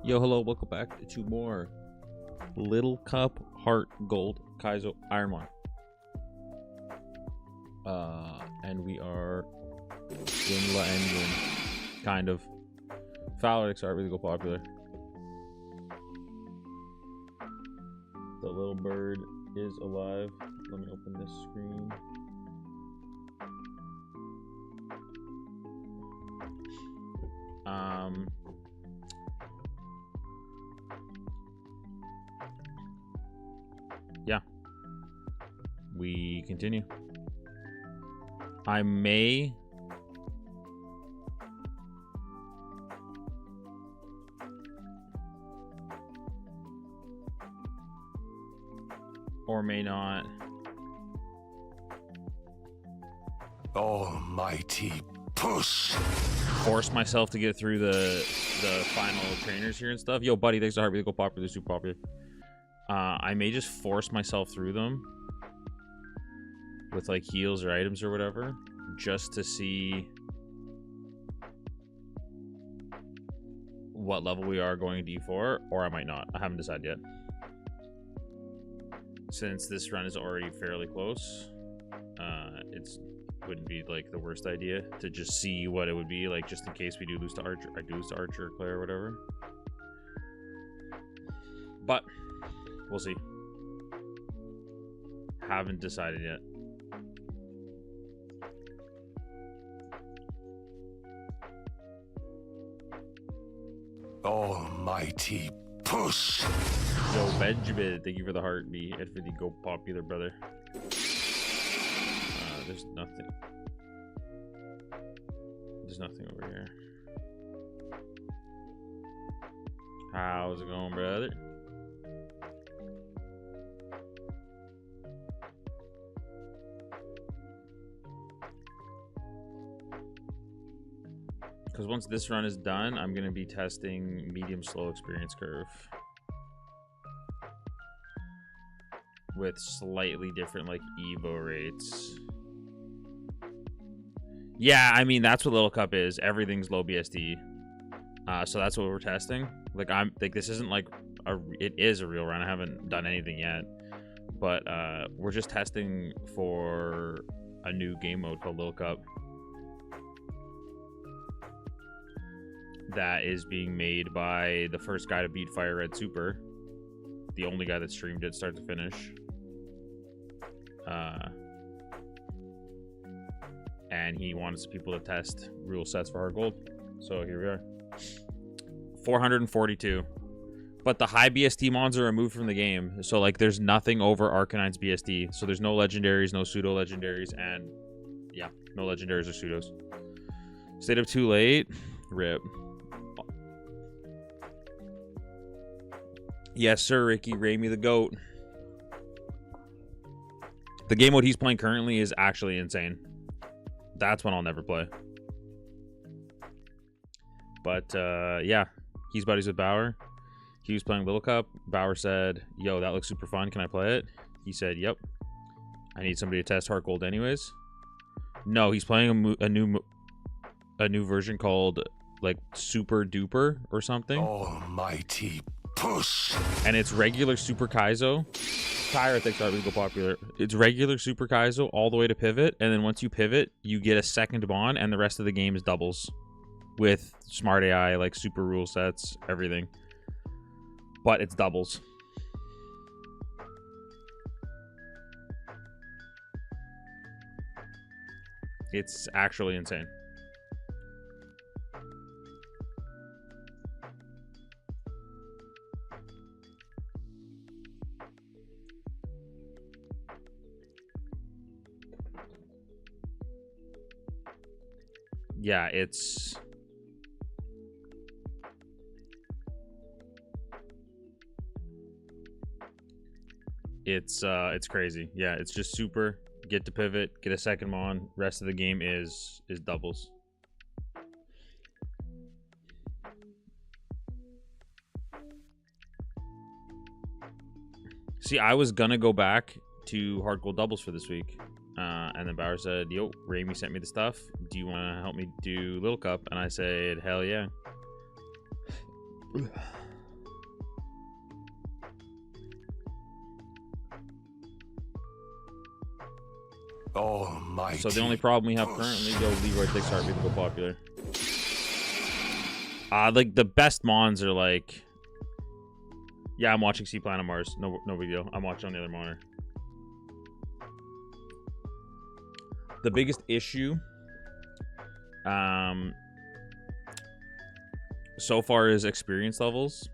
Yo, hello, welcome back to more Little Cup Heart Gold Kaizo Ironmon. And we are Winla Endgame, kind of. Phallics aren't really go popular. The little bird is alive. Let me open this screen. Yeah, we continue. I may or may not. Almighty push. Force myself to get through the final trainers here and stuff. Yo, buddy, thanks to Heartbeat. Go popular, super popular. I may just force myself through them with like heals or items or whatever, just to see what level we are going D4, or I might not. I haven't decided yet. Since this run is already fairly close, it's wouldn't be like the worst idea to just see what it would be like, just in case we do lose to Archer. I do lose to Archer or Claire or whatever. But we'll see. Haven't decided yet. Almighty push. Yo, Benjamin, thank you for the heartbeat and for the go popular, brother. There's nothing. There's nothing over here. How's it going, brother? Because once this run is done, I'm going to be testing medium slow experience curve with slightly different like Evo rates. Yeah, I mean, that's what Little Cup is. Everything's low BSD. So that's what we're testing. Like, this isn't like it is a real run. I haven't done anything yet, but we're just testing for a new game mode called Little Cup that is being made by the first guy to beat Fire Red Super, the only guy that streamed it start to finish. And he wants people to test rule sets for Hard Gold. So here we are. 442. But the high BSD mons are removed from the game. So like there's nothing over Arcanine's BSD. So there's no legendaries, no pseudo legendaries, and yeah, no legendaries or pseudos. Stayed up too late. RIP. Yes, sir, Ricky. Raimi the GOAT. The game mode he's playing currently is actually insane. That's one I'll never play. But yeah, he's buddies with Bauer. He was playing Little Cup. Bauer said, yo, that looks super fun. Can I play it? He said, yep. I need somebody to test Heart Gold anyways. No, he's playing a new version called like Super Duper or something. Almighty push. And it's regular Super Kaizo. Tyra thinks that would go popular. It's regular Super Kaizo all the way to pivot, and then once you pivot, you get a second bond, and the rest of the game is doubles with smart AI, like super rule sets, everything. But it's doubles. It's actually insane. Yeah, it's crazy. Yeah, it's just super. Get to pivot, get a second mon. Rest of the game is doubles. See, I was gonna go back to Hard Gold doubles for this week. And then Bauer said, yo, Raimi sent me the stuff. Do you want to help me do Little Cup? And I said, hell yeah. Almighty. So the only problem we have currently, yo, Leroy takes heartbeat to go popular. Like the best mons are like, yeah, I'm watching Sea Planet Mars. No big deal. I'm watching on the other monitor. The biggest issue, so far is experience levels.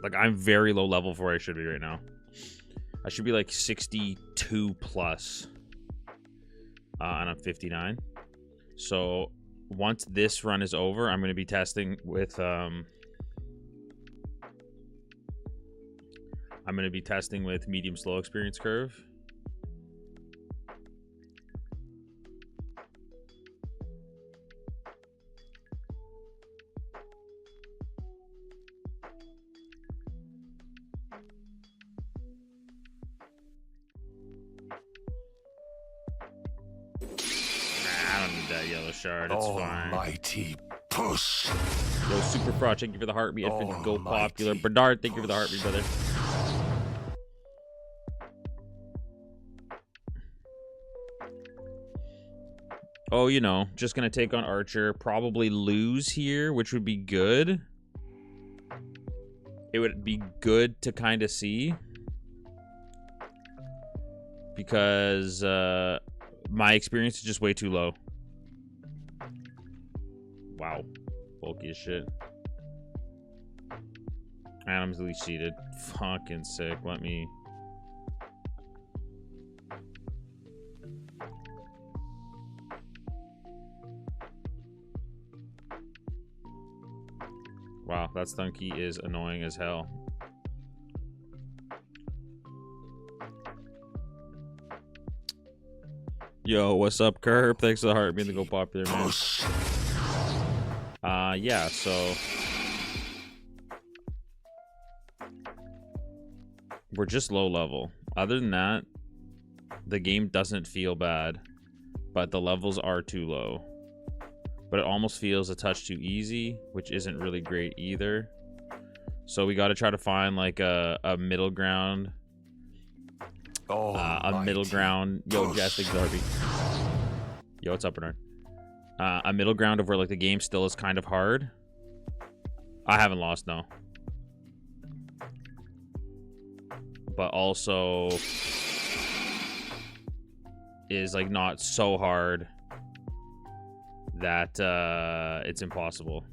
Like I'm very low level for where I should be right now. I should be like 62 plus. And I'm 59. So once this run is over, I'm going to be testing with medium slow experience curve. I don't need that yellow shard. It's fine. Almighty push. Yo, Super Fraud, thank you for the heartbeat. Go popular. Bernard, thank you for the heartbeat, brother. Oh, you know, just gonna take on Archer. Probably lose here, which would be good. It would be good to kind of see. Because my experience is just way too low. Wow. Bulky as shit. Adam's least seated. Fucking sick. Let me... Wow, that stun key is annoying as hell. Yo, what's up, Curb? Thanks for the heartbeat to go popular, man. Yeah, so... we're just low level. Other than that, the game doesn't feel bad, but the levels are too low. But it almost feels a touch too easy, which isn't really great either. So we got to try to find like a middle ground. A middle ground. Yo, Jess, thanks for the heartbeat. Yo, what's up, Bernard? A middle ground of where like the game still is kind of hard. I haven't lost, no. But also is like not so hard that it's impossible.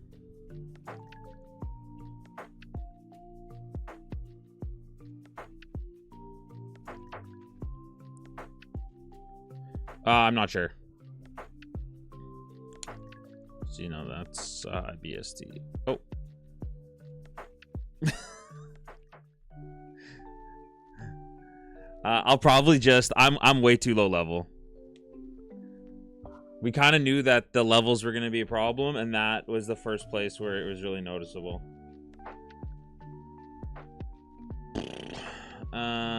I'm not sure. So, you know, that's BST. Oh. I'll probably just... I'm way too low level. We kind of knew that the levels were going to be a problem, and that was the first place where it was really noticeable. Huh.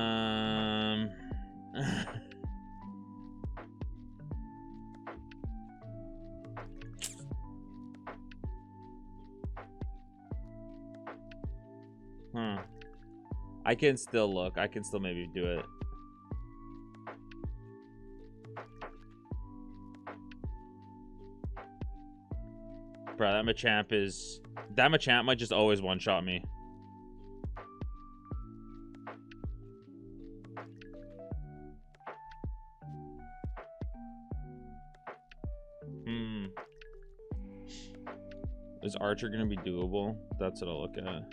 I can still look. I can still maybe do it. Bro, that Machamp is... that Machamp might just always one-shot me. Is Archer gonna be doable? That's what I'll look at.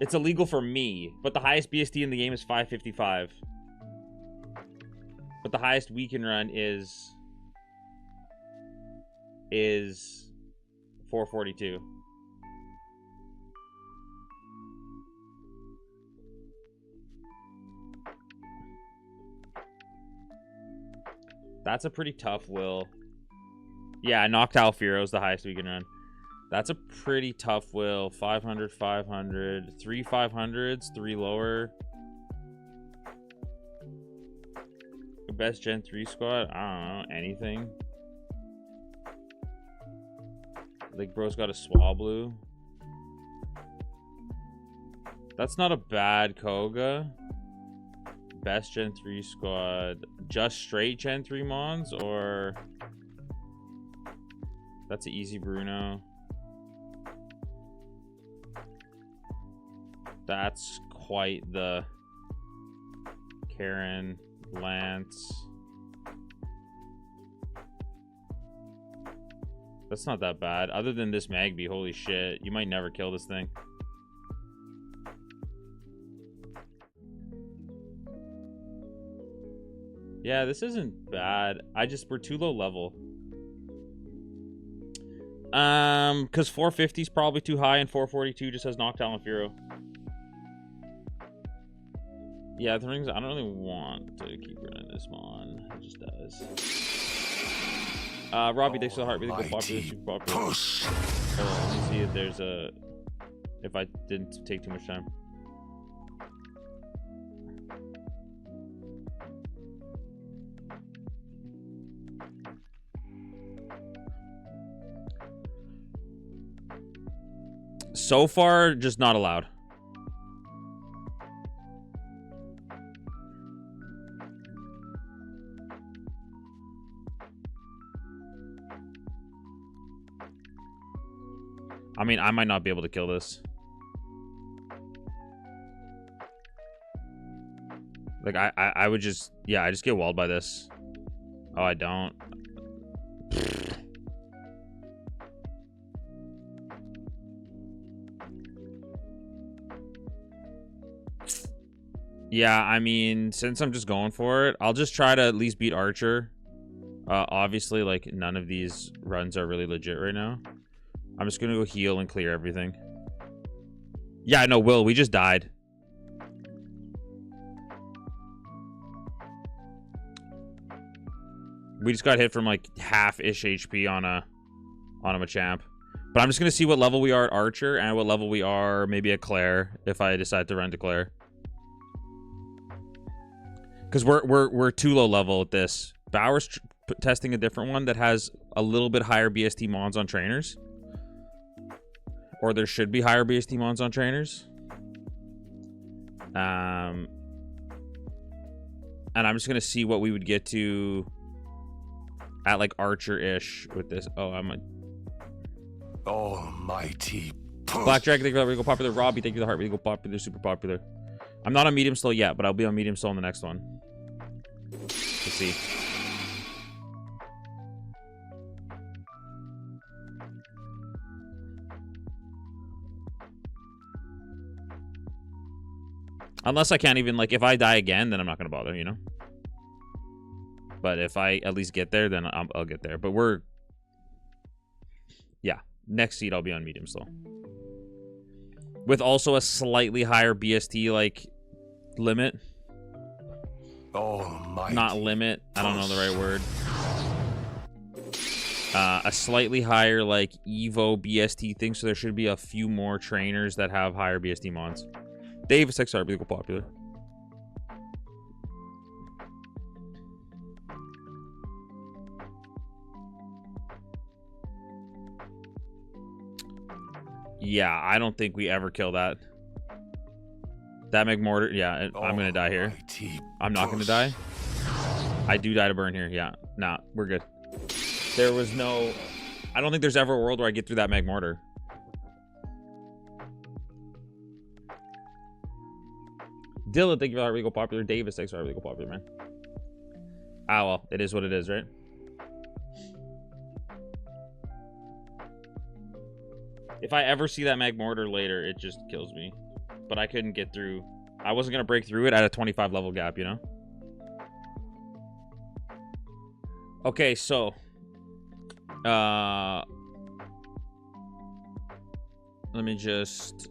It's illegal for me, but the highest BST in the game is 555. But the highest we can run is 442. That's a pretty tough will. Yeah, Noctowl Fearow is the highest we can run. That's a pretty tough will. 500, 500, 3 500s, 3 lower. Best Gen 3 squad? I don't know. Anything. Like, bro's got a Swablu. That's not a bad Koga. Best Gen 3 squad. Just straight Gen 3 Mons, or... That's an easy Bruno. That's quite the... Karen, Lance. That's not that bad. Other than this Magby, holy shit. You might never kill this thing. Yeah, this isn't bad. We're too low level. Because 450 is probably too high and 442 just has Noctowl and Furo. Yeah, the rings, I don't really want to keep running this mon. It just does. Robbie, thanks for the heart. Really good, popular, super popular. Oh, let me see if there's a... If I didn't take too much time. So far, just not allowed. I mean, I might not be able to kill this. Like, I would just... Yeah, I just get walled by this. Oh, I don't. Yeah, I mean, since I'm just going for it, I'll just try to at least beat Archer. Obviously, like, none of these runs are really legit right now. I'm just gonna go heal and clear everything. Yeah, no, Will, we just died. We just got hit from like half-ish HP on a Machamp. But I'm just gonna see what level we are at Archer and what level we are maybe at Claire if I decide to run to Claire. Because we're too low level at this. Bauer's testing a different one that has a little bit higher BST mons on trainers. Or there should be higher BST mons on trainers. And I'm just gonna see what we would get to at like Archer-ish with this. Oh, I'm a almighty push. Black Dragon, thank you for that. Go popular. Robbie, thank you for the heart. We go popular, super popular. I'm not on medium slow yet, but I'll be on medium slow in the next one. Let's see. Unless I can't even, like, if I die again, then I'm not going to bother, you know? But if I at least get there, then I'll get there. But we're... Yeah. Next seed, I'll be on medium slow. With also a slightly higher BST, like, limit. Almighty Not limit. I don't know the right word. A slightly higher, like, Evo BST thing. So there should be a few more trainers that have higher BST mons. Dave is XR, legal popular. Yeah, I don't think we ever kill that. That McMortar, yeah, I'm gonna die here. I'm not gonna die. I do die to burn here, yeah. Nah, we're good. There was no... I don't think there's ever a world where I get through that McMortar. Dylan, thank you for that legal popular. Davis, thanks for that legal popular, man. Ah, well, it is what it is, right? If I ever see that McMortar later, it just kills me. But I couldn't get through. I wasn't going to break through it at a 25 level gap, you know? Okay, so. Let me just...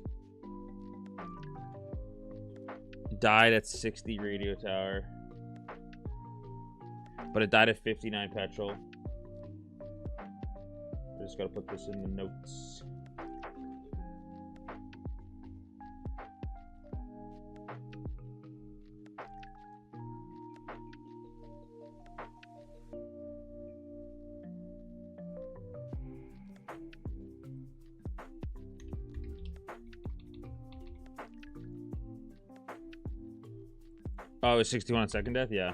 Died at 60 radio tower. But it died at 59 petrol. I just got to put this in the notes. Oh, it was 61 on second death? Yeah.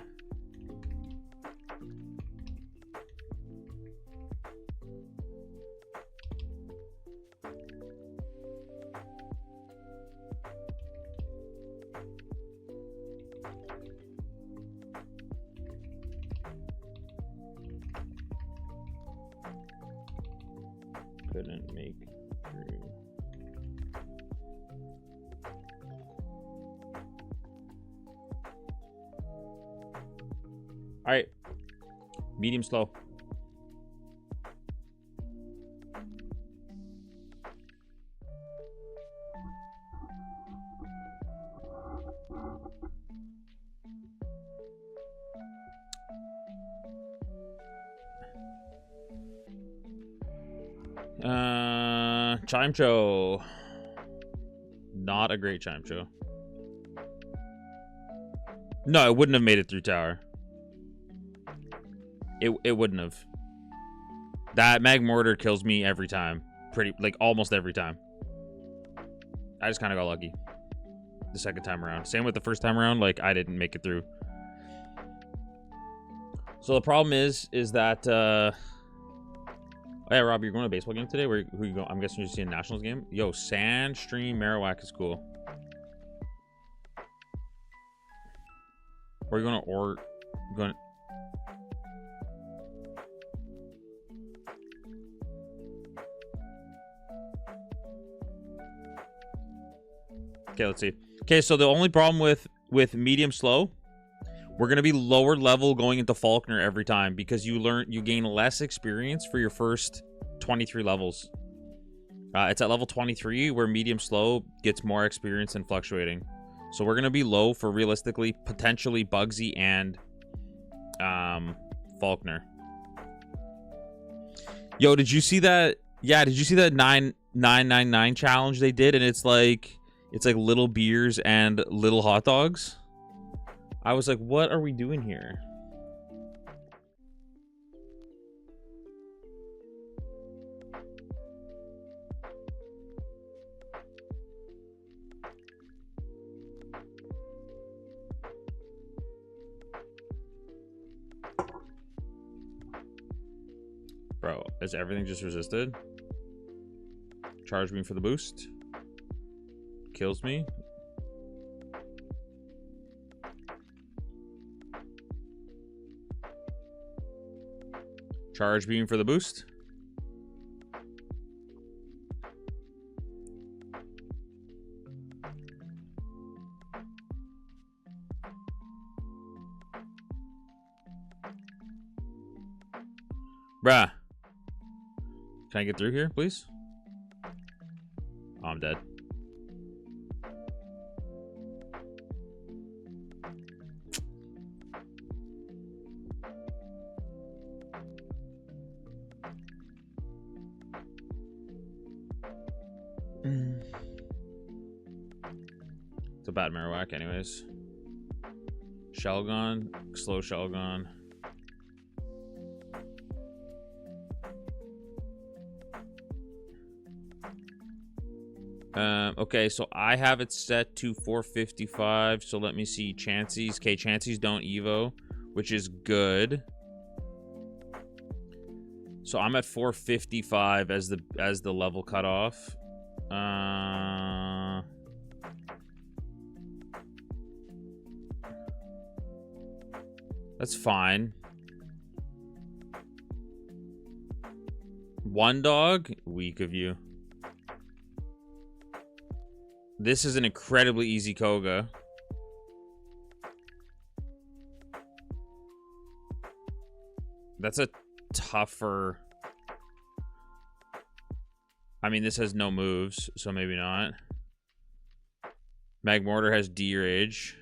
Couldn't make through. All right, medium slow. Chime show. Not a great chime show. No, it wouldn't have made it through tower. It wouldn't have. That mag mortar kills me every time. Like almost every time. I just kind of got lucky the second time around. Same with the first time around. Like I didn't make it through. So the problem is that oh yeah, Rob, you're going to a baseball game today? Who you going? I'm guessing you're seeing a Nationals game. Yo, Sandstream Marowak is cool. Or are you going to going? Okay, let's see. Okay, so the only problem with medium slow, we're gonna be lower level going into Faulkner every time because you gain less experience for your first 23 levels. It's at level 23 where medium slow gets more experience in fluctuating. So we're gonna be low for realistically potentially Bugsy and Faulkner. Yo, did you see that? Yeah, did you see that 999 challenge they did? And it's like little beers and little hot dogs. I was like, what are we doing here? Bro, is everything just resisted? Charge beam for the boost. Kills me. Charge beam for the boost. Bruh. Can I get through here, please? Oh, I'm dead. It's a bad Marowak anyways. Shelgon, slow Shelgon. Okay, so I have it set to 455. So let me see Chansey's. Okay, Chansey's don't Evo, which is good. So I'm at 455 as the level cutoff. That's fine. One dog, weak of you. This is an incredibly easy Koga. That's a tougher... I mean, this has no moves, so maybe not. Magmortar has D-Rage.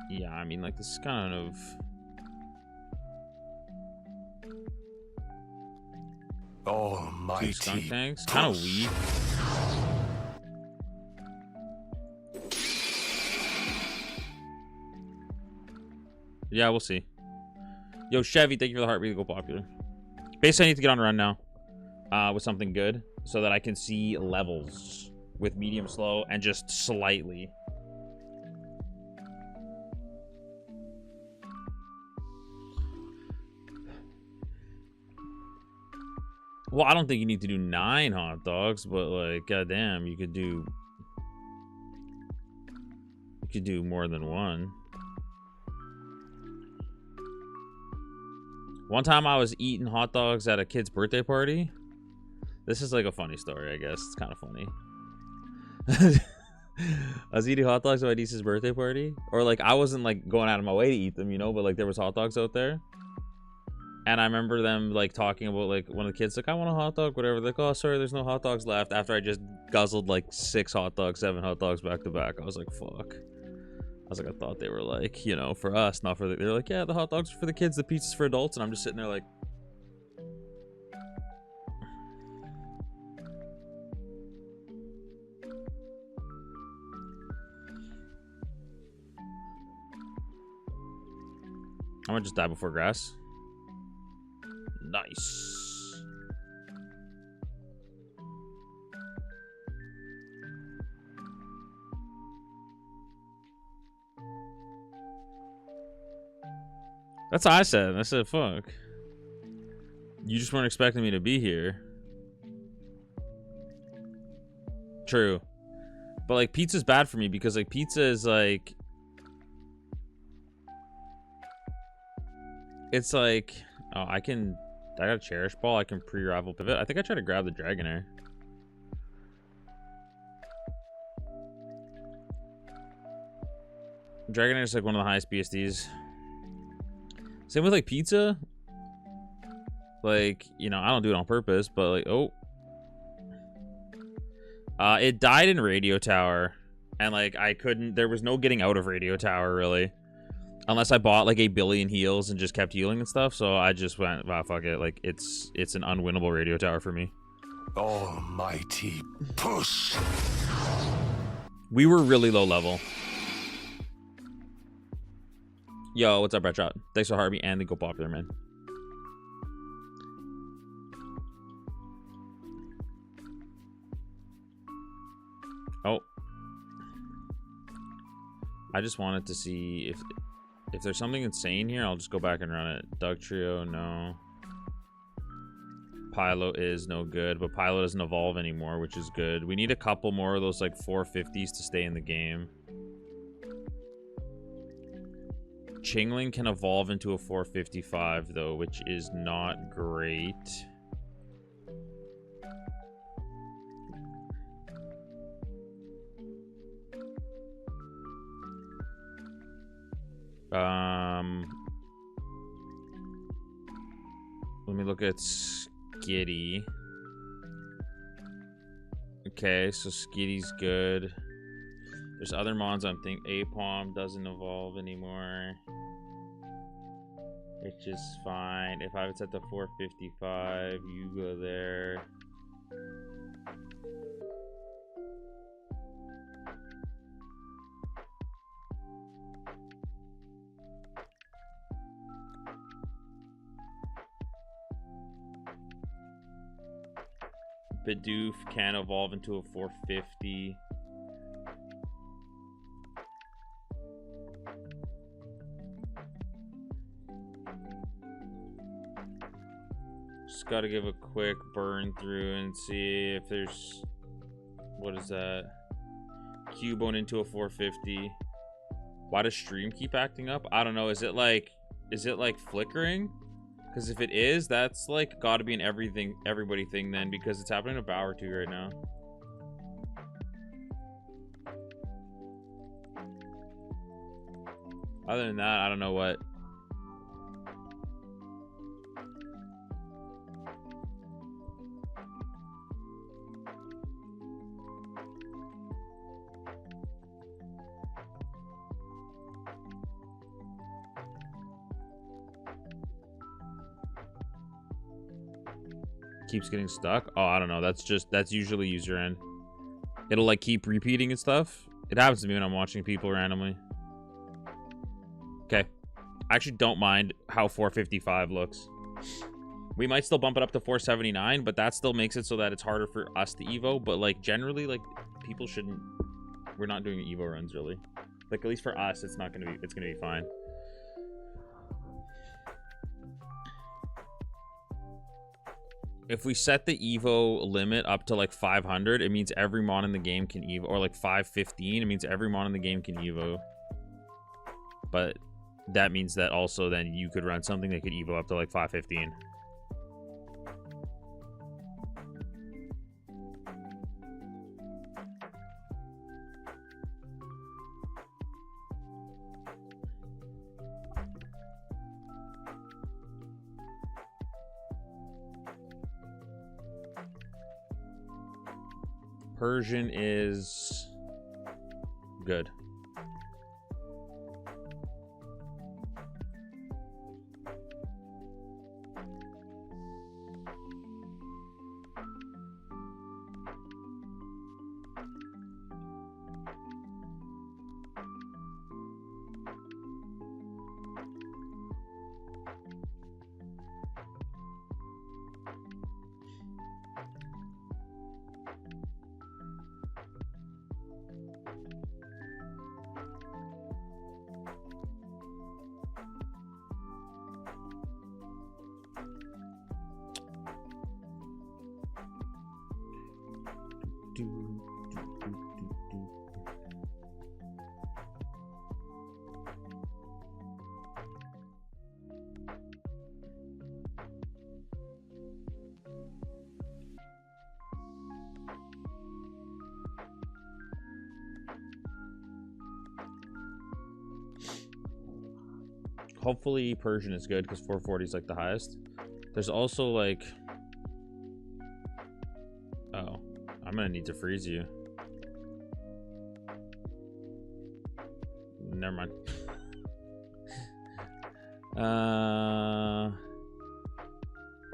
Yeah, I mean, like, this is kind of... Almighty. Two skunk tanks. Kind of weak. Yeah, we'll see. Yo, Chevy, thank you for the heartbeat to go popular. Basically, I need to get on a run now with something good so that I can see levels with medium slow and just slightly. Well, I don't think you need to do 9 hot dogs, but like, goddamn, you could do more than one. One time I was eating hot dogs at a kid's birthday party. This is like a funny story, I guess. It's kind of funny. I was eating hot dogs at my niece's birthday party. Or like, I wasn't like going out of my way to eat them, you know, but like there was hot dogs out there. And I remember them like talking about like one of the kids like, I want a hot dog, whatever. They're like, oh, sorry, there's no hot dogs left. After I just guzzled like 6 hot dogs, 7 hot dogs back to back. I was like, fuck. I was like, I thought they were like, you know, for us, not for the... They're like, yeah, the hot dogs are for the kids, the pizza's for adults. And I'm just sitting there like... I'm gonna just die before grass. Nice. That's what I said. I said, fuck. You just weren't expecting me to be here. True. But like, pizza's bad for me because like, pizza is like... It's like... Oh, I got a Cherish Ball. I can pre-rival pivot. I think I tried to grab the Dragonair. Dragonair is like one of the highest BSDs. Same with like pizza. Like, you know, I don't do it on purpose, but like, oh. It died in Radio Tower. And like, I couldn't, there was no getting out of Radio Tower really. Unless I bought like a billion heals and just kept healing and stuff. So I just went, wow, fuck it. Like, it's an unwinnable Radio Tower for me. Almighty push. We were really low level. Yo, what's up, Brett Shot? Thanks for Harvey and the Go Popular, man. Oh. I just wanted to see if there's something insane here. I'll just go back and run it. Doug Trio, no. Pylo is no good, but Pylo doesn't evolve anymore, which is good. We need a couple more of those like 450s to stay in the game. Chingling can evolve into a 455 though, which is not great. Let me look at Skitty. Okay, so Skitty's good. There's other mons I'm thinking. Apom doesn't evolve anymore, which is fine. If I was at the 455, you go there. Bidoof can evolve into a 450. Just gotta give a quick burn through and see if there's... What is that? Cubone into a 450. Why does stream keep acting up? I don't know. Is it like flickering? Because if it is, that's like gotta be an everybody thing then, because it's happening to Bauer too right now. Other than that, I don't know what. Keeps getting stuck. Oh, I don't know. That's usually user end. It'll like keep repeating and stuff. It happens to me when I'm watching people randomly. Okay. I actually don't mind how 455 looks. We might still bump it up to 479, but that still makes it so that it's harder for us to Evo. But, like, generally, like, people shouldn't... We're not doing Evo runs, really. Like, at least for us, it's not going to be... It's going to be fine. If we set the Evo limit up to, like, 500, it means every mon in the game can Evo. Or, like, 515, it means every mon in the game can Evo. But that means that also then you could run something that could Evo up to, like, 515. Persian is good. Hopefully Persian is good because 440 is like the highest. There's also like... Oh, I'm gonna need to freeze you. Never mind.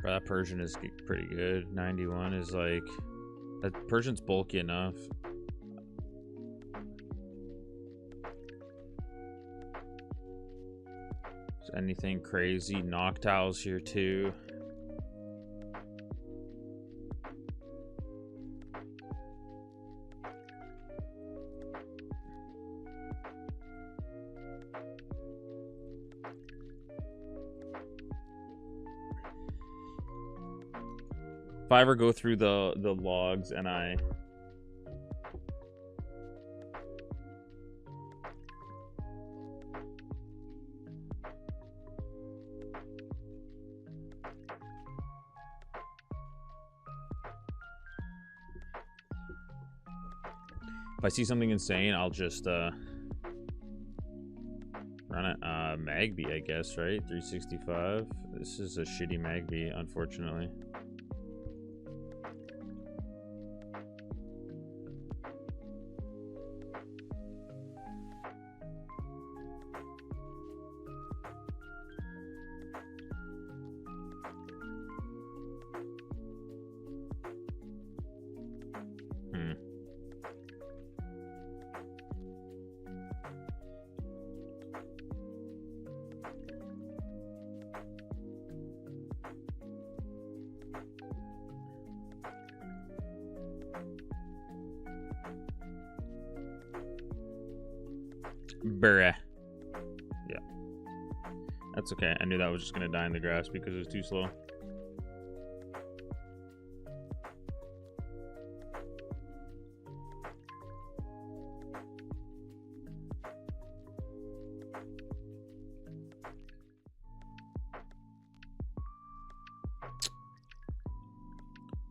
That Persian is pretty good. 91 is like... That Persian's bulky enough. Anything crazy? Noctowl's here too. If I ever go through the logs and I... If I see something insane, I'll just run it. Magby, I guess, right? 365. This is a shitty Magby, unfortunately. Bruh. Yeah. That's okay. I knew that was just going to die in the grass because it was too slow.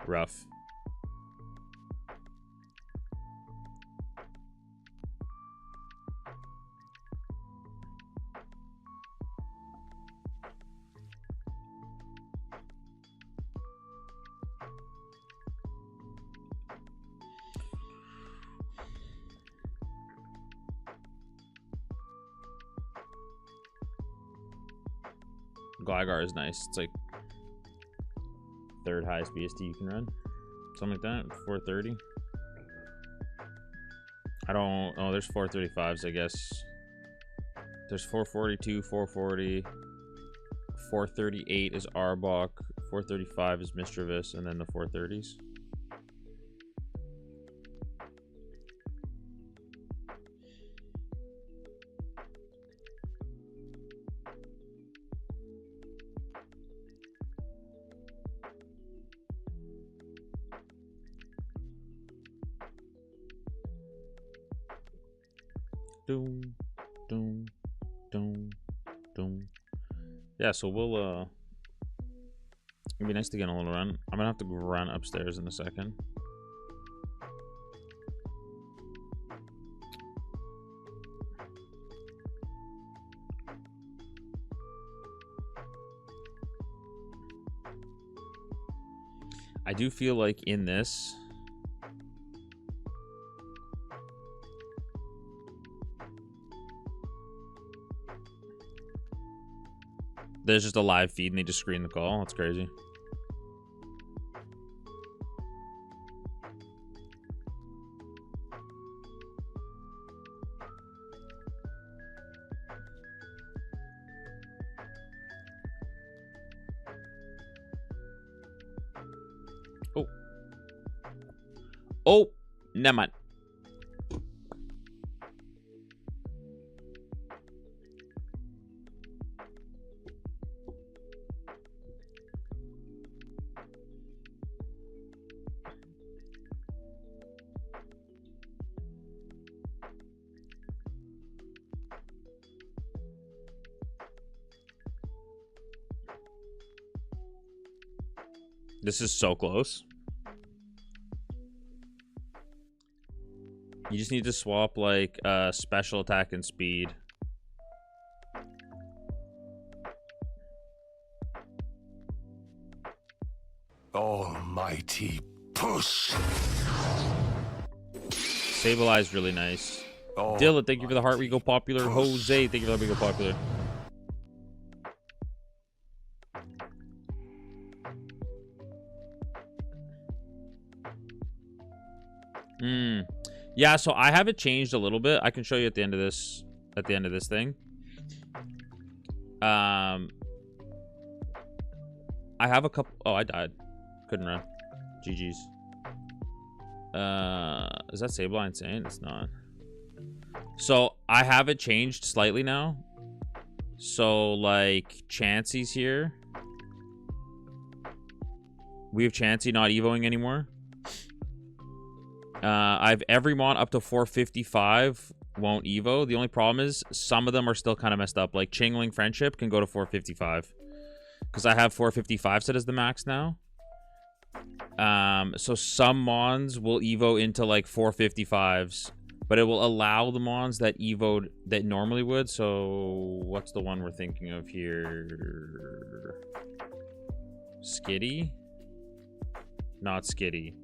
Rough. Gligar is nice. It's like third highest BST you can run. Something like that. 430. I don't... Oh, there's 435s, I guess. There's 442, 440. 438 is Arbok. 435 is Mischievous, and then the 430s. Doom, doom, doom, doom. Yeah, so we'll it'd be nice to get a little run. I'm gonna have to run upstairs in a second. I do feel like in this, there's just a live feed and they just screen the call. That's crazy. Oh. Oh, never mind. This is so close. You just need to swap like special attack and speed. Almighty push. Sableye really nice. Oh, Dylan, thank you for the heart. We go popular. Jose, thank you for the we go popular. Yeah, so I have it changed a little bit. I can show you at the end of this thing. I have a couple. Oh, I died. Couldn't run. GG's. Is that Sableye insane? It's not. So I have it changed slightly now. So like Chansey's here. We have Chansey not evoing anymore. I have every mon up to 455 won't evo. The only problem is some of them are still kind of messed up. Like Chingling Friendship can go to 455 because I have 455 set as the max now. So some mons will evo into like 455s, but it will allow the mons that evoed that normally would. So what's the one we're thinking of here? Skitty? Not Skitty.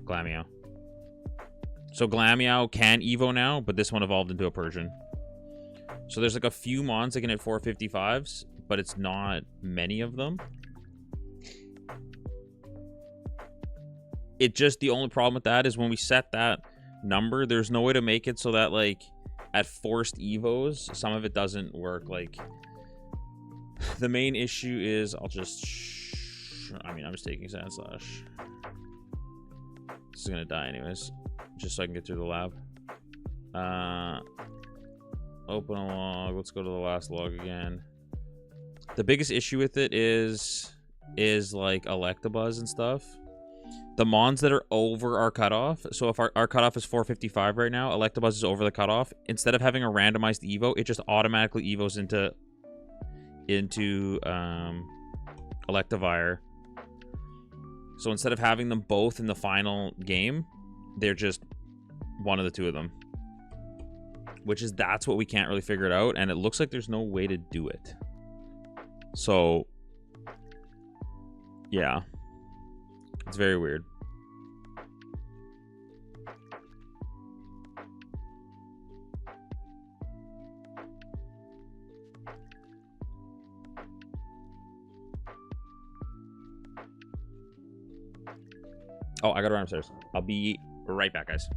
Glameow. So Glameow can evo now, but this one evolved into a Persian. So there's like a few mons that can hit 455s, but it's not many of them. It just, the only problem with that is when we set that number, there's no way to make it so that like at forced evos, some of it doesn't work. Like the main issue is, I'm just taking Sand Slash. This is gonna die anyways, just so I can get through the lab. Open a log. Let's go to the last log again. The biggest issue with it is like Electabuzz and stuff. The mons that are over our cutoff. So if our cutoff is 455 right now, Electabuzz is over the cutoff. Instead of having a randomized evo, it just automatically evos into Electivire. So instead of having them both in the final game, they're just one of the two of them. That's what we can't really figure it out, and it looks like there's no way to do it. So yeah. It's very weird. Oh, I gotta run upstairs. I'll be right back, guys.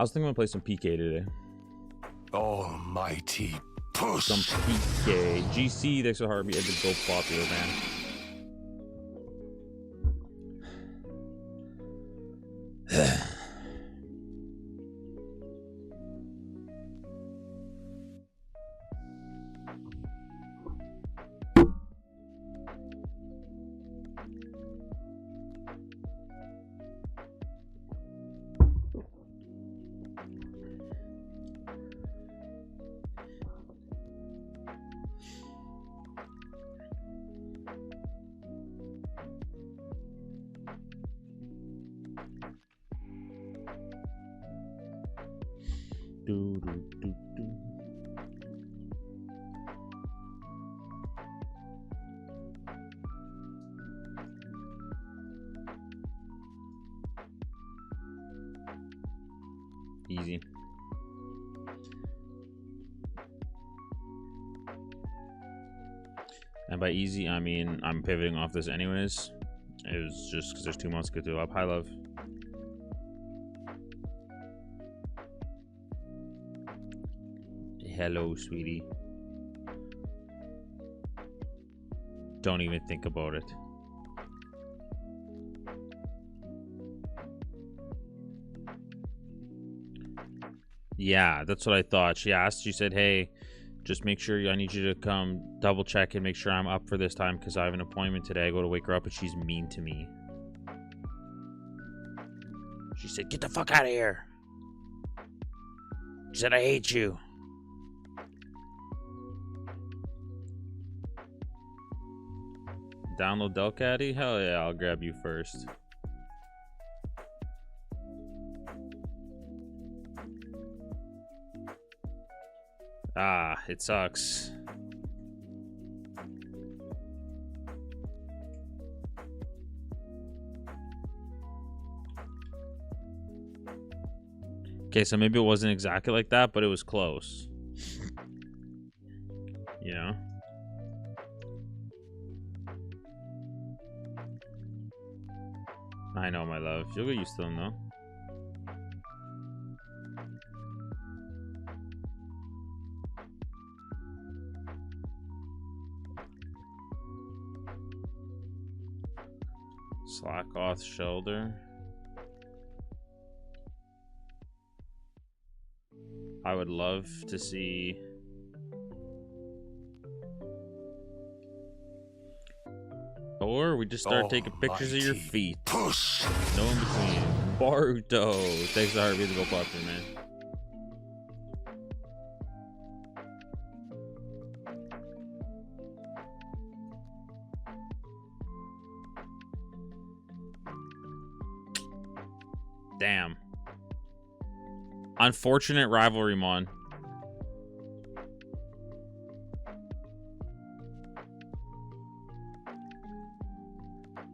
I was thinking I'm gonna play some PK today. Almighty push. Some PK. GC, thanks for the heartbeat. I did go popular, man. Do, do, do, do. Easy. And by easy, I mean I'm pivoting off this anyways. It was just because there's 2 months to get to up. Hi, love. Hello, sweetie. Don't even think about it. Yeah, that's what I thought. She asked, she said, hey, just make sure I need you to come double check and make sure I'm up for this time because I have an appointment today. I go to wake her up and she's mean to me. She said, get the fuck out of here. She said, I hate you. Download Delcatty? Hell yeah, I'll grab you first. Ah, it sucks. Okay, so maybe it wasn't exactly like that, but it was close. You know? I know, my love. You'll get used to them, though. Slack off shoulder. I would love to see... Or we just start taking pictures of your feet. Push. No in between. Baruto. Thanks to Heartbeat to go popular, man. Damn. Unfortunate rivalry, Mon.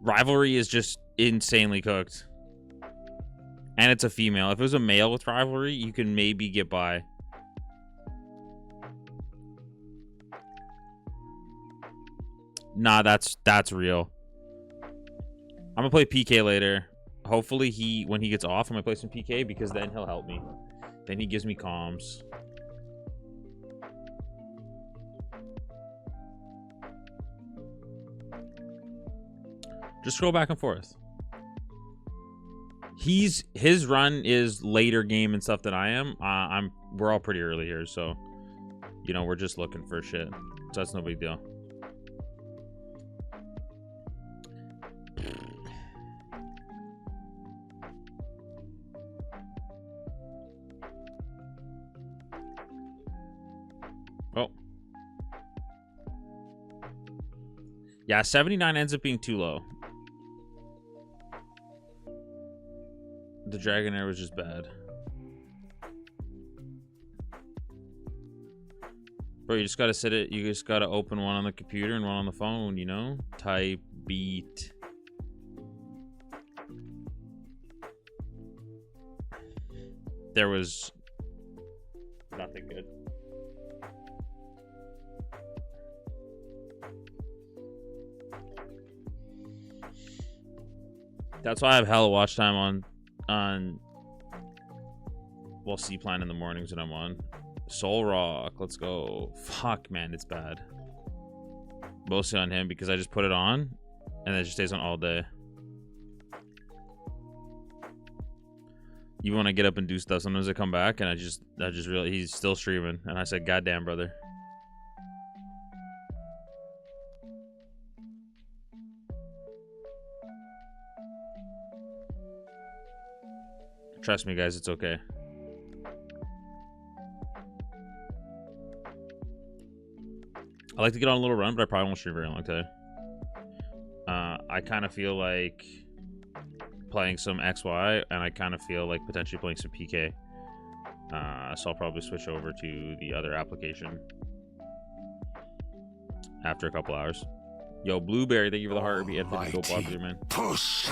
Rivalry is just insanely cooked. And it's a female. If it was a male with rivalry, you can maybe get by. Nah, that's real. I'm gonna play PK later. Hopefully when he gets off, I'm gonna play some PK because then he'll help me. Then he gives me comms. Just scroll back and forth. His run is later game and stuff than I am. We're all pretty early here, so you know, we're just looking for shit. So that's no big deal. Oh. Yeah, 79 ends up being too low. The Dragonair was just bad. Bro, you just gotta sit it. You just gotta open one on the computer and one on the phone, you know? Type beat. there was nothing good. That's why I have hella watch time on well, C-Plan in the mornings when I'm on. Soul Rock, let's go. Fuck, man, it's bad. Mostly on him because I just put it on and it just stays on all day. Even when I get up and do stuff, sometimes I come back and I just realize he's still streaming. And I said, goddamn, brother. Trust me, guys, it's okay. I like to get on a little run, but I probably won't stream very long today. I kind of feel like playing some XY, and I kind of feel like potentially playing some PK. So I'll probably switch over to the other application after a couple hours. Yo, Blueberry, thank you for the heartbeat. Go popular, man. Push.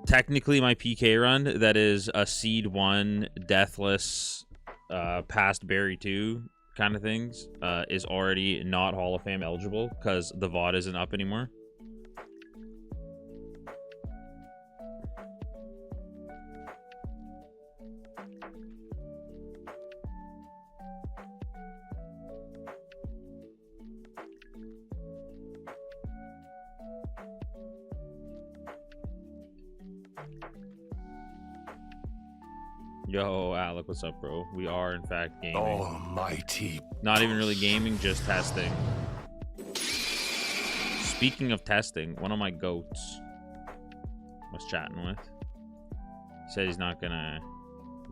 Technically, my PK run, that is a Seed 1, Deathless, past Berry 2 kind of things, is already not Hall of Fame eligible because the VOD isn't up anymore. Yo, Alec, what's up, bro? We are, in fact, gaming. Almighty. Not even really gaming, just testing. Speaking of testing, one of my goats I was chatting with said he's not gonna,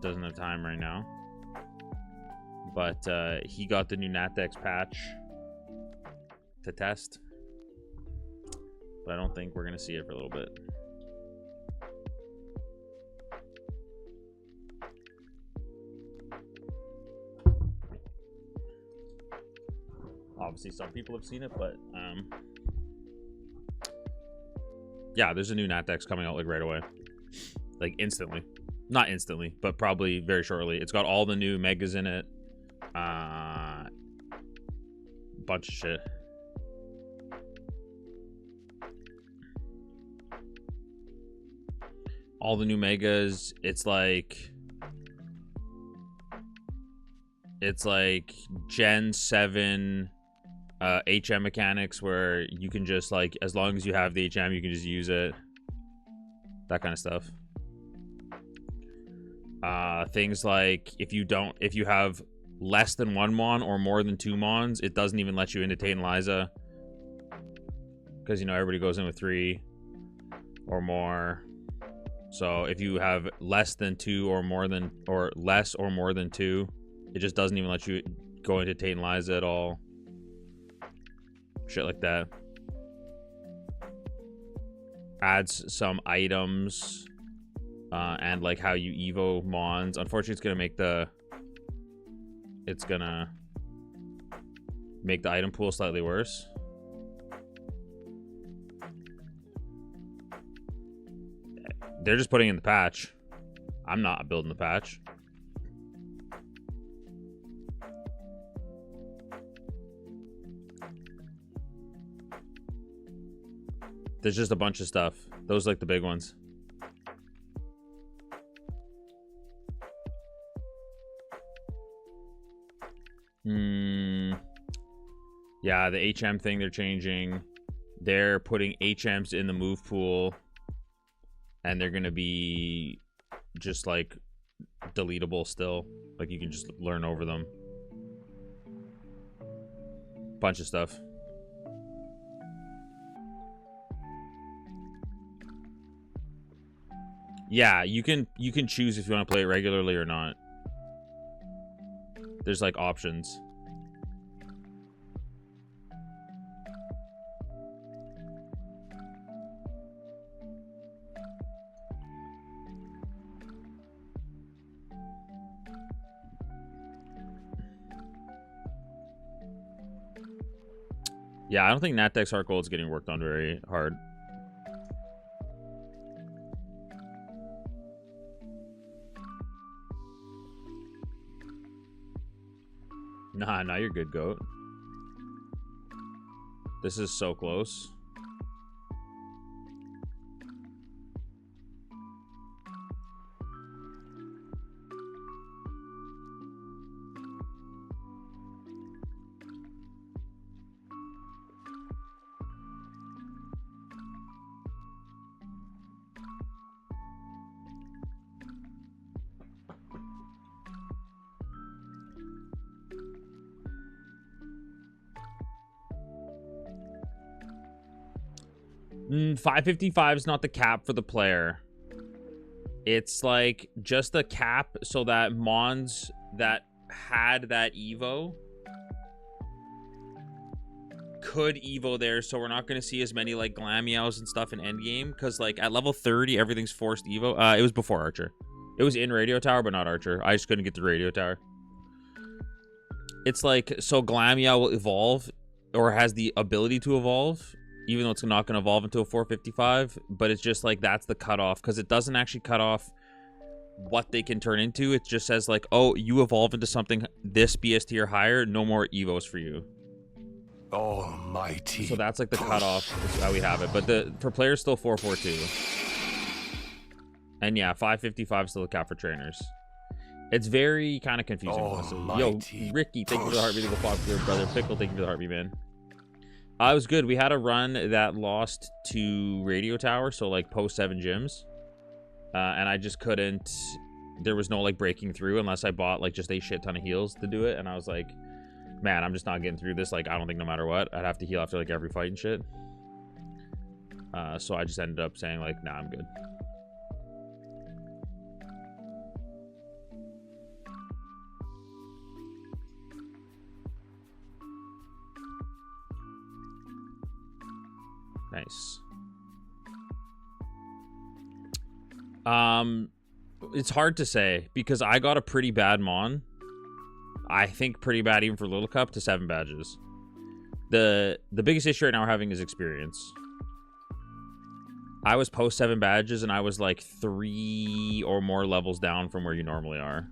doesn't have time right now. But he got the new Natex patch to test. But I don't think we're gonna see it for a little bit. Obviously, some people have seen it, but yeah, there's a new Natex coming out like right away, like instantly. Not instantly, but probably very shortly. It's got all the new megas in it, bunch of shit. All the new megas. It's like Gen 7 HM mechanics where you can just, like, as long as you have the HM, you can just use it. That kind of stuff. Things like if you have less than 1 mon or more than 2 mons, it doesn't even let you into Tate and Liza. Because, you know, everybody goes in with 3 or more. So if you have less than 2 or more than, or less or more than 2, it just doesn't even let you go into Tate and Liza at all. Shit like that. Adds some items and like how you evo mons. Unfortunately, it's gonna make the item pool slightly worse. They're just putting in the patch. I'm not building the patch. There's just a bunch of stuff. Those are like the big ones. Yeah, the HM thing they're changing. They're putting HMs in the move pool. And they're going to be just like deletable still. Like you can just learn over them. Bunch of stuff. Yeah, you can choose if you want to play it regularly or not. There's like options. Yeah, I don't think Natex Heart Gold is getting worked on very hard. Nah, you're good, goat. This is so close. Mm, 555 is not the cap for the player. It's like just the cap so that Mons that had that Evo could Evo there, so we're not going to see as many like Glamios and stuff in endgame, because like at level 30 everything's forced Evo. It was before Archer. It was in Radio Tower, but not Archer. I just couldn't get the Radio Tower. It's like, so Glamia will evolve, or has the ability to evolve, even though it's not going to evolve into a 455, but it's just like that's the cutoff, because it doesn't actually cut off what they can turn into. It just says like, oh, you evolve into something this BST or higher, no more Evos for you. Almighty. So that's like the cutoff, is how we have it. But the for players, still 442. And yeah, 555 is still the cap for trainers. It's very kind of confusing. Yo, Ricky, thank you for the heartbeat of the popular brother. Pickle, thank you for the heartbeat, man. It was good. We had a run that lost to Radio Tower, so like post 7 gyms. And I just couldn't, there was no like breaking through unless I bought like just a shit ton of heals to do it. And I was like, man, I'm just not getting through this. Like, I don't think no matter what, I'd have to heal after like every fight and shit. So I just ended up saying like, nah, I'm good. Nice. It's hard to say because I got a pretty bad Mon. I think pretty bad even for Little Cup to 7 badges. The biggest issue right now we're having is experience. I was post 7 badges and I was like 3 or more levels down from where you normally are.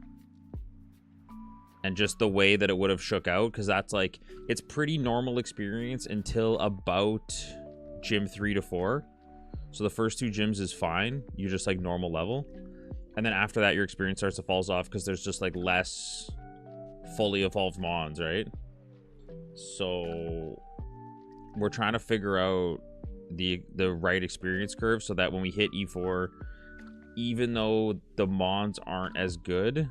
And just the way that it would have shook out, because that's like, it's pretty normal experience until about gym 3 to 4. So the first 2 gyms is fine. You're just like normal level. And then after that, your experience starts to falls off because there's just like less fully evolved Mons, right? So we're trying to figure out the right experience curve so that when we hit E4, even though the Mons aren't as good,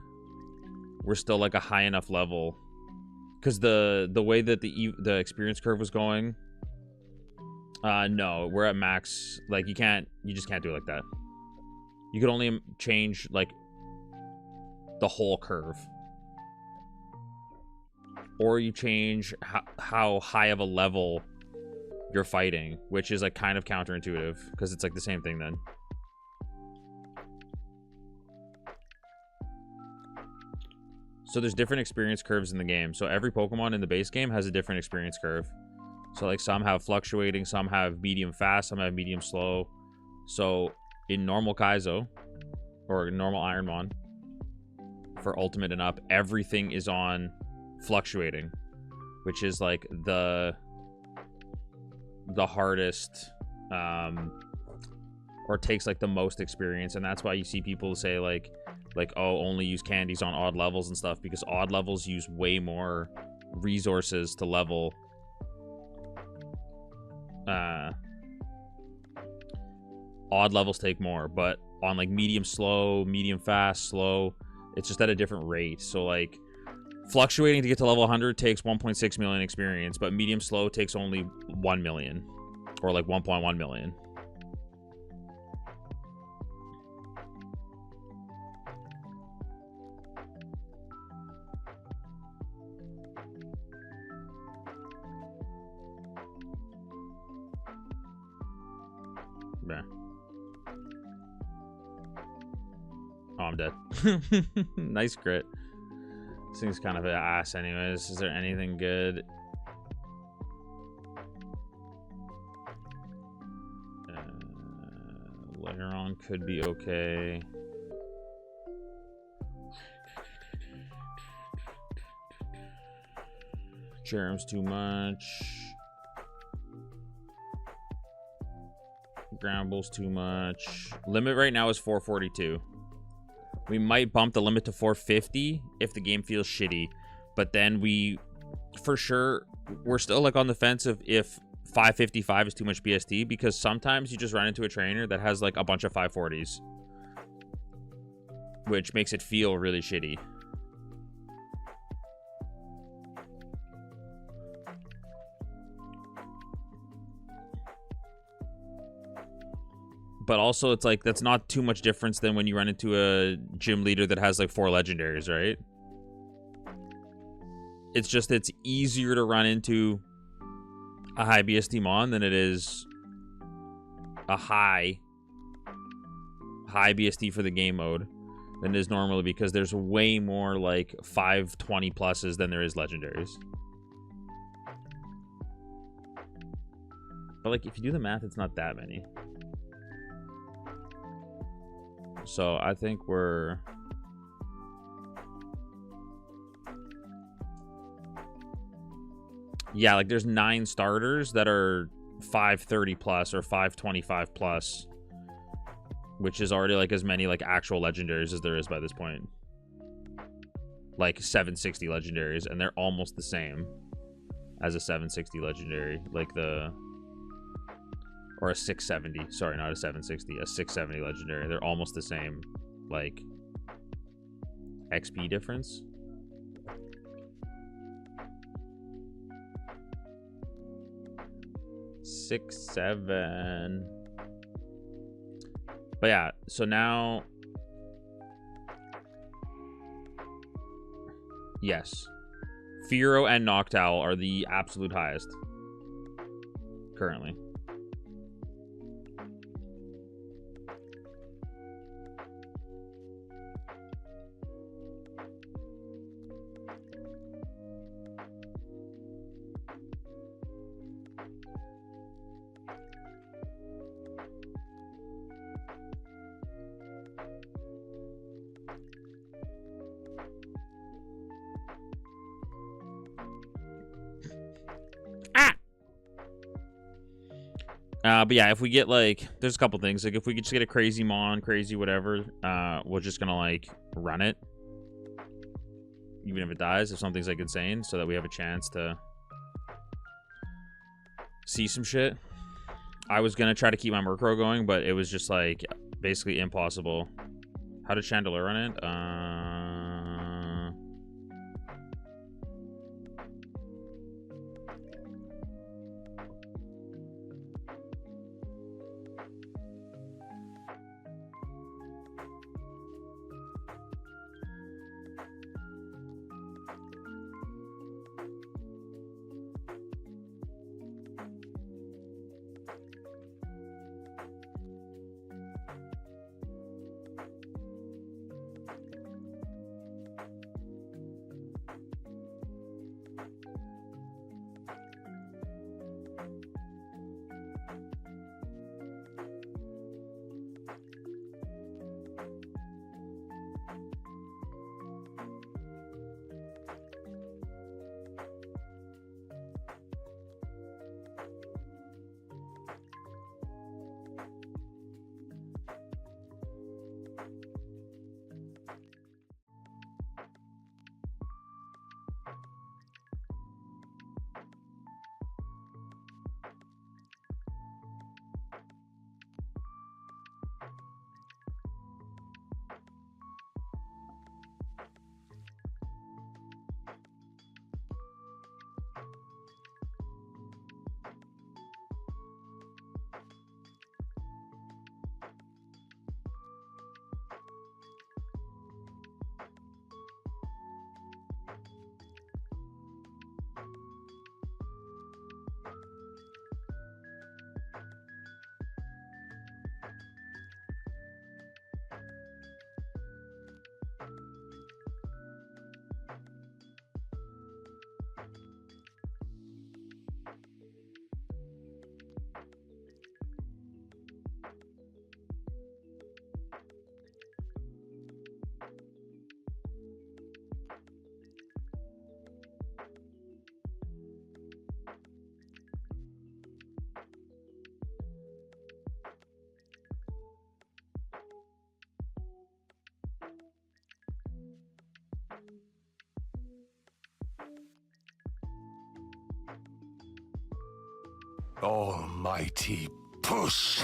we're still like a high enough level. Because the way that the experience curve was going, no, we're at max. Like you just can't do it like that. You could only change like the whole curve, or you change how high of a level you're fighting, which is like kind of counterintuitive because it's like the same thing then. So there's different experience curves in the game. So every Pokemon in the base game has a different experience curve. So like some have fluctuating, some have medium fast, some have medium slow. So in normal Kaizo or normal Ironmon for ultimate and up, everything is on fluctuating, which is like the hardest or takes like the most experience. And that's why you see people say like oh, only use candies on odd levels and stuff, because odd levels use way more resources to level. Odd levels take more, but on like medium slow, medium fast, slow, it's just at a different rate. So like fluctuating to get to level 100 takes 1.6 million experience, but medium slow takes only 1 million or like 1.1 million. Yeah. Oh, I'm dead. Nice crit. This thing's kind of an ass anyways. Is there anything good? Later on could be okay. Cherum's too much. Groundball's too much. Limit right now is 442. We might bump the limit to 450 if the game feels shitty. But then we, for sure, we're still like on the fence of if 555 is too much BST, because sometimes you just run into a trainer that has like a bunch of 540s, which makes it feel really shitty. But also, it's like, that's not too much difference than when you run into a gym leader that has like 4 legendaries, right? It's just, it's easier to run into a high BST Mon than it is a high BST for the game mode than it is normally, because there's way more like 520 pluses than there is legendaries. But like, if you do the math, it's not that many. So I think we're... Yeah, like there's 9 starters that are 530 plus or 525 plus, which is already like as many like actual legendaries as there is by this point. Like 760 legendaries, and they're almost the same as a 760 legendary. Like the... Or a 670. Sorry, not a 760. A 670 legendary. They're almost the same, like, XP difference. Six, 7. But yeah, so now... Yes. Firo and Noctowl are the absolute highest. Currently. But yeah, if we get like, there's a couple things. Like if we could just get a crazy Mon, crazy whatever, we're just gonna like run it, even if it dies, if something's like insane, so that we have a chance to see some shit. I was gonna try to keep my Murkrow going, but it was just like basically impossible. How did Chandelure run it? Almighty push.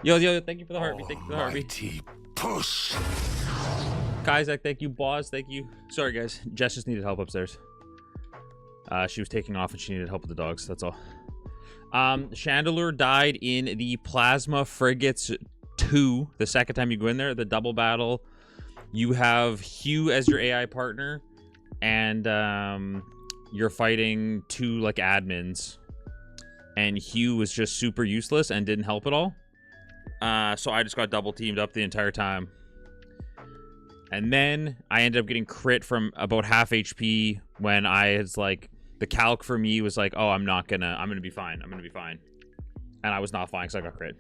Yo, thank you for the heartbeat. Thank you for the heartbeat. Almighty push. Kaizo, thank you. Boss, thank you. Sorry, guys. Jess just needed help upstairs. She was taking off and she needed help with the dogs. That's all. Chandelure died in the Plasma Frigates 2. The second time you go in there, the double battle. You have Hugh as your AI partner. And you're fighting 2, like, admins. And Hugh was just super useless and didn't help at all. So I just got double teamed up the entire time. And then I ended up getting crit from about half HP when I was like, the calc for me was like, oh, I'm gonna be fine. I'm gonna be fine. And I was not fine because I got crit.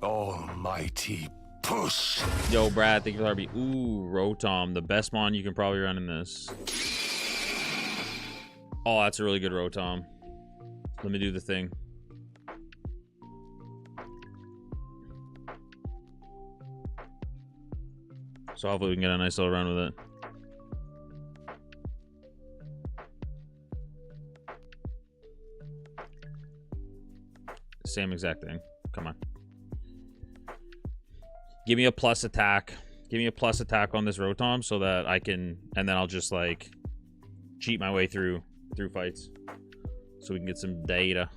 Almighty push. Yo, Brad, thank you for the RB. Ooh, Rotom, the best mon you can probably run in this. Oh, that's a really good Rotom. Let me do the thing. So hopefully we can get a nice little run with it. Same exact thing. Come on. Give me a plus attack. Give me a plus attack on this Rotom so that I can, and then I'll just like cheat my way through fights so we can get some data.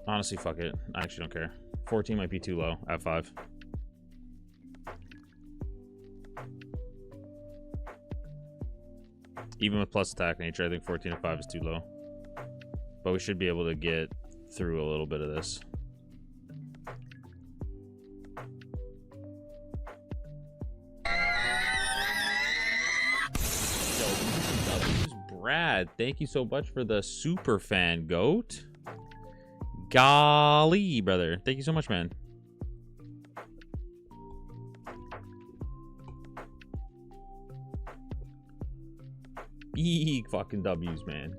Honestly, fuck it. I actually don't care. 14 might be too low at 5. Even with plus attack nature, I think 14 at 5 is too low. But we should be able to get through a little bit of this. Brad, thank you so much for the super fan, goat. Golly, brother. Thank you so much, man. Big fucking W's, man.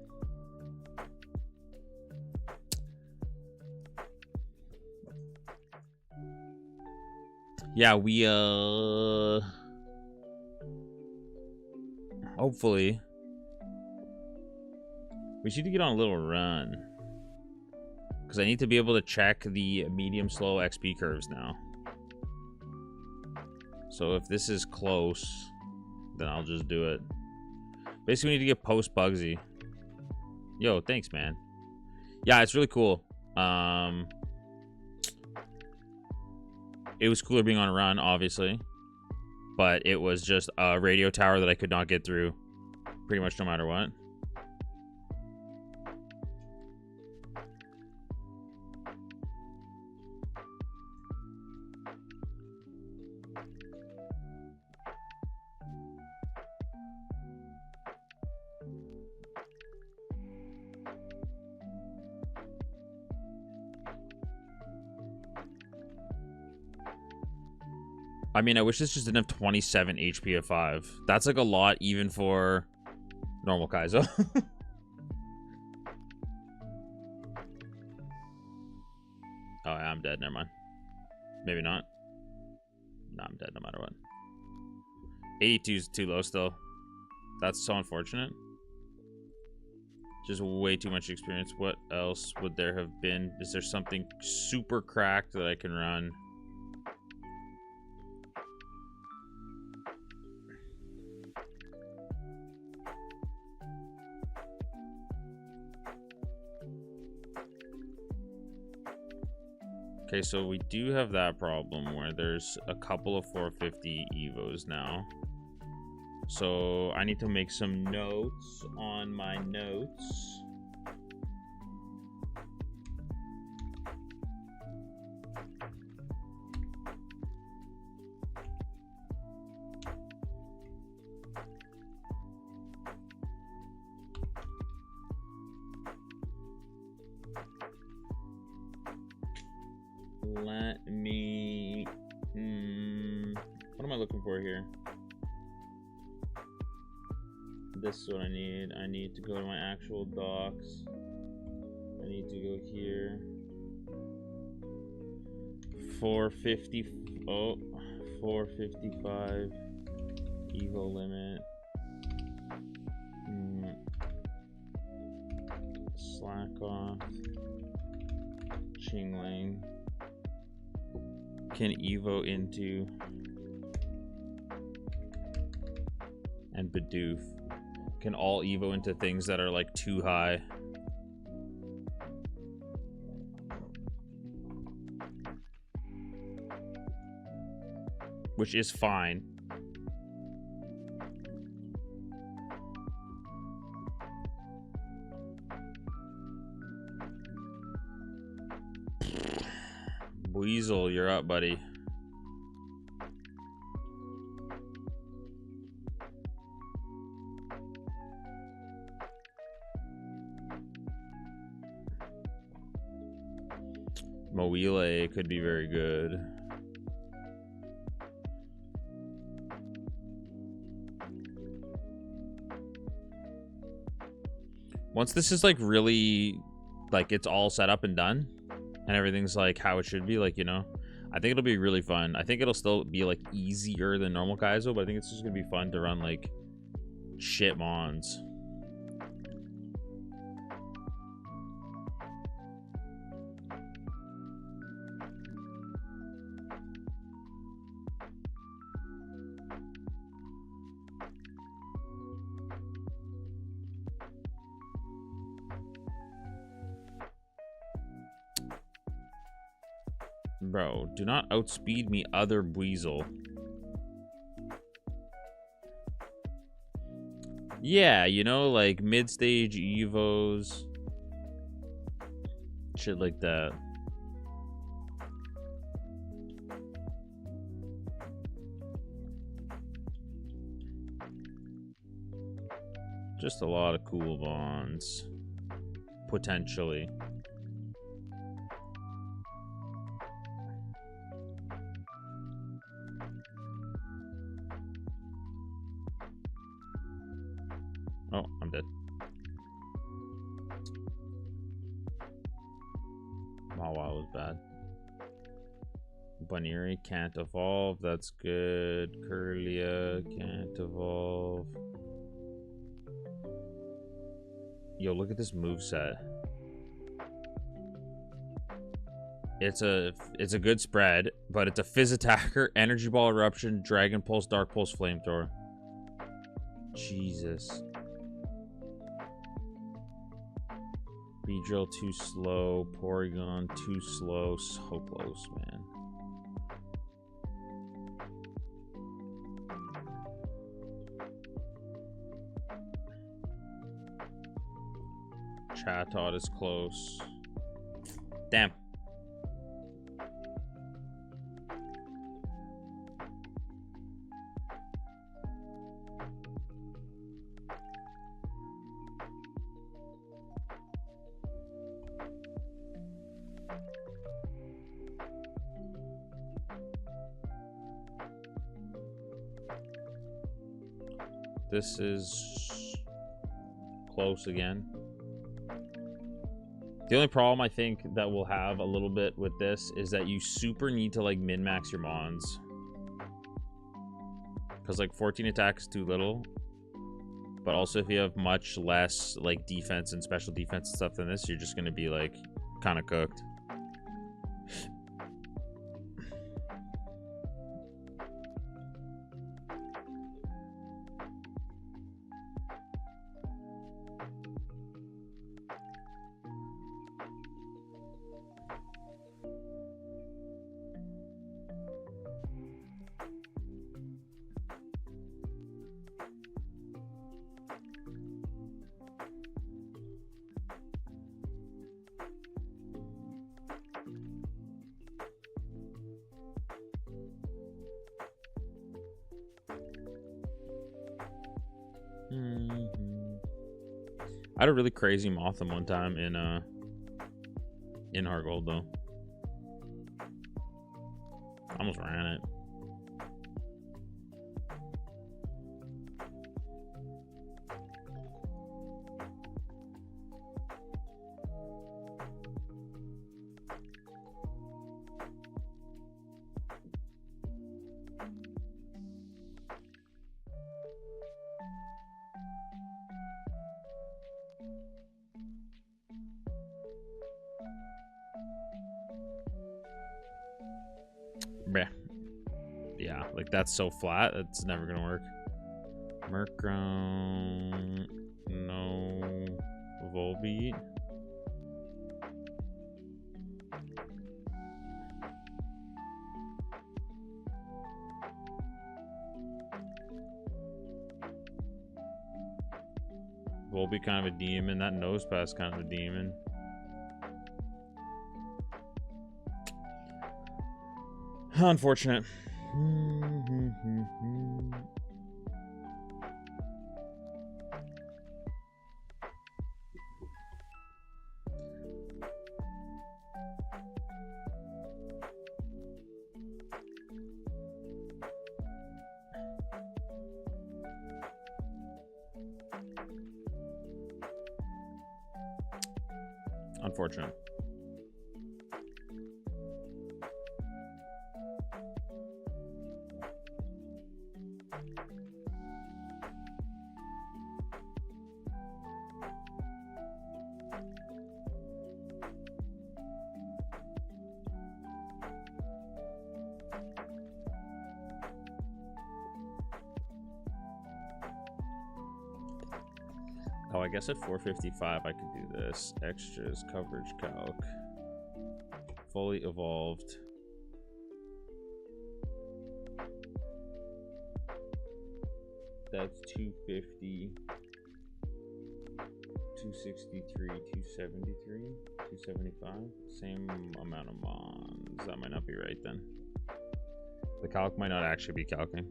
Yeah, we, hopefully. We need to get on a little run. Because I need to be able to check the medium-slow XP curves now. So if this is close, then I'll just do it. Basically, we need to get post-Bugsy. Yo, thanks, man. Yeah, it's really cool. It was cooler being on a run, obviously. But it was just a radio tower that I could not get through pretty much no matter what. I mean, I wish this just didn't have 27 HP at 5. That's like a lot even for normal Kaizo. Oh, yeah, I'm dead. Never mind. Maybe not. No, I'm dead no matter what. 82 is too low still. That's so unfortunate. Just way too much experience. What else would there have been? Is there something super cracked that I can run? Okay, so we do have that problem where there's a couple of 450 Evos now. So I need to make some notes on my notes. Let me... what am I looking for here? This is what I need. I need to go to my actual docs. I need to go here. 450. Oh, 455 Evo limit. Slack off. Chingling. Can Evo into and Bidoof. Can all Evo into things that are like too high. Which is fine. Weasel, you're up, buddy. Moile could be very good. Once this is like really, like it's all set up and done and everything's like how it should be, like, you know, I think it'll be really fun. I think it'll still be like easier than normal Kaizo, but I think it's just gonna be fun to run like shit mons. Bro, do not outspeed me, other Weasel. Yeah, you know, like mid-stage Evos. Shit like that. Just a lot of cool bonds. Potentially. Oh, I'm dead. Wow, was bad. Bunnery can't evolve. That's good. Curlia can't evolve. Yo, look at this moveset. It's a good spread, but it's a Fizz Attacker, Energy Ball Eruption, Dragon Pulse, Dark Pulse, Flamethrower. Jesus. Beedrill too slow. Porygon too slow. So close, man. Chatot is close. Damn. This is close again. The only problem I think that we'll have a little bit with this is that you super need to like min-max your mons. Because like 14 attack is too little. But also if you have much less like defense and special defense and stuff than this, you're just going to be like kind of cooked. I had a really crazy Motham one time in Hard Gold though. I almost ran it. Yeah, like that's so flat, it's never gonna work. Murkrow, no Volbeat. Volbeat kind of a demon. That Nosepass kind of a demon. Unfortunate. Unfortunate. Oh, I guess at 455 I could do this. Extras, coverage calc. Fully evolved. That's 250. 263, 273, 275. Same amount of mons. That might not be right then. The calc might not actually be calcing.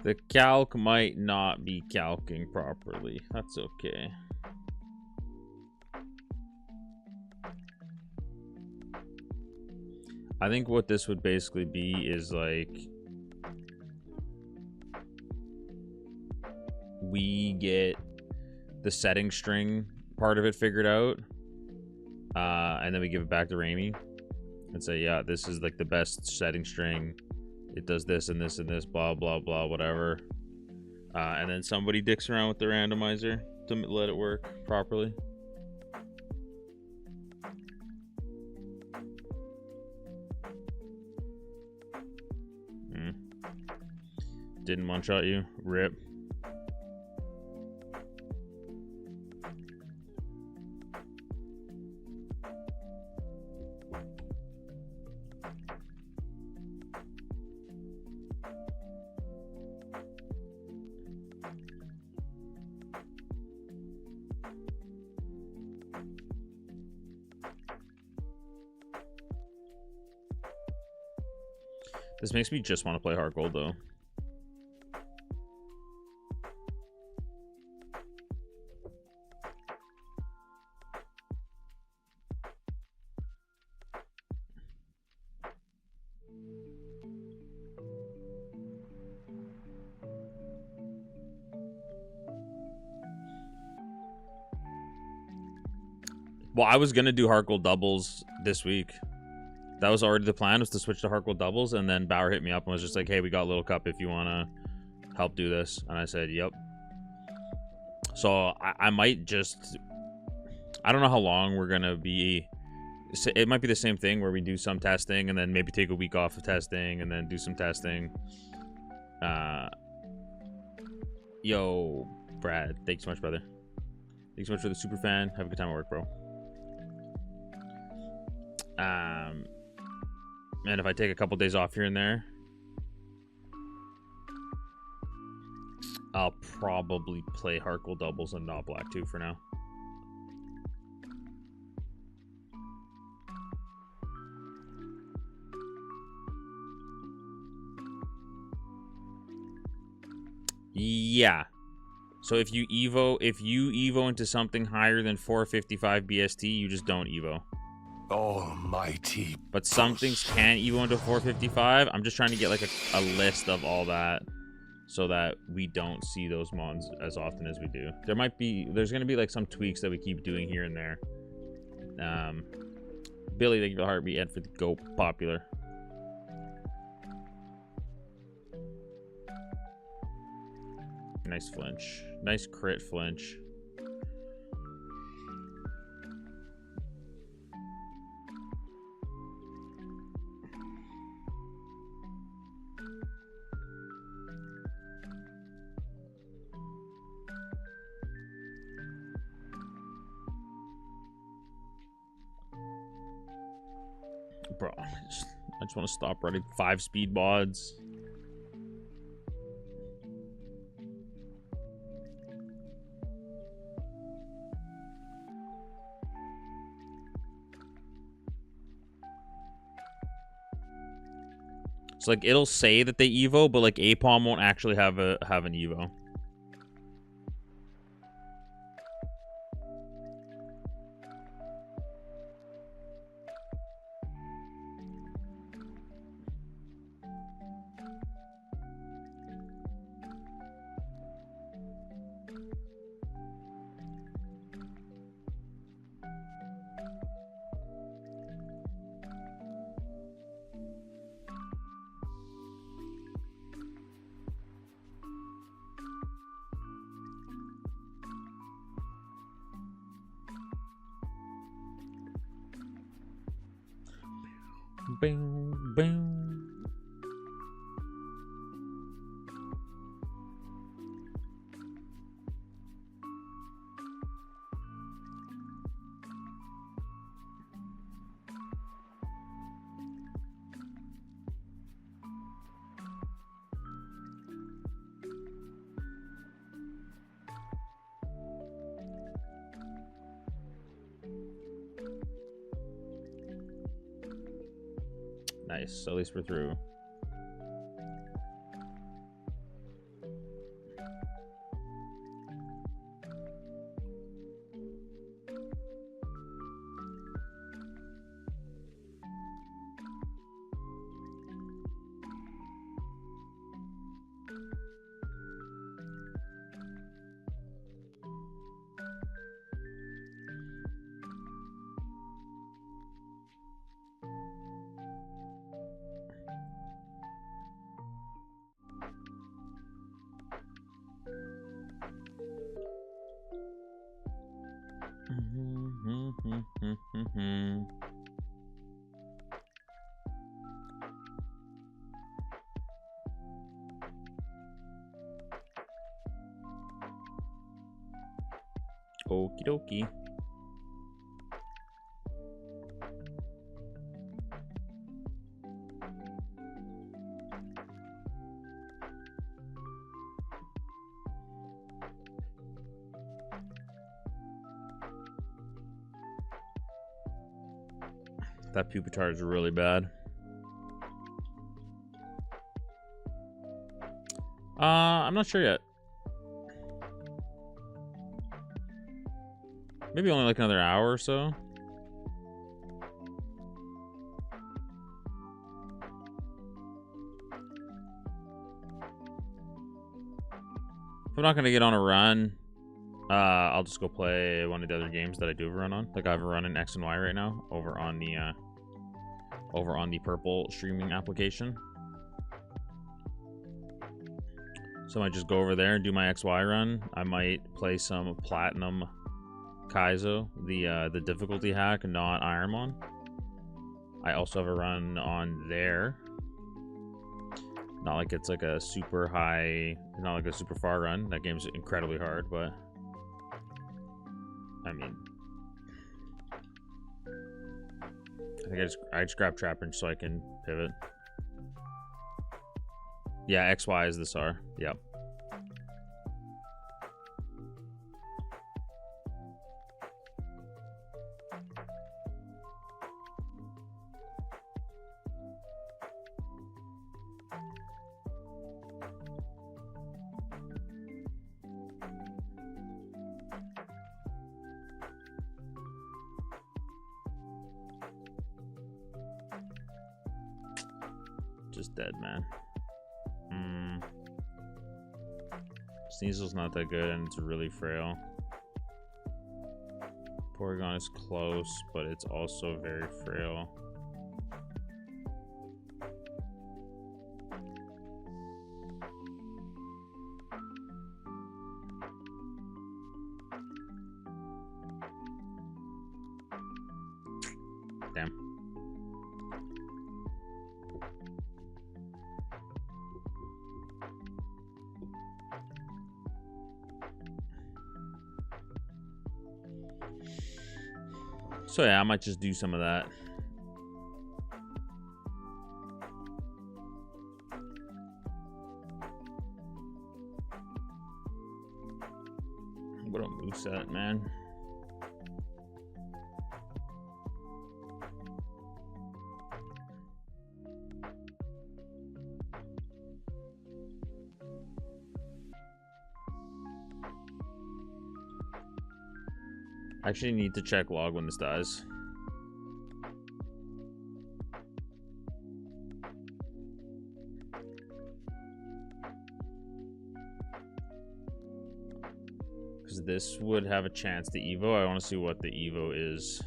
The calc might not be calcing properly. That's okay. I think what this would basically be is like we get the setting string part of it figured out, and then we give it back to Raimi and say, yeah, this is like the best setting string. It does this and this and this, blah, blah, blah, whatever. And then somebody dicks around with the randomizer to let it work properly. Didn't one-shot you. Rip. This makes me just want to play Hard Gold, though. Well, I was going to do Hard Gold doubles this week. That was already the plan, was to switch to Hard Gold doubles, and then Bauer hit me up and was just like, hey, we got Little Cup if you want to help do this. And I said, yep. So I might just... I don't know how long we're going to be... It might be the same thing where we do some testing and then maybe take a week off of testing and then do some testing. Yo, Brad, thanks so much, brother. Thanks so much for the super fan. Have a good time at work, bro. And if I take a couple days off here and there, I'll probably play Hardcore doubles and not Black 2 for now. Yeah. So if you Evo into something higher than 455 BST, you just don't Evo. Almighty. But some things can Evo into 455. I'm just trying to get like a list of all that so that we don't see those mons as often as we do. There's gonna be like some tweaks that we keep doing here and there. Billy, thank you for the heartbeat and for the go popular. Nice flinch. Nice crit flinch. Bro, I just want to stop running 5 speed mods. So like it'll say that they Evo, but like APOM won't actually have an Evo. Boom, boom. Nice. At least we're through. Okie dokie. That pupitar is really bad. I'm not sure yet. Maybe only like another hour or so. If I'm not gonna get on a run, I'll just go play one of the other games that I do have a run on. Like I have a run in X and Y right now over on the purple streaming application. So I might just go over there and do my XY run. I might play some Platinum Kaizo, the difficulty hack, not Ironmon. I also have a run on there. Not like it's like a super high, not like a super far run. That game's incredibly hard, but I mean, I think I just grab Trapper so I can pivot. Yeah, XY is the SAR. Yep. Just dead, man. Sneasel's not that good, and it's really frail. Porygon is close, but it's also very frail. Damn. So yeah, I might just do some of that. What a moveset, man. I actually need to check log when this dies. Because this would have a chance to Evo. I want to see what the Evo is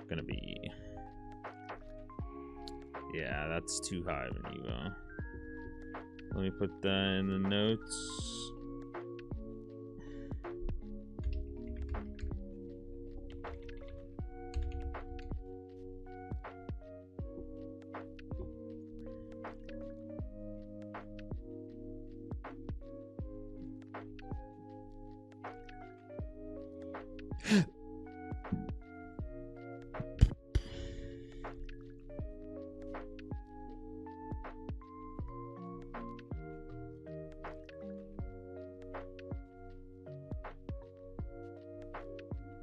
gonna be. Yeah, that's too high of an Evo. Let me put that in the notes.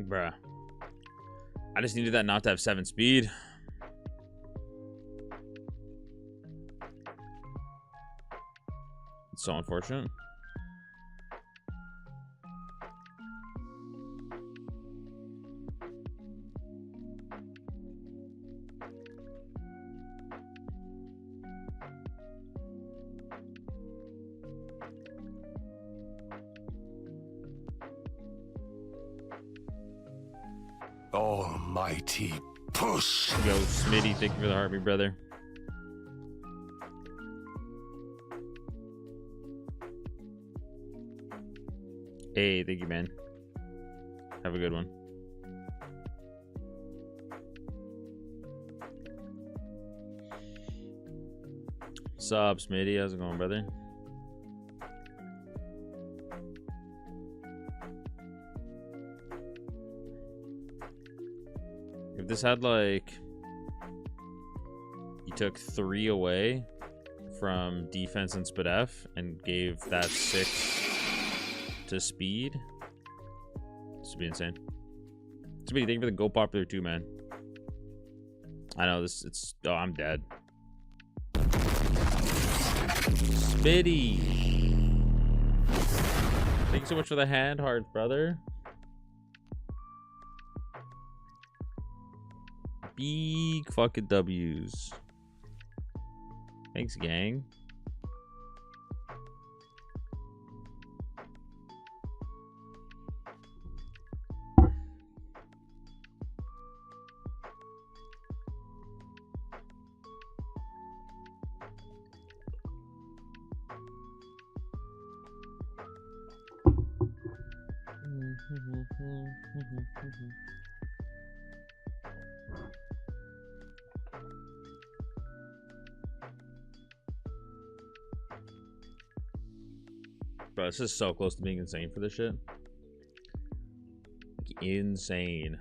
Bruh. I just needed that not to have 7 speed. It's so unfortunate. Almighty push. Yo, Smitty, thank you for the heartbeat, brother. Hey, thank you, man. Have a good one. Sup, Smitty? How's it going, brother? If this had, like, you took 3 away from defense and SpDef and gave that 6 to speed, this would be insane. Smitty, thank you for the Go Popular too, man. I know this, it's, oh, I'm dead. Smitty! Thank you so much for the hand hearts, brother. Big fucking W's. Thanks, gang. Bro, this is so close to being insane for this shit. Like, insane.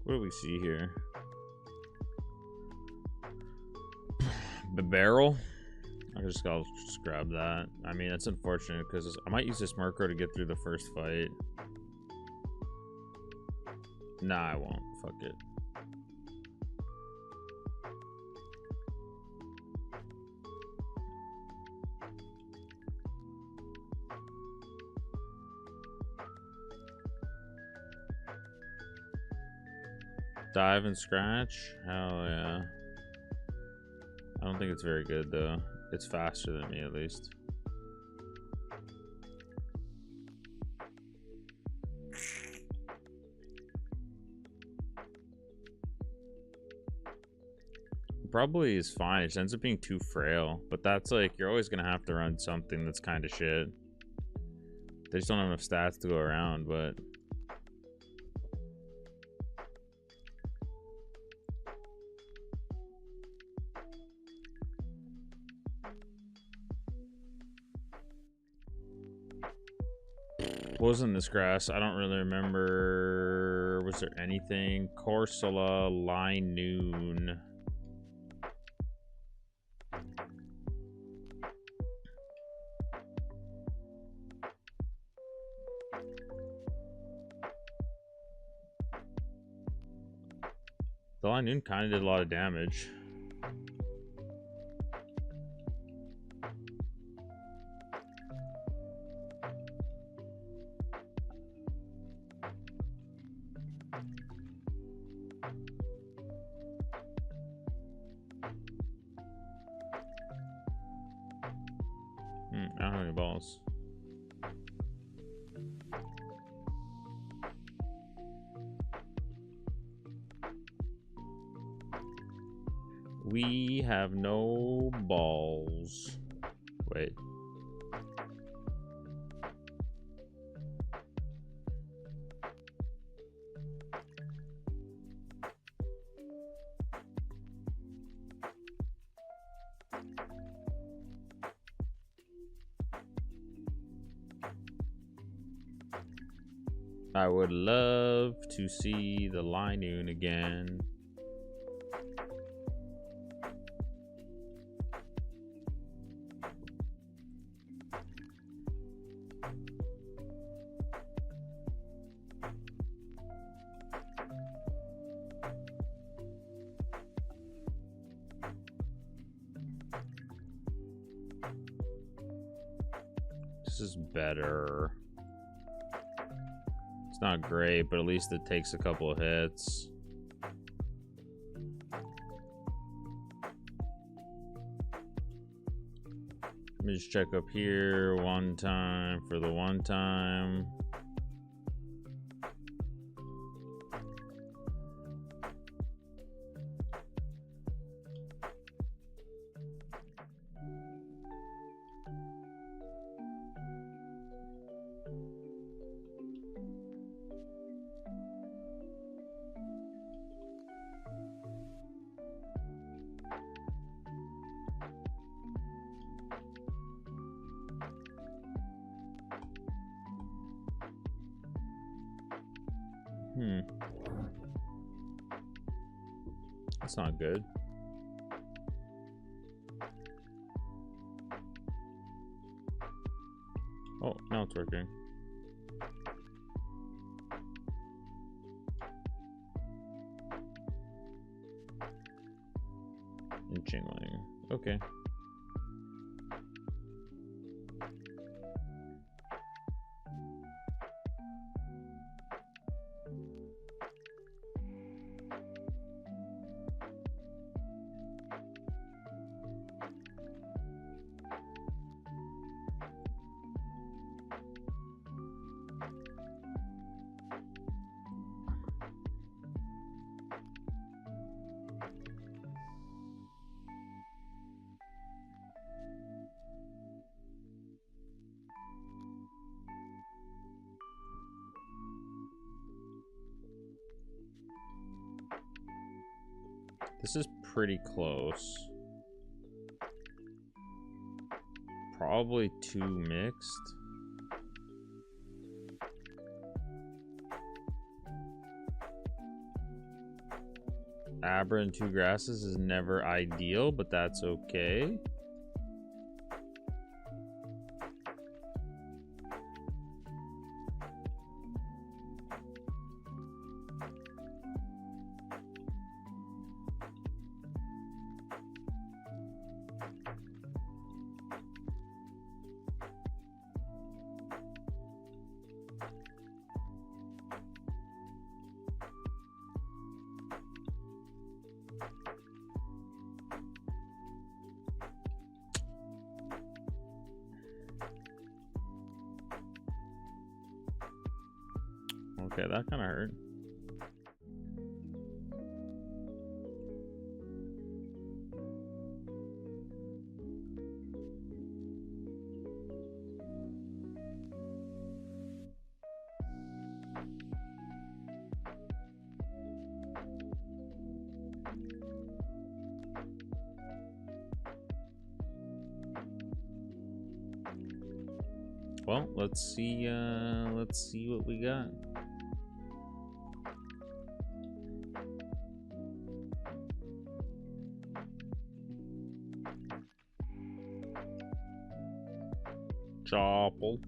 What do we see here? The barrel? I'll just grab that. I mean, that's unfortunate because I might use this Murkrow to get through the first fight. Nah, I won't. Fuck it. Dive and scratch? Hell yeah. I don't think it's very good though. It's faster than me at least. Probably is fine. It ends up being too frail, but that's like you're always gonna have to run something that's kind of shit. They just don't have enough stats to go around, but what was in this grass? I don't really remember. Was there anything? Corsola, Linoon. The Linoon kind of did a lot of damage. I don't have any balls. We have no balls. Wait. I would love to see the Linoon again. This is better. It's not great, but at least it takes a couple of hits. Let me just check up here one time for the one time. That's not good. Oh, now it's working. And jingling. Okay. This is pretty close. Probably 2 mixed. Abra and 2 grasses is never ideal, but that's okay. Okay, that kind of hurt. Well, let's see what we got. Chopple.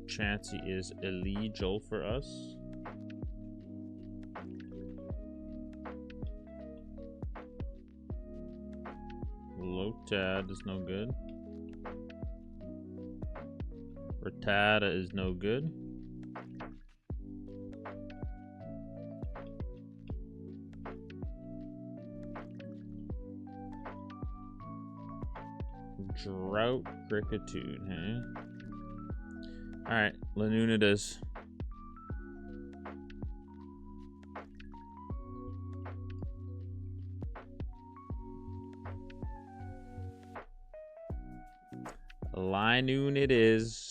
Chansey is illegal for us. Lotad is no good. Rattata is no good. Drought Crickitude, hey? Alright, Lanoon it is. Linoon it is.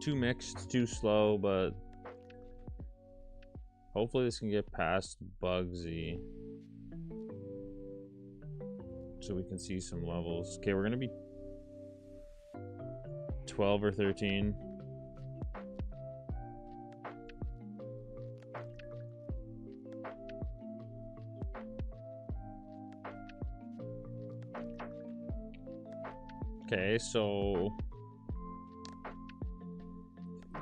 Too mixed, too slow, but hopefully this can get past Bugsy so we can see some levels. Okay, we're gonna be 12 or 13. Okay, so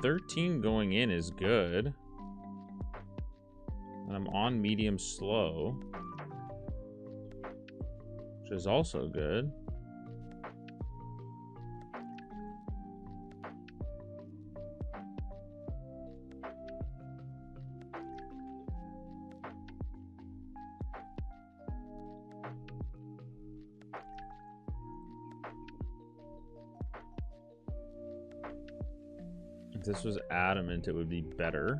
13 going in is good. And I'm on medium slow, which is also good. If this was adamant, it would be better.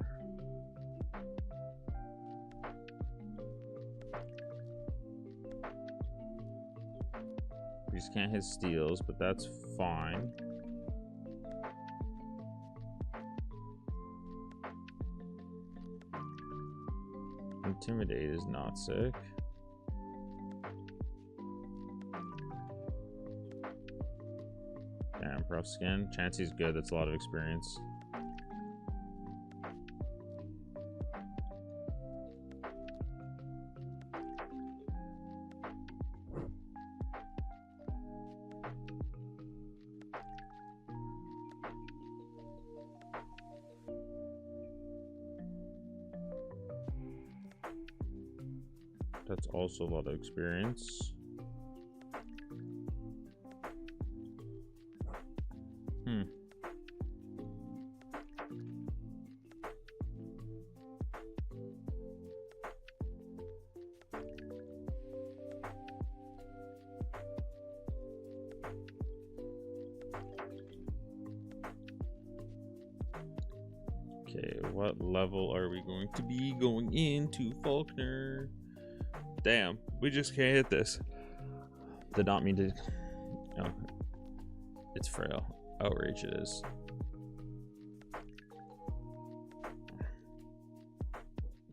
We just can't hit steals, but that's fine. Intimidate is not sick. Damn, rough skin. Chansey's good. That's a lot of experience. That's also a lot of experience. Okay, what level are we going to be going into Faulkner? Damn, we just can't hit this. Did not mean to. No, it's frail. Outrage it is.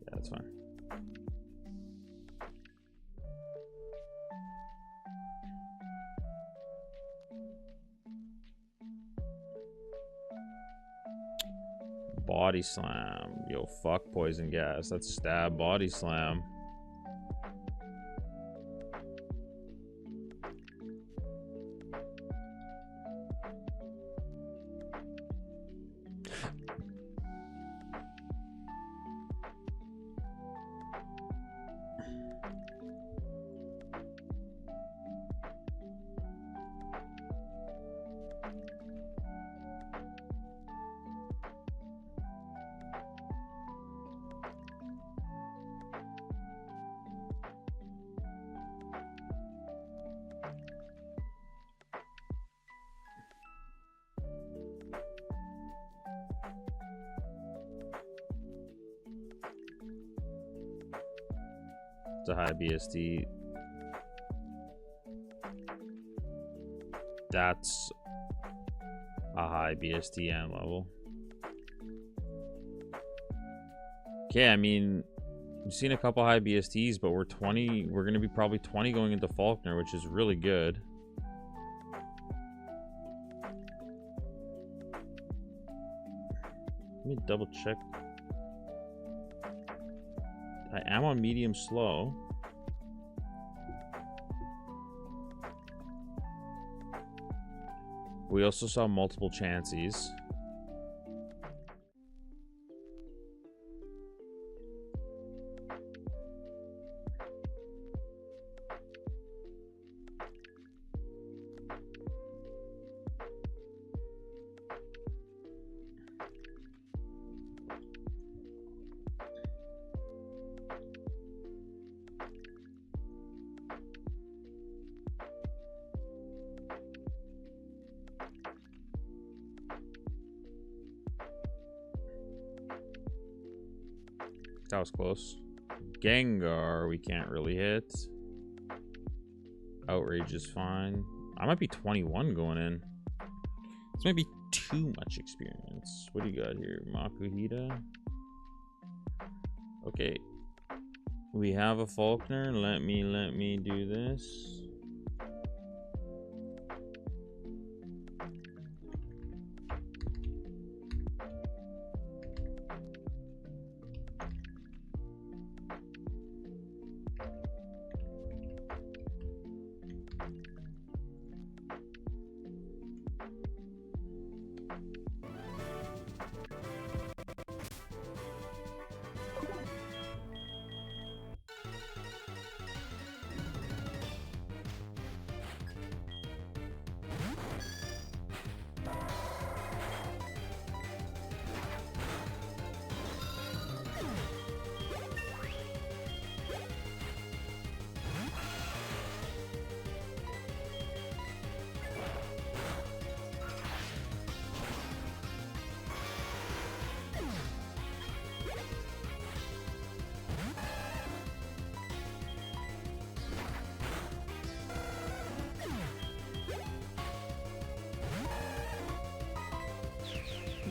Yeah, that's fine. Body slam. Yo, fuck poison gas. That's stab body slam. It's a high BSD. That's a high BSDN level. Okay, I mean, we've seen a couple high BSDs, but we're 20. We're going to be probably 20 going into Faulkner, which is really good. Let me double check. I am on medium slow. We also saw multiple chances. That was close. Gengar, we can't really hit. Outrage is fine. I might be 21 going in. This might be too much experience. What do you got here? Makuhita. Okay. We have a Faulkner. Let me do this.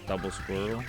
Double Squirrel.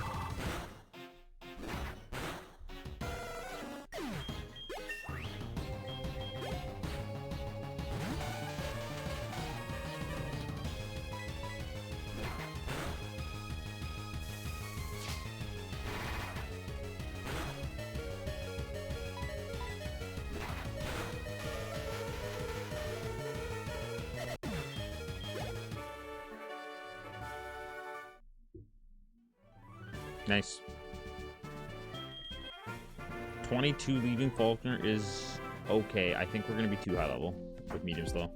Nice. 22 leaving Faulkner is okay. I think we're going to be too high level with medium slow.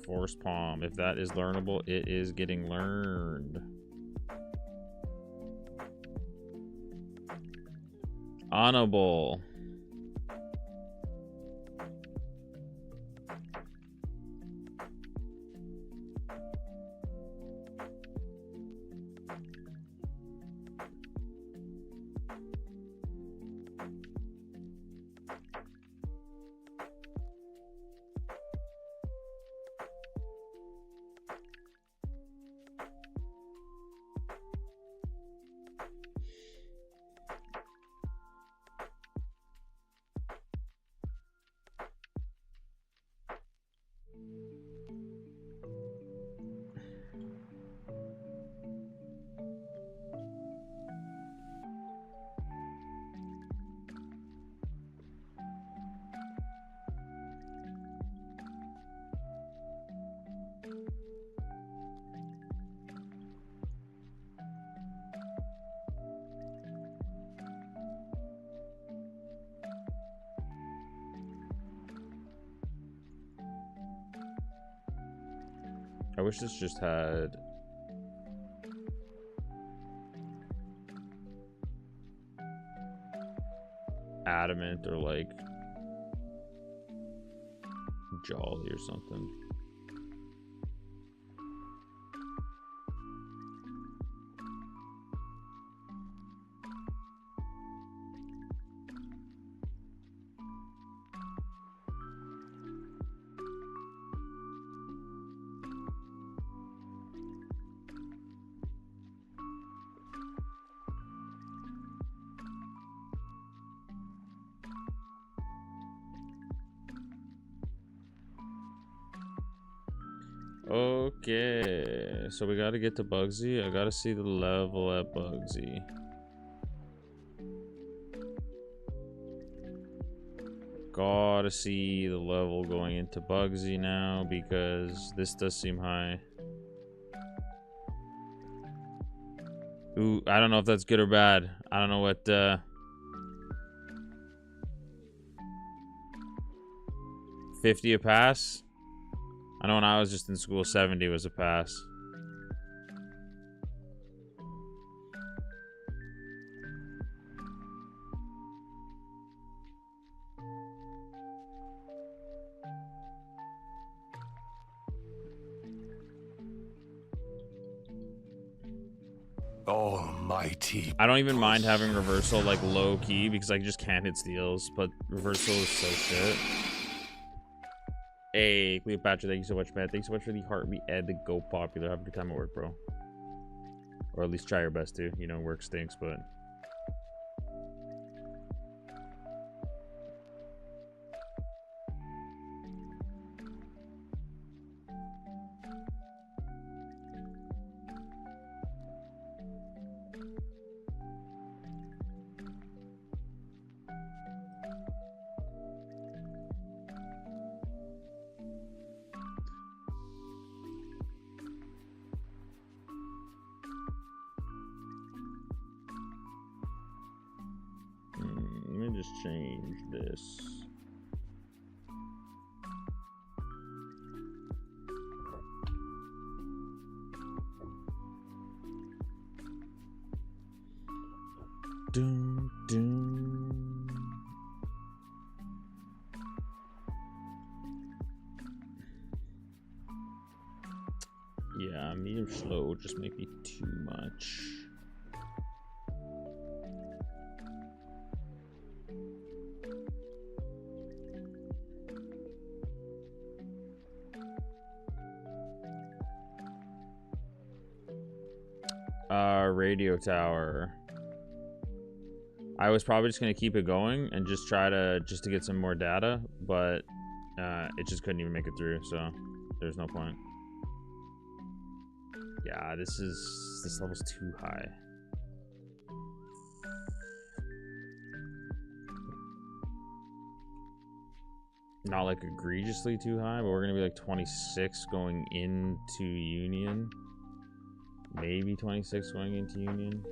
Force palm. If that is learnable, it is getting learned. Honorable. I wish this just had adamant or like jolly or something. Okay, so we gotta get to Bugsy. I gotta see the level at Bugsy. Gotta see the level going into Bugsy now because this does seem high. Ooh, I don't know if that's good or bad. I don't know what 50 a pass? I know when I was just in school, 70 was a pass. Almighty. I don't even mind having reversal like low key because I just can't hit steals, but reversal is so shit. Hey, Cleopatra, thank you so much, man. Thanks so much for the heartbeat and the go popular. Have a good time at work, bro. Or at least try your best to. You know, work stinks, but... Let me just change this. Dun, dun. Yeah, medium slow just might be too much. Radio tower. I was probably just gonna keep it going and just try to get some more data, but it just couldn't even make it through, so there's no point. Yeah, this level's too high. not like egregiously too high, but we're gonna be like 26 going into union. Maybe 26 going into union.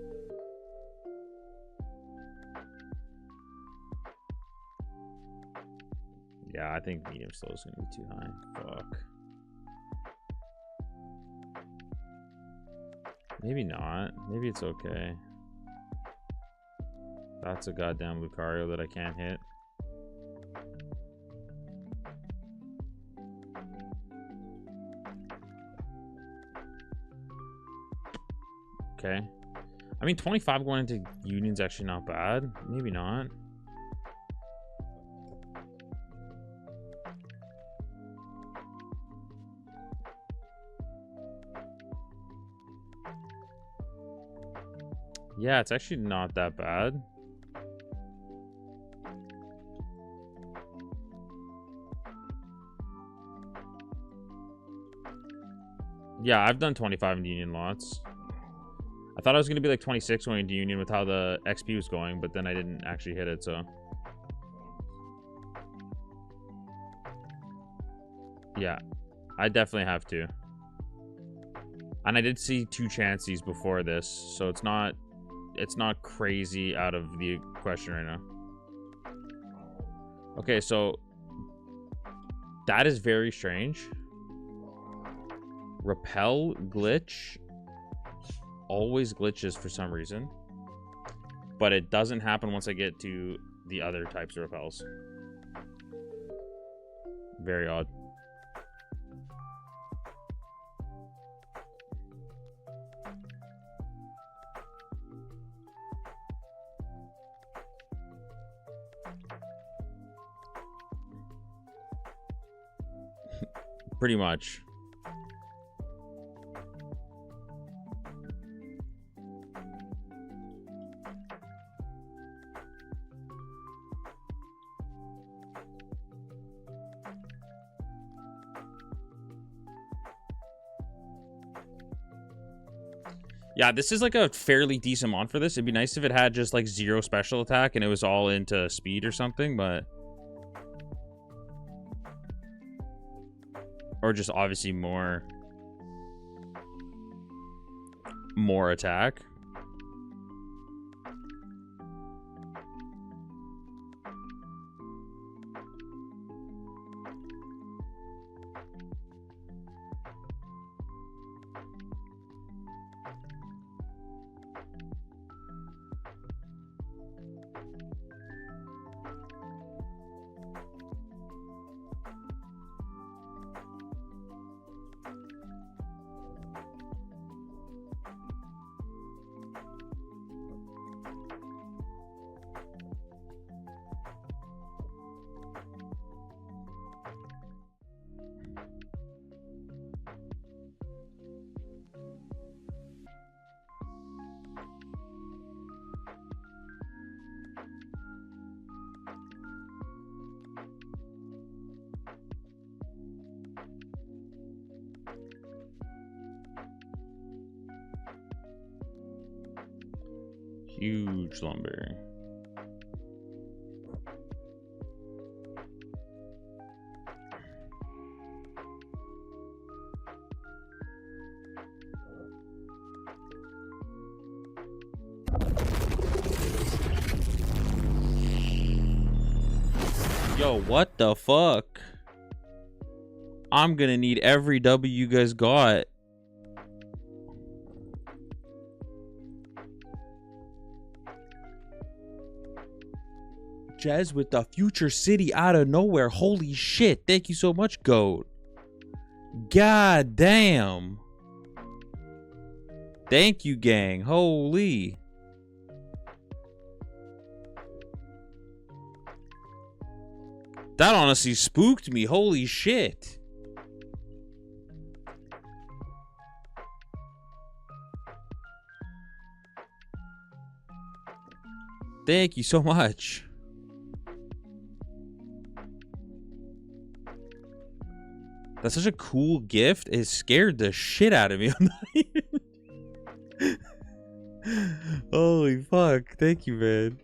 Yeah, I think medium slow is gonna be too high. Fuck. Maybe not. Maybe it's okay. That's a goddamn Lucario that I can't hit. Okay. I mean, 25 going into Union's actually not bad. Maybe not. Yeah, it's actually not that bad. Yeah, I've done 25 in Union lots. I thought I was going to be like 26 going into Union with how the XP was going, but then I didn't actually hit it, so. Yeah, I definitely have to. And I did see 2 chances before this, so it's not crazy out of the question right now. Okay, so that is very strange. Repel glitch always glitches for some reason, but it doesn't happen once I get to the other types of repels. Very odd. Pretty much. Yeah, this is like a fairly decent mon for this. It'd be nice if it had just like 0 special attack and it was all into speed or something, but... Or just obviously more attack. Huge lumber. Yo, what the fuck? I'm gonna need every W you guys got. Jez with the future city out of nowhere. Holy shit. Thank you so much, Goat. God damn. Thank you, gang. Holy. That honestly spooked me. Holy shit. Thank you so much. That's such a cool gift. It scared the shit out of me. Holy fuck. Thank you, man.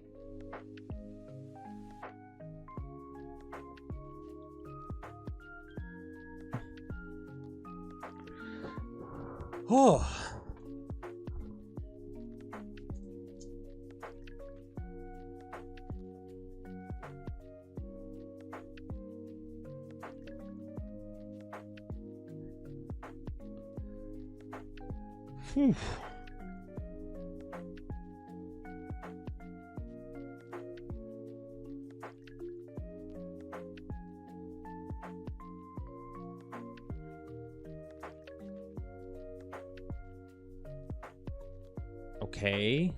Oh. Whew. Okay.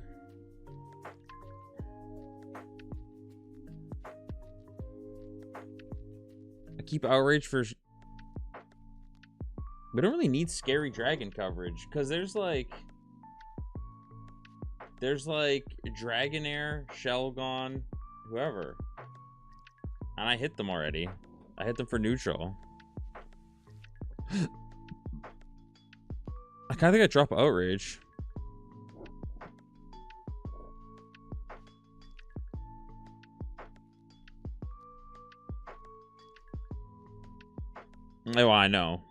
I keep outrage for... We don't really need scary dragon coverage, because there's like Dragonair, Shelgon, whoever. And I hit them already. I hit them for neutral. I kind of think I drop outrage. Oh, I know.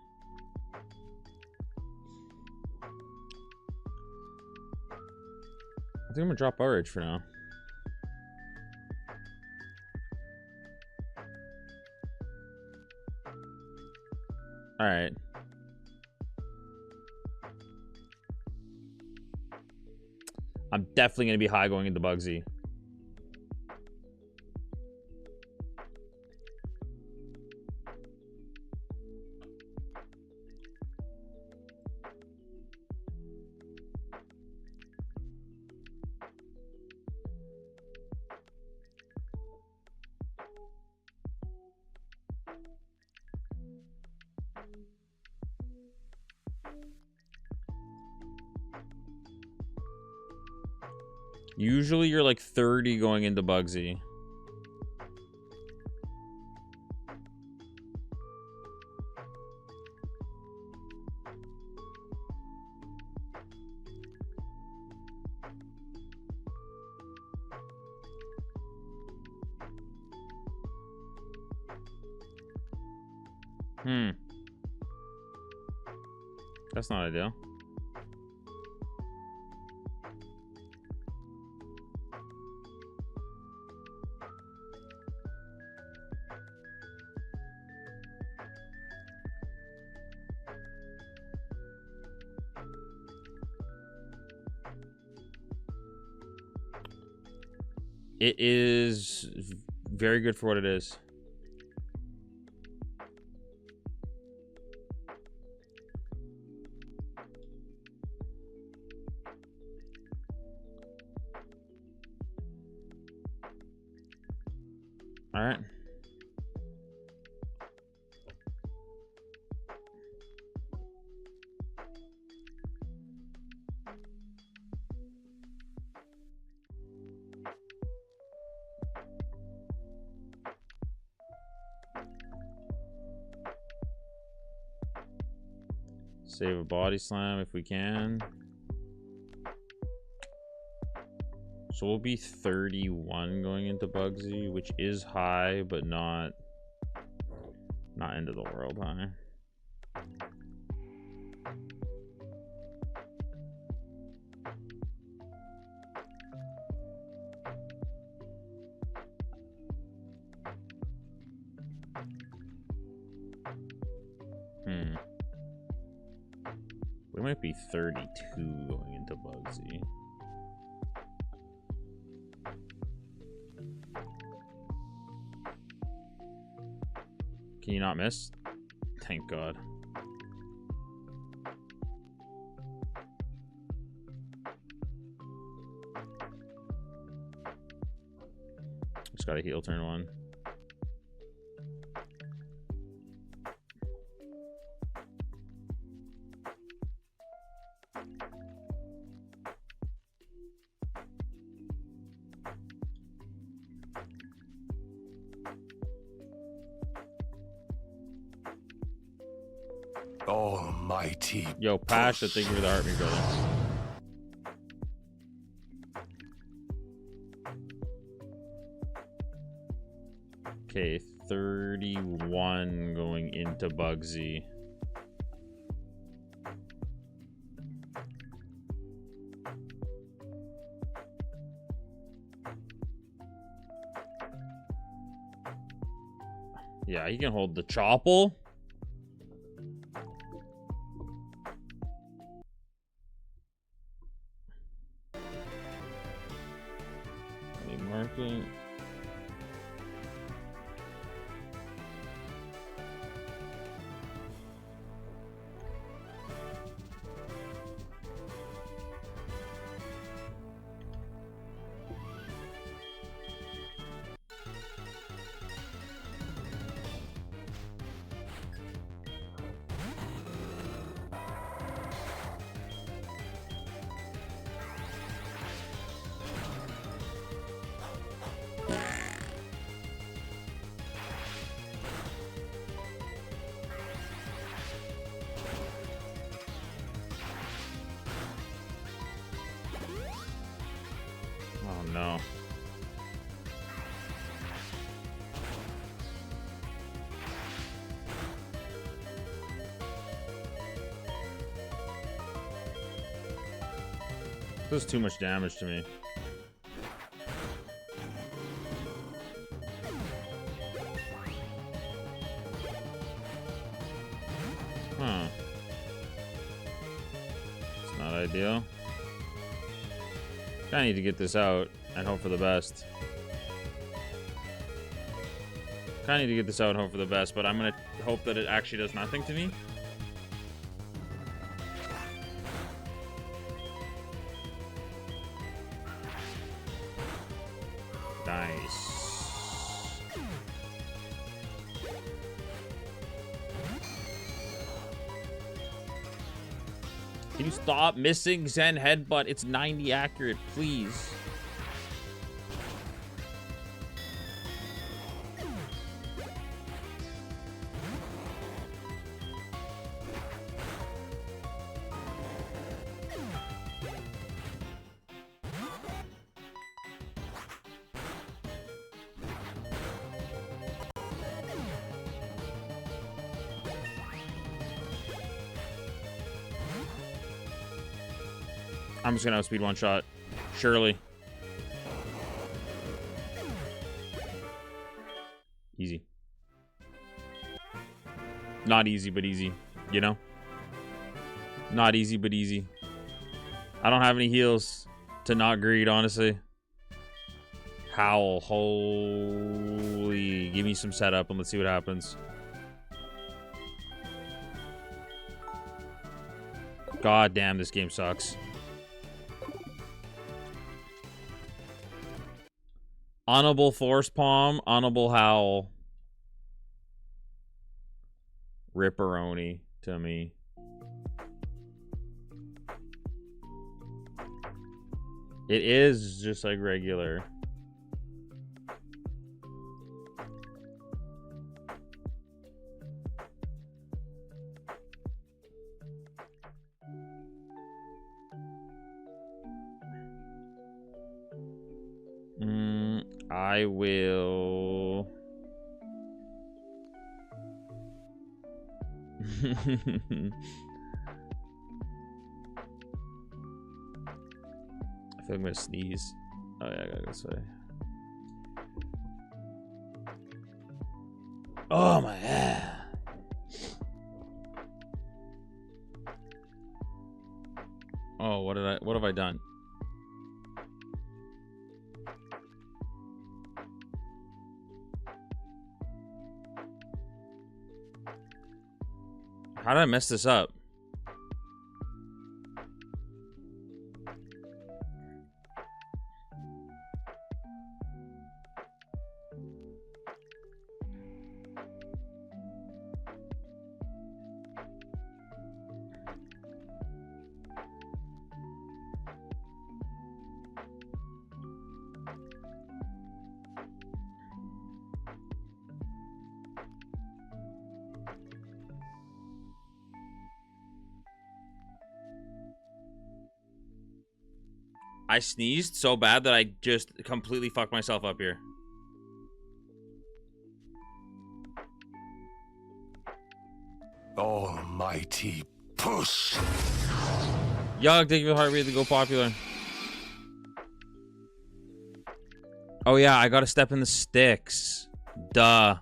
I think I'm gonna drop outrage for now. All right. I'm definitely gonna be high going into Bugsy. Usually you're like 30 going into Bugsy. That's not ideal. It is very good for what it is. All right. Save a body slam if we can. So we'll be 31 going into Bugsy, which is high, but not end of the world high. We might be 32 going into Bugsy. Can you not miss? Thank God. Just got a heal turn one. Almighty. Yo, Pasha, thank you for the heart, me brother. Okay, 31 going into Bugsy. Yeah, he can hold the chopple. Marking. Oh no. This is too much damage to me. Huh. It's not ideal. I need to get this out and hope for the best. I need to get this out and hope for the best, but I'm gonna hope that it actually does nothing to me. Nice. Can you stop missing Zen headbutt? It's 90 accurate, please. I'm just gonna outspeed one shot. Surely. Easy. Not easy, but easy. You know? Not easy, but easy. I don't have any heals to not greed, honestly. Howl. Holy. Give me some setup and let's see what happens. God damn, this game sucks. Honorable Force Palm, Honorable Howl. Ripperoni to me. It is just like regular. I will... I feel like I'm gonna sneeze. Oh yeah, I gotta go this way. Oh my god. Oh, what have I done? How did I mess this up? I sneezed so bad that I just completely fucked myself up here. Almighty push. Yug, thank you for the heart rate to go popular. Oh yeah, I gotta step in the sticks. Duh.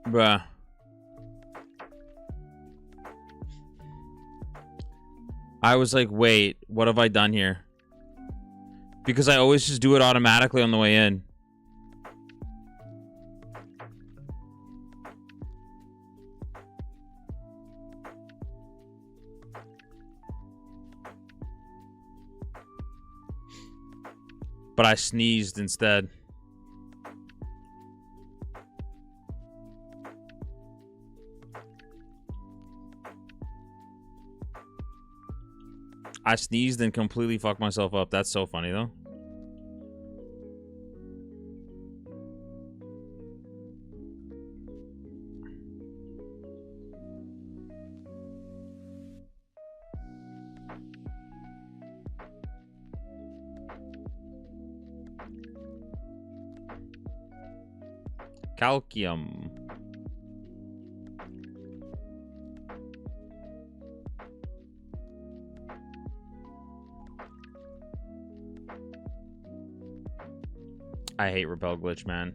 Bruh. I was like, wait, what have I done here? Because I always just do it automatically on the way in. But I sneezed instead. I sneezed and completely fucked myself up. That's so funny, though. Calcium. I hate repel glitch, man.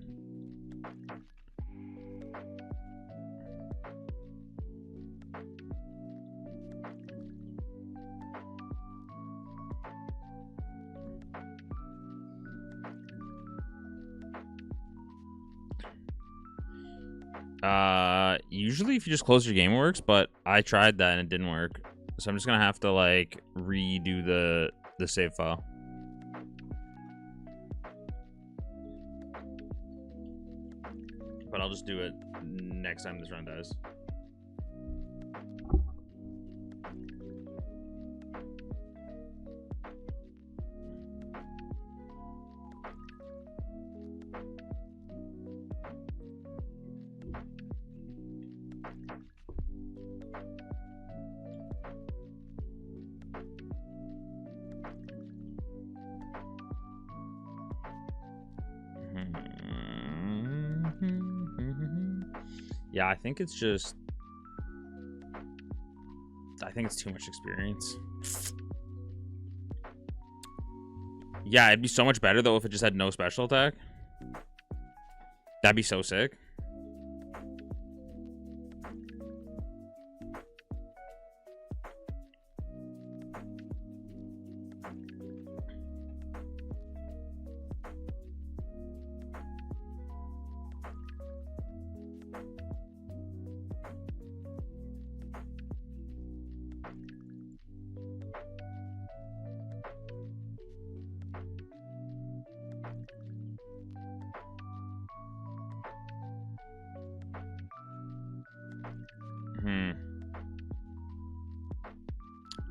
Usually if you just close your game, it works, but I tried that and it didn't work. So I'm just gonna have to like redo the save file. But I'll just do it next time this run dies. Yeah, I think it's just... I think it's too much experience. Yeah, it'd be so much better, though, if it just had no special attack. That'd be so sick.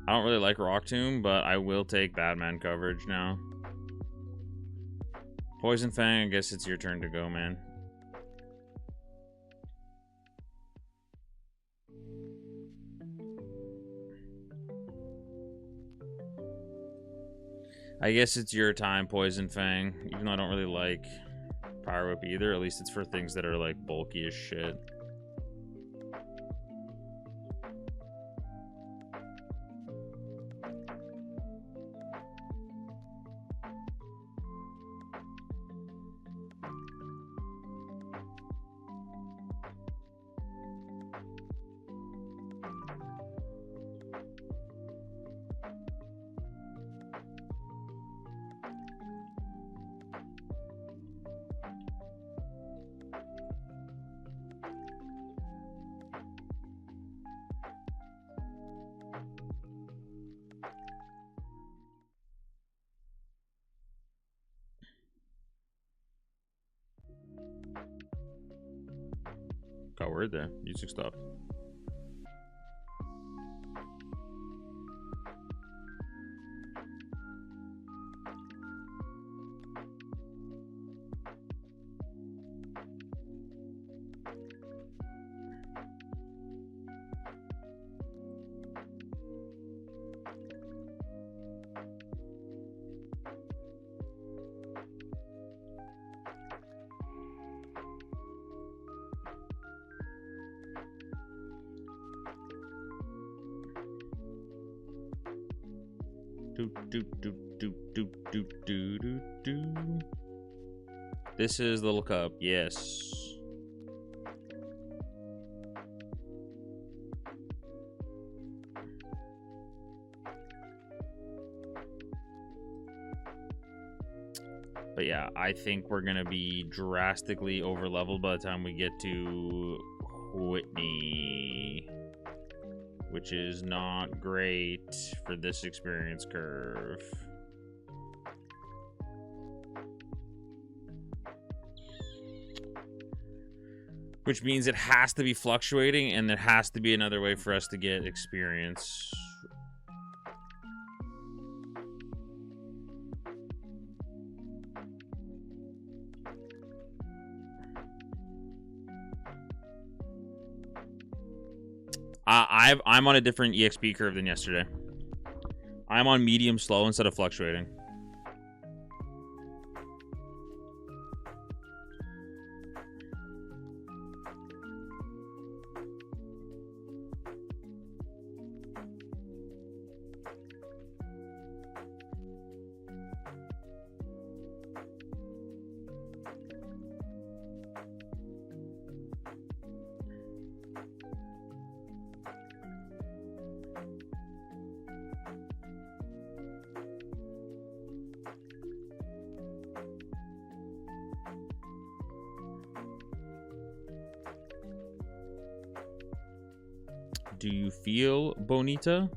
I don't really like Rock Tomb, but I will take Batman coverage now. Poison Fang, I guess it's your turn to go, man. I guess it's your time, Poison Fang. Even though I don't really like Power Whip either, at least it's for things that are like bulky as shit. Got word there. Music stopped. This is Little Cup, yes. But yeah, I think we're gonna be drastically over leveled by the time we get to Whitney, which is not great for this experience curve. Which means it has to be fluctuating, and there has to be another way for us to get experience. I'm on a different EXP curve than yesterday. I'm on medium slow instead of fluctuating. Do you feel Bonita?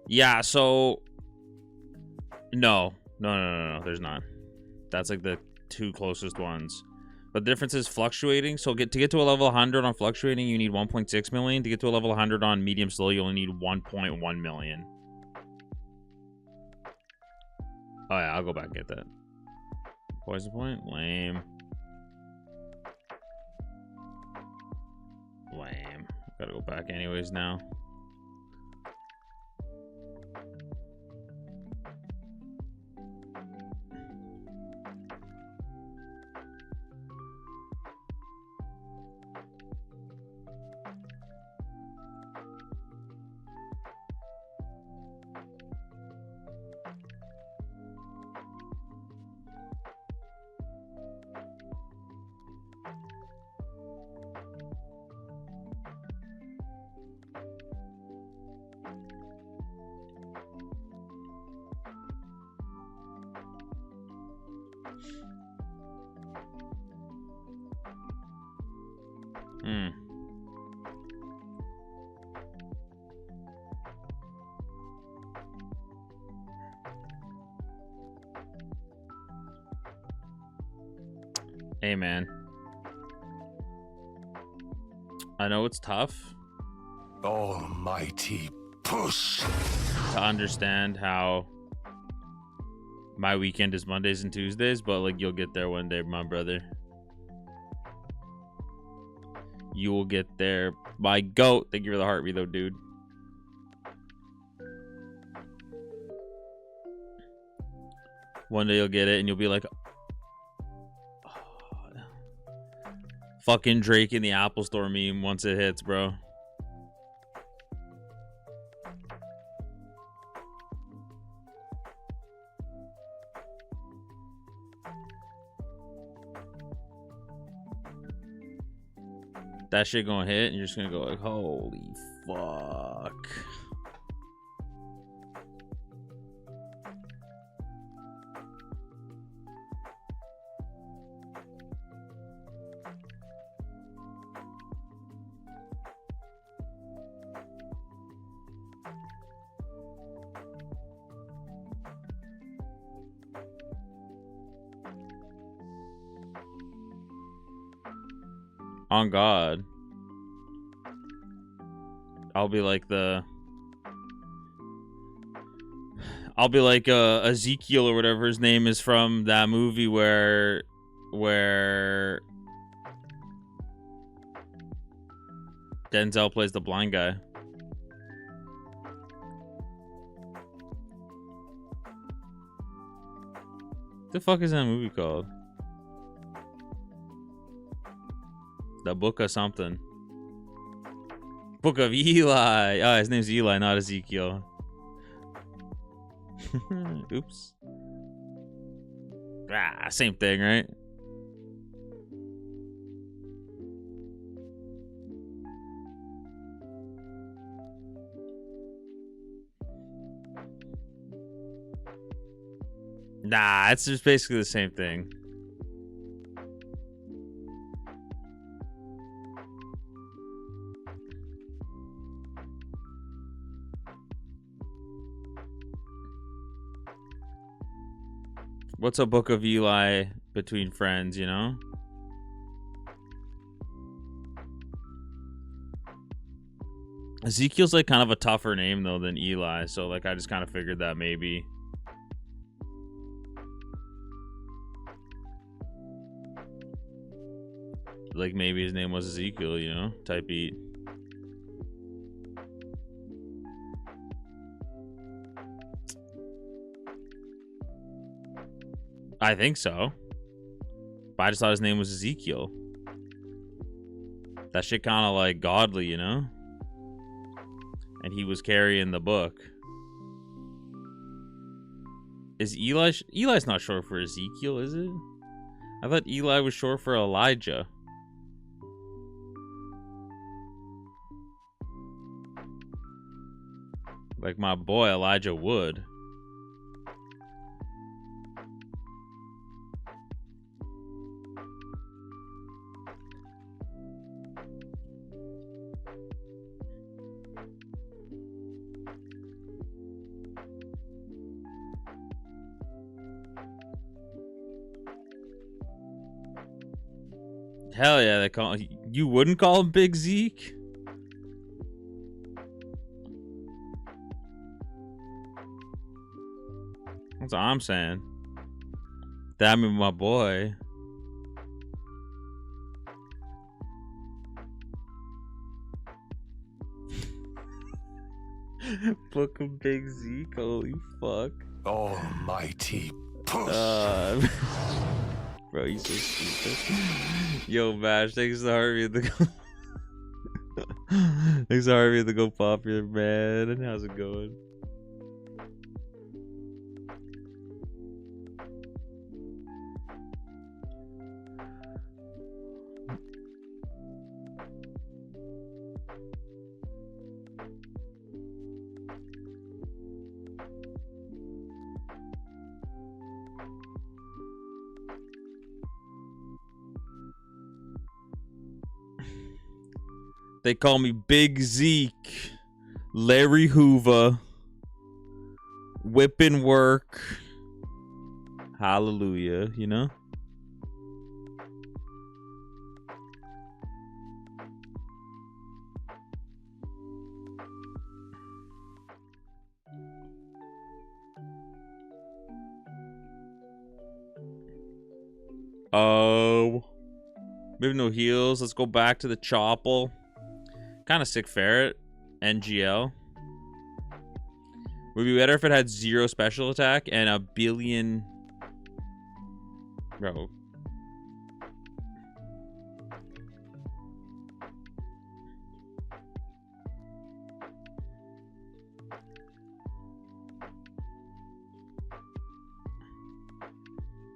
Yeah, so no, there's not. That's like the two closest ones. But the difference is fluctuating. So to get to a level 100 on fluctuating, you need 1.6 million. To get to a level 100 on medium slow, you only need 1.1 million. Oh yeah, I'll go back and get that. Poison point? Lame. Lame. Gotta go back anyways now. Hey, man. I know it's tough. Almighty push. To understand how my weekend is Mondays and Tuesdays, but like you'll get there one day, my brother. You will get there. My goat. Thank you for the heartbeat, though, dude. One day you'll get it, and you'll be like, fucking Drake in the Apple Store meme once it hits, bro. That shit gonna hit, and you're just gonna go like, holy fuck. On God. I'll be like Ezekiel or whatever his name is from that movie where Denzel plays the blind guy. The fuck is that movie called? The Book of something. Book of Eli. Oh, his name's Eli, not Ezekiel. Oops. Ah, same thing, right? Nah, it's just basically the same thing. What's a book of Eli between friends, you know? Ezekiel's like kind of a tougher name though than Eli, so like I just kind of figured that maybe. Like maybe his name was Ezekiel, you know? Type beat. I think so. But I just thought his name was Ezekiel. That shit kind of like godly, you know? And he was carrying the book. Is Eli... Eli's not short for Ezekiel, is it? I thought Eli was short for Elijah. Like my boy Elijah Wood. Hell yeah, they call you wouldn't call him Big Zeke? That's what I'm saying. That mean my boy. Book of Big Zeke, holy fuck. Almighty push. Bro, you so stupid. Yo, Mash, thanks to Harvey the thanks to Harvey the Go Popular, man. How's it going? They call me Big Zeke, Larry Hoover, whipping work. Hallelujah, you know? Oh, maybe no heals. Let's go back to the Chopple. Kind of sick ferret. NGL. Would be better if it had 0 special attack and a billion. Bro.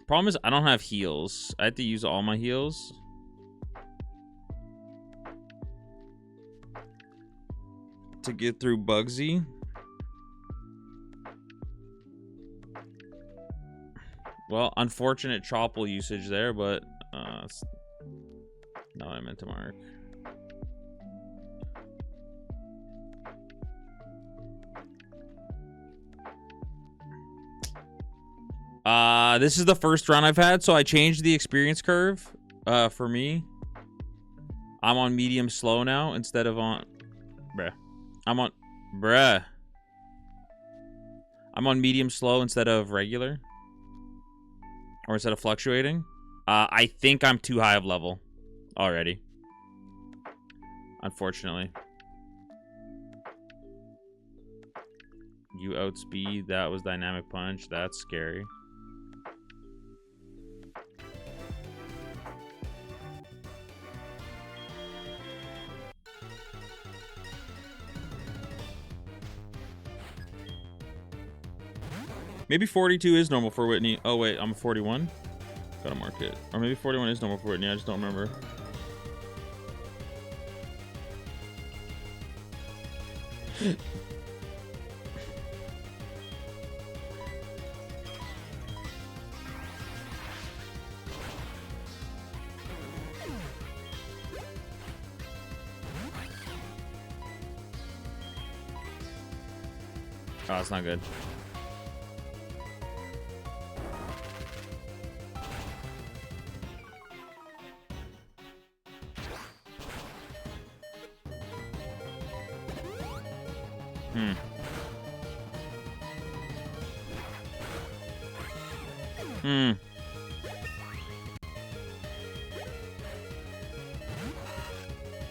Problem is I don't have heals. I have to use all my heals. To get through Bugsy. Well, unfortunate Chopple usage there, but that's not what I meant to mark. This is the first run I've had, so I changed the experience curve for me. I'm on medium slow now instead of on... Bruh. I'm on medium slow instead of regular. Or instead of fluctuating. I think I'm too high of level already. Unfortunately. You outspeed. That was dynamic punch. That's scary. Maybe 42 is normal for Whitney. Oh, wait. I'm 41. Gotta mark it. Or maybe 41 is normal for Whitney. I just don't remember. Oh, that's not good.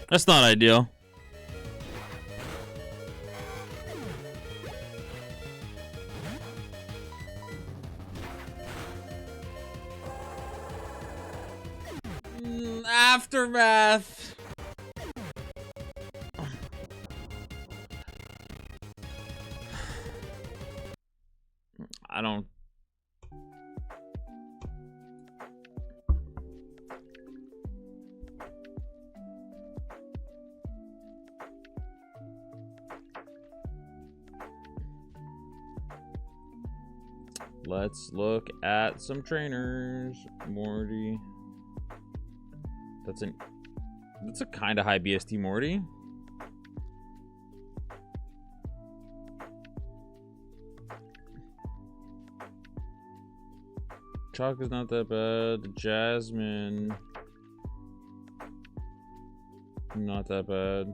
That's not ideal. Aftermath. I don't. Let's look at some trainers. Morty. That's a kind of high BST Morty. Chalk is not that bad. Jasmine, not that bad.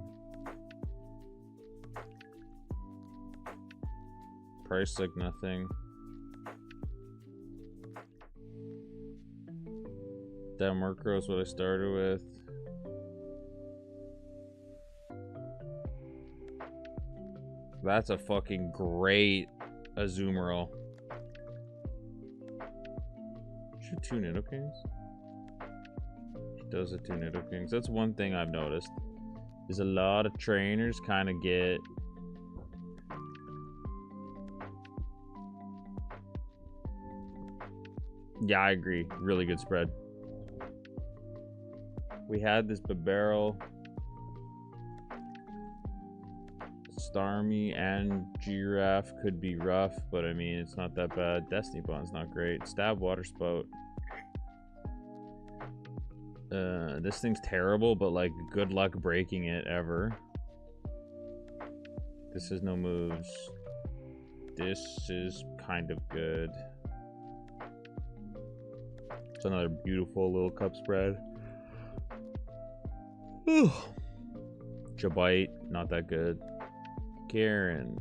Price like nothing. That Murkrow is what I started with. That's a fucking great Azumarill. Should 2 Nidokings? He does have 2 Nidokings. That's one thing I've noticed. Is a lot of trainers kind of get... Yeah, I agree. Really good spread. We had this Bibarel, Starmie, and Giraffe could be rough, but I mean, it's not that bad. Destiny Bond's not great. Stab, Water Spout. This thing's terrible, but like, good luck breaking it ever. This has no moves. This is kind of good. It's another beautiful little cup spread. Jabite, not that good. Karen.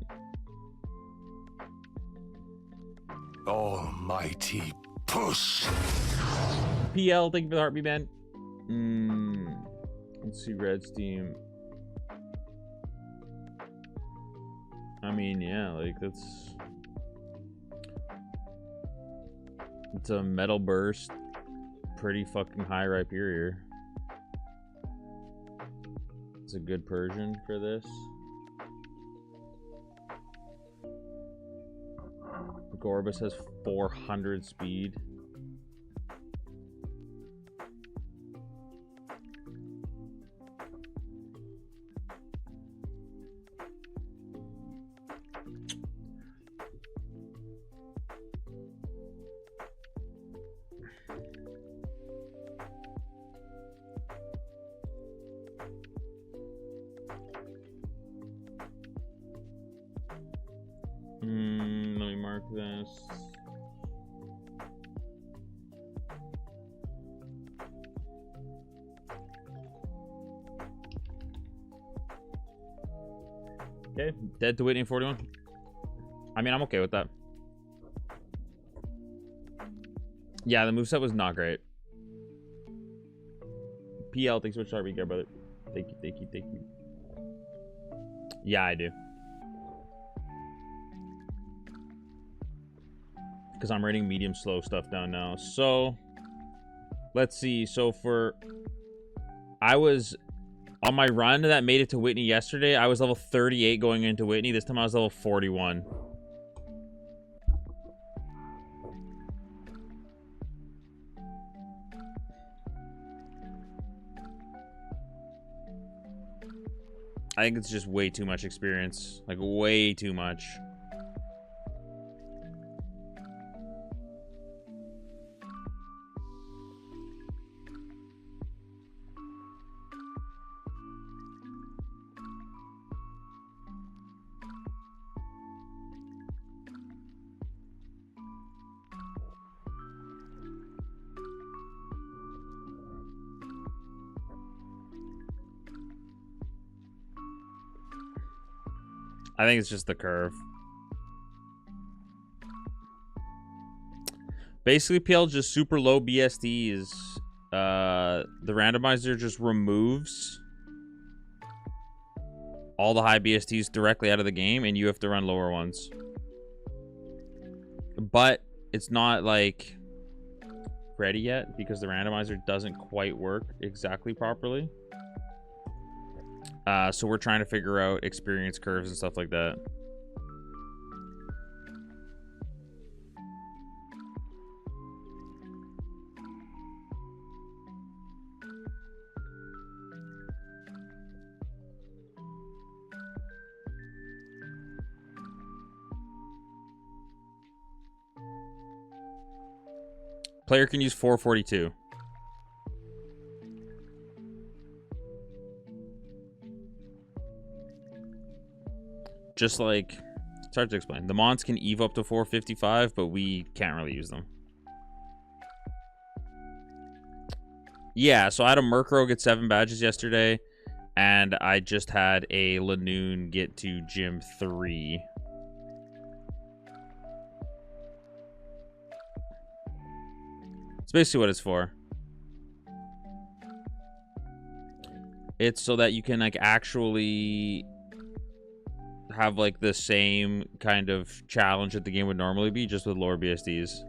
Almighty push. PL, thank you for the heartbeat, man. Let's see, Red Steam. I mean, yeah, like that's... It's a Metal Burst. Pretty fucking high Rhyperior. It's a good Persian for this. Gorbis has 400 speed. Let me mark this. Okay, dead to Whitney in 41. I mean, I'm okay with that. Yeah, the moveset was not great. PL, thanks for Sharpie, guy, brother. Thank you, thank you, thank you. Yeah, I do. Because I'm writing medium slow stuff down now. So, let's see. So for... I was... On my run that made it to Whitney yesterday, I was level 38 going into Whitney. This time I was level 41. I think it's just way too much experience. Like, way too much. I think it's just the curve. Basically, PL just super low BSDs. The randomizer just removes all the high BSDs directly out of the game, and you have to run lower ones. But it's not like ready yet because the randomizer doesn't quite work exactly properly. So we're trying to figure out experience curves and stuff like that. Player can use 442. Just like, it's hard to explain. The Mons can Eve up to 455, but we can't really use them. Yeah, so I had a Murkrow get 7 badges yesterday, and I just had a Lanoon get to Gym 3. It's basically what it's for. It's so that you can like actually have like the same kind of challenge that the game would normally be, just with lower BSDs.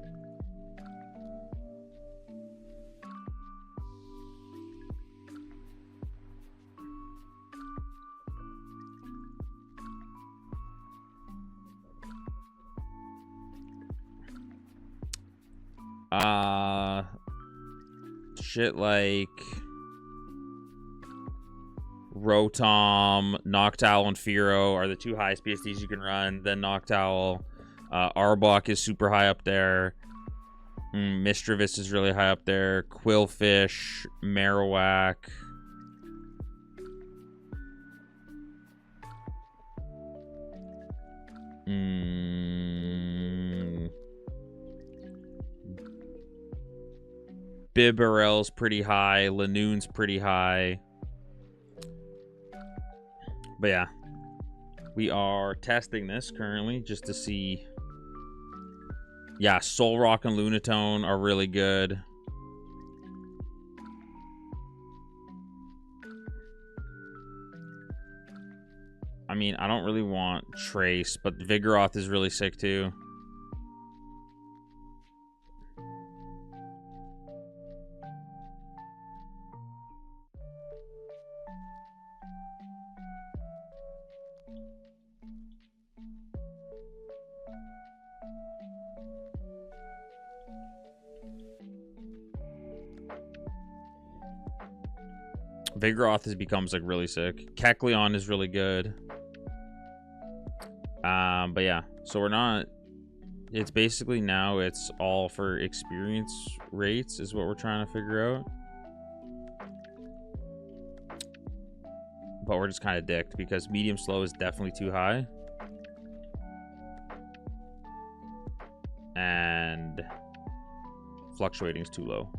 Shit like Rotom, Noctowl, and Fearow are the 2 highest BSDs you can run. Then Noctowl. Arbok is super high up there. Mischievous is really high up there. Quillfish, Marowak. Bibarel's pretty high. Lanoon's pretty high. But yeah, we are testing this currently just to see. Yeah, Solrock and Lunatone are really good. I mean, I don't really want Trace, but Vigoroth is really sick too. Vigoroth becomes like really sick. Kecleon is really good. But yeah, so we're not. It's basically now it's all for experience rates is what we're trying to figure out. But we're just kind of dicked because medium slow is definitely too high. And fluctuating is too low.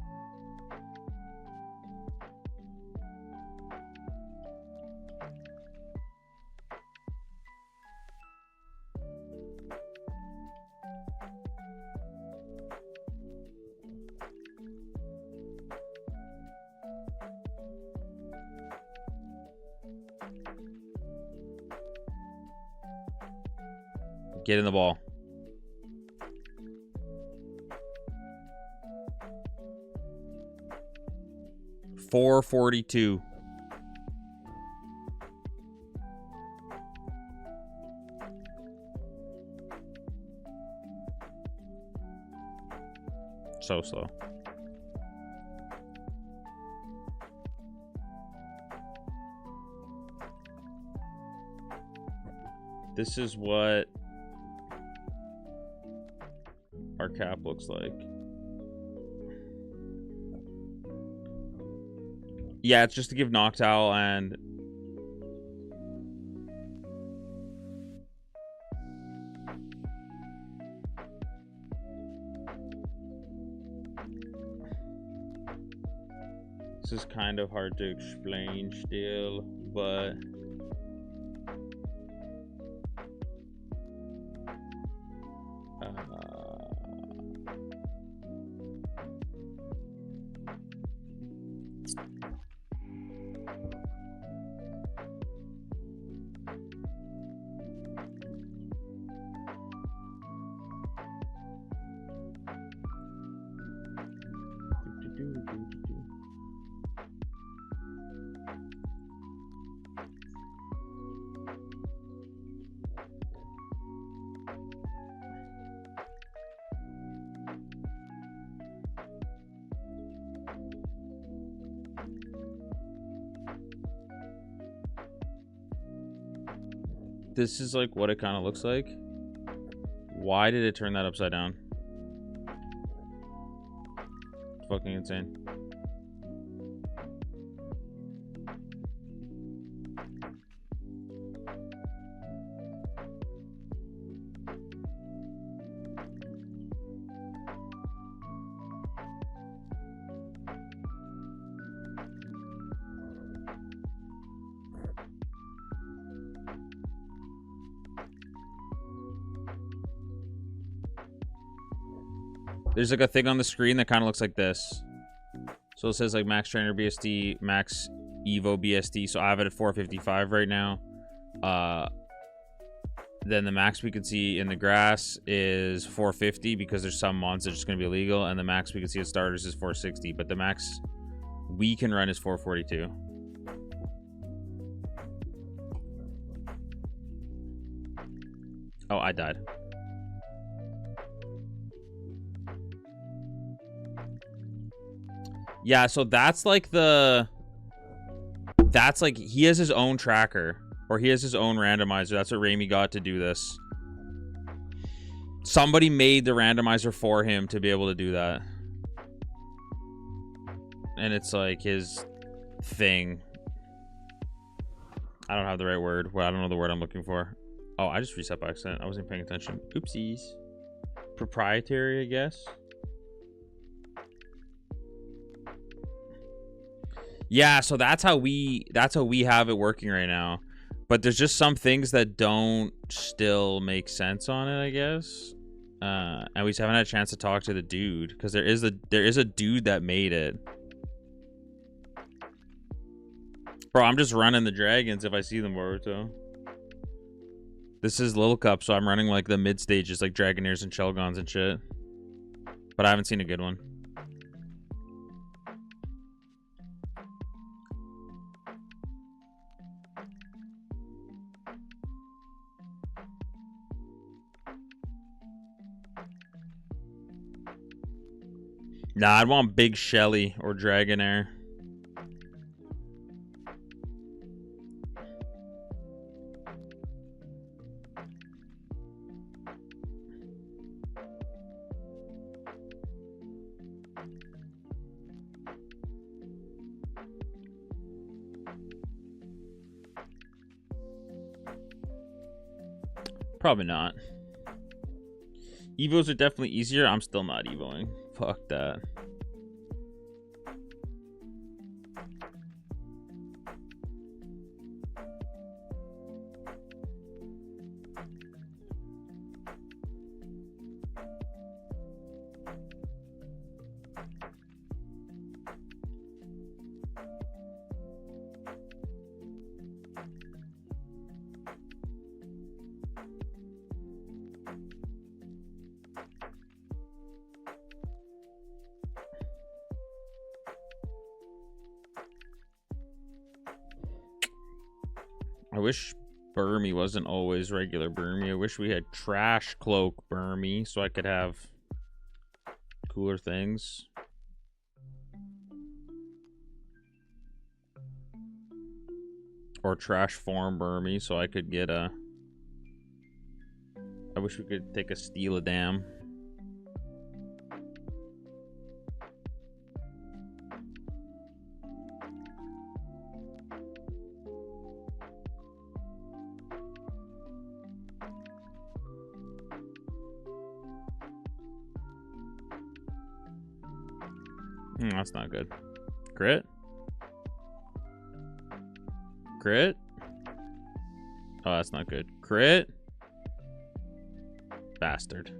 Get in the ball. $442. So slow. This is what our cap looks like. Yeah, it's just to give Noctowl and this is kind of hard to explain still, but this is like what it kind of looks like. Why did it turn that upside down? Fucking insane. There's like a thing on the screen that kind of looks like this. So it says like Max Trainer BSD, Max Evo BSD. So I have it at 455 right now. Then the max we can see in the grass is 450 because there's some mods that are just going to be illegal. And the max we can see at starters is 460. But the max we can run is 442. Oh, I died. Yeah, so that's like the... That's like... He has his own tracker. Or he has his own randomizer. That's what Rami got to do this. Somebody made the randomizer for him to be able to do that. And it's like his thing. I don't have the right word. Well, I don't know the word I'm looking for. Oh, I just reset by accident. I wasn't paying attention. Oopsies. Proprietary, I guess. Yeah, so that's how we have it working right now. But there's just some things that don't still make sense on it, I guess. And we just haven't had a chance to talk to the dude because there is a dude that made it. Bro, I'm just running the dragons if I see them, Boruto. This is Little Cup, so I'm running like the mid stages, like Dragoneers and Shelgons and shit. But I haven't seen a good one. Nah, I'd want Big Shelly or Dragonair. Probably not. Evos are definitely easier. I'm still not evoing. Fuck that. I wish Burmy wasn't always regular Burmy. I wish we had Trash Cloak Burmy so I could have cooler things. Or Trash Form Burmy so I could get a... I wish we could take a Steal a Dam. That's not good. Crit? Crit? Oh, that's not good. Crit? Bastard.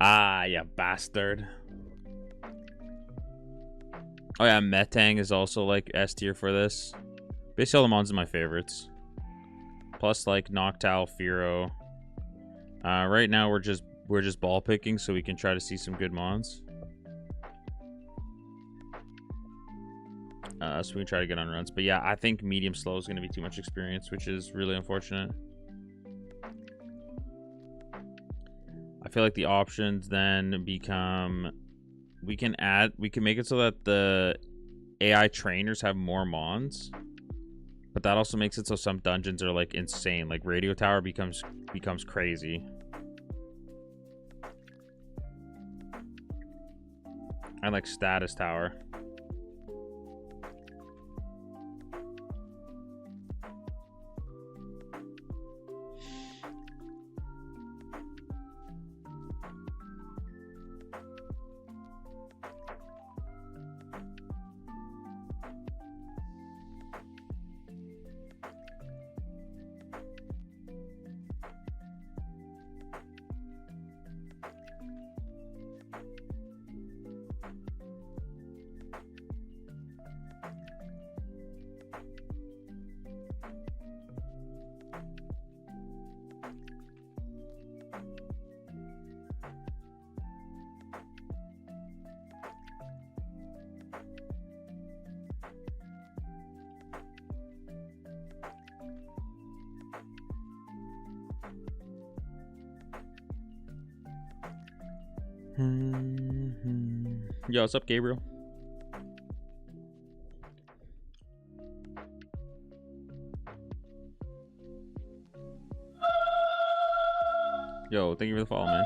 Ah, yeah, bastard. Oh yeah, Metang is also like S tier for this. Basically all the mons are my favorites. Plus like Noctowl, Fearow. Right now we're just ball picking so we can try to see some good mons. So we can try to get on runs. But yeah, I think medium slow is going to be too much experience, which is really unfortunate. I feel like the options then become we can make it so that the AI trainers have more mons, but that also makes it so some dungeons are like insane. Like Radio Tower becomes crazy. And like Status Tower. Yo, what's up, Gabriel? Yo, thank you for the follow, man.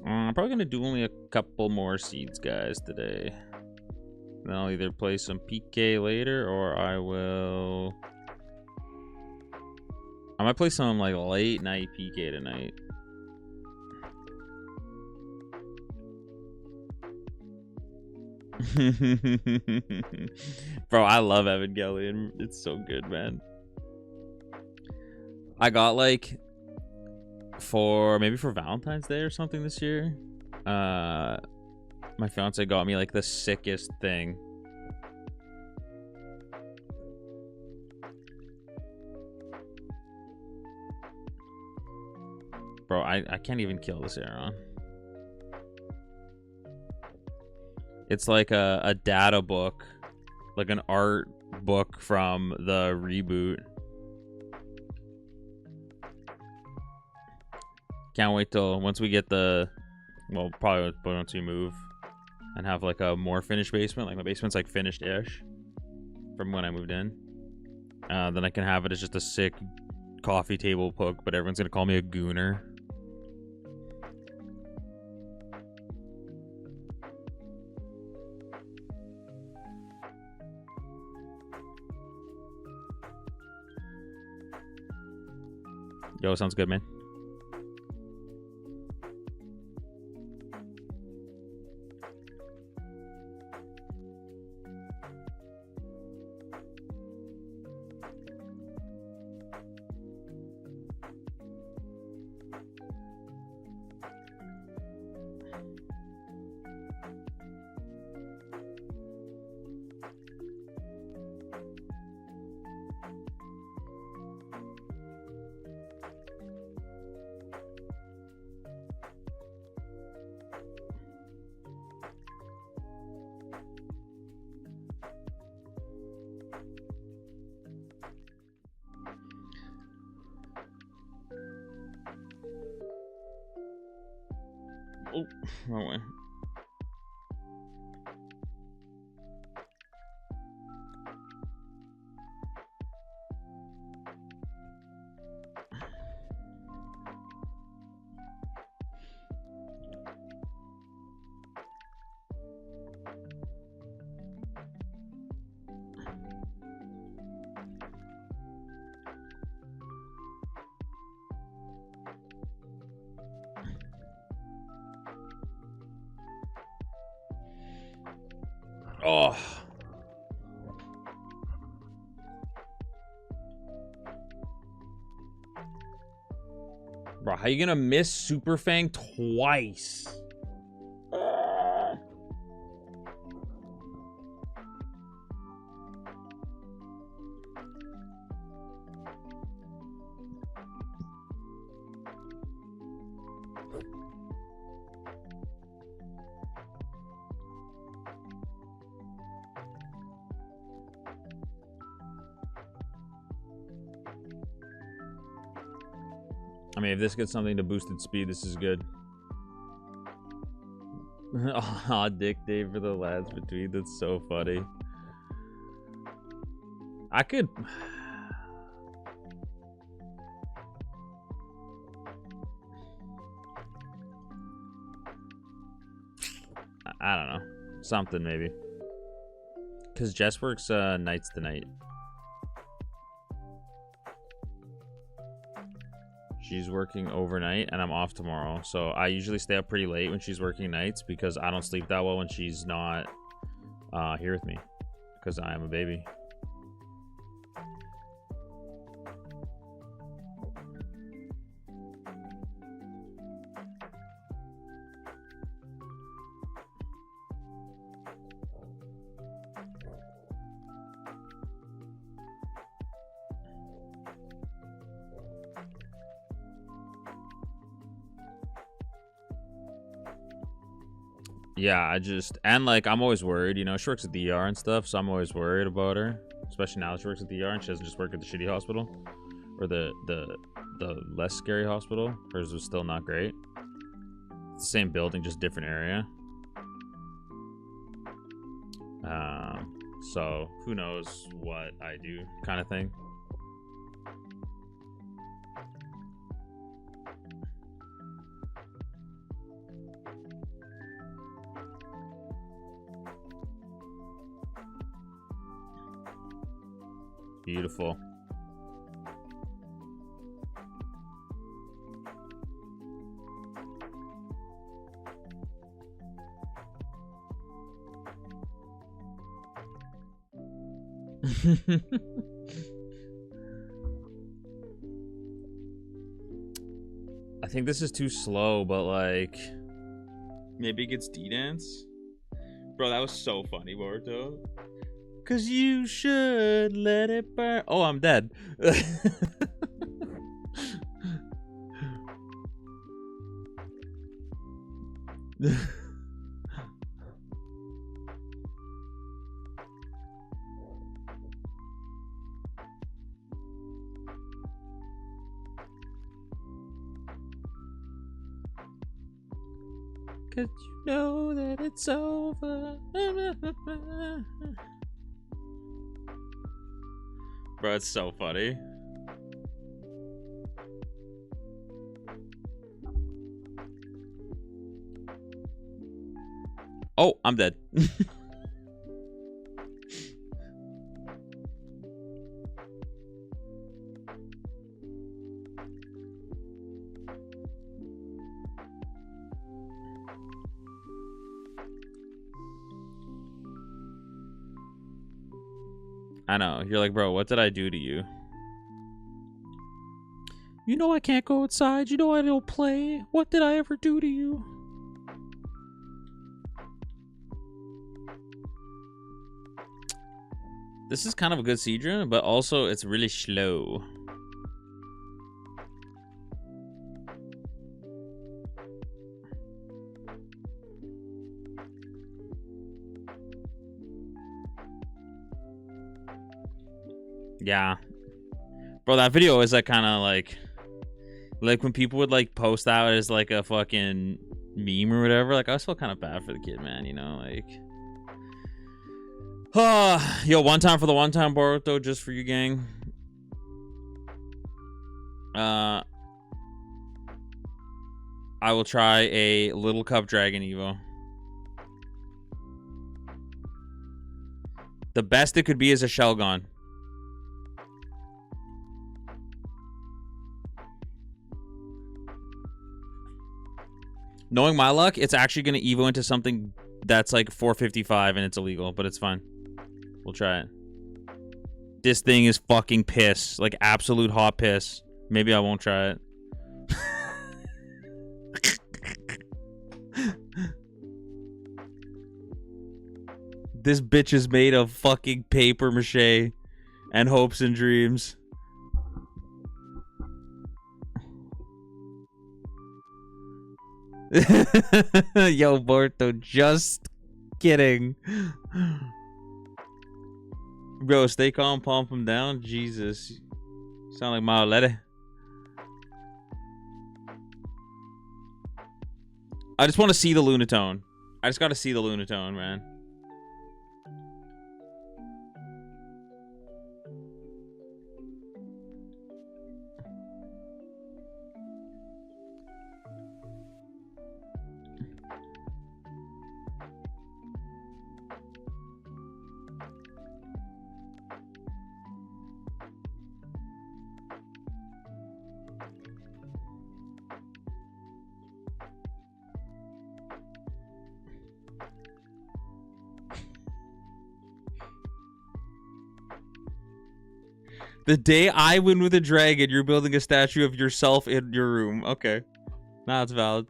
I'm probably gonna do only a couple more seeds, guys, today. Then I'll either play some PK later, or I might play some like late night PK tonight. Bro, I love Evangelion. It's so good, man. I got like maybe for Valentine's Day or something this year. My fiance got me like the sickest thing. Bro, I can't even kill this Aeron. It's like a data book, like an art book from the reboot. Can't wait till once we get probably once we move and have like a more finished basement. Like my basement's like finished-ish from when I moved in. Then I can have it as just a sick coffee table book, but everyone's gonna call me a gooner. Yo, sounds good, man. Oh, wrong way. Oh. Bro, how you gonna miss Super Fang twice? mean, if this gets something to boosted speed, this is good. Aw, Dick Day for the lads between. That's so funny. I could... I don't know. Something, maybe. Because Jess works nights tonight. She's working overnight, and I'm off tomorrow. So I usually stay up pretty late when she's working nights because I don't sleep that well when she's not here with me. Because I am a baby. Yeah, and like, I'm always worried, you know, she works at the ER and stuff, so I'm always worried about her, especially now that she works at the ER and she doesn't just work at the shitty hospital, or the less scary hospital. Hers was still not great. It's the same building, just different area. So who knows what I do, kind of thing. Beautiful. I think this is too slow, but like maybe it gets D-dance. Bro, that was so funny, Boruto. Cause you should let it burn. Oh, I'm dead. Cause you know that it's over. Bro, it's so funny. Oh, I'm dead. I know. You're like, bro, what did I do to you? You know I can't go outside. You know I don't play. What did I ever do to you? This is kind of a good Seadra, but also it's really slow. Yeah. Bro, that video is like kind of like when people would like post that as like a fucking meme or whatever, like I always felt kind of bad for the kid, man, you know, like yo, one time for the one time Boruto, just for you, gang. I will try a Little Cup Dragon Evo. The best it could be is a Shelgon. Knowing my luck, it's actually going to Evo into something that's like 455 and it's illegal, but it's fine. We'll try it. This thing is fucking piss. Like absolute hot piss. Maybe I won't try it. This bitch is made of fucking paper mache and hopes and dreams. Yo, Borto, just kidding. Bro, stay calm, palm him down. Jesus. Sound like Maolete. I just want to see the Lunatone. I just got to see the Lunatone, man. The day I win with a dragon, you're building a statue of yourself in your room. Okay. Nah, that's valid.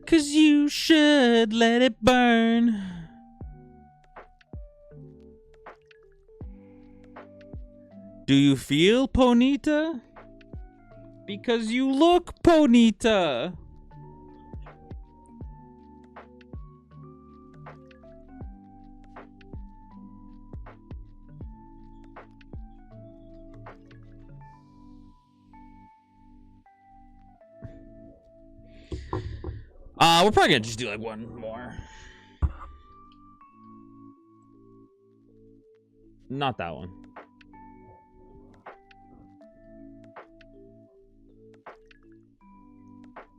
Cause you should let it burn. Do you feel Ponita? Because you look Ponita. We're probably gonna just do like one more. Not that one.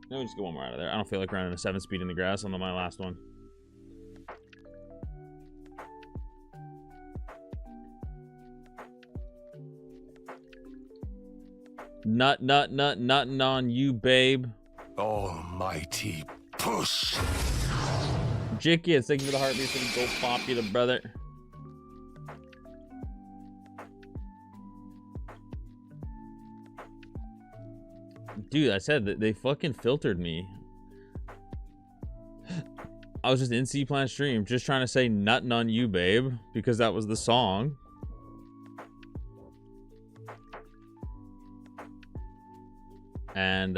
Let me just get one more out of there. I don't feel like running a 7-speed in the grass on my last one. Nutting on you, babe. Almighty push. Jicky, thank you for the heartbeat for the gold popular, brother. Dude, I said that they fucking filtered me. I was just in C-Plant stream, just trying to say nutting on you, babe, because that was the song. And,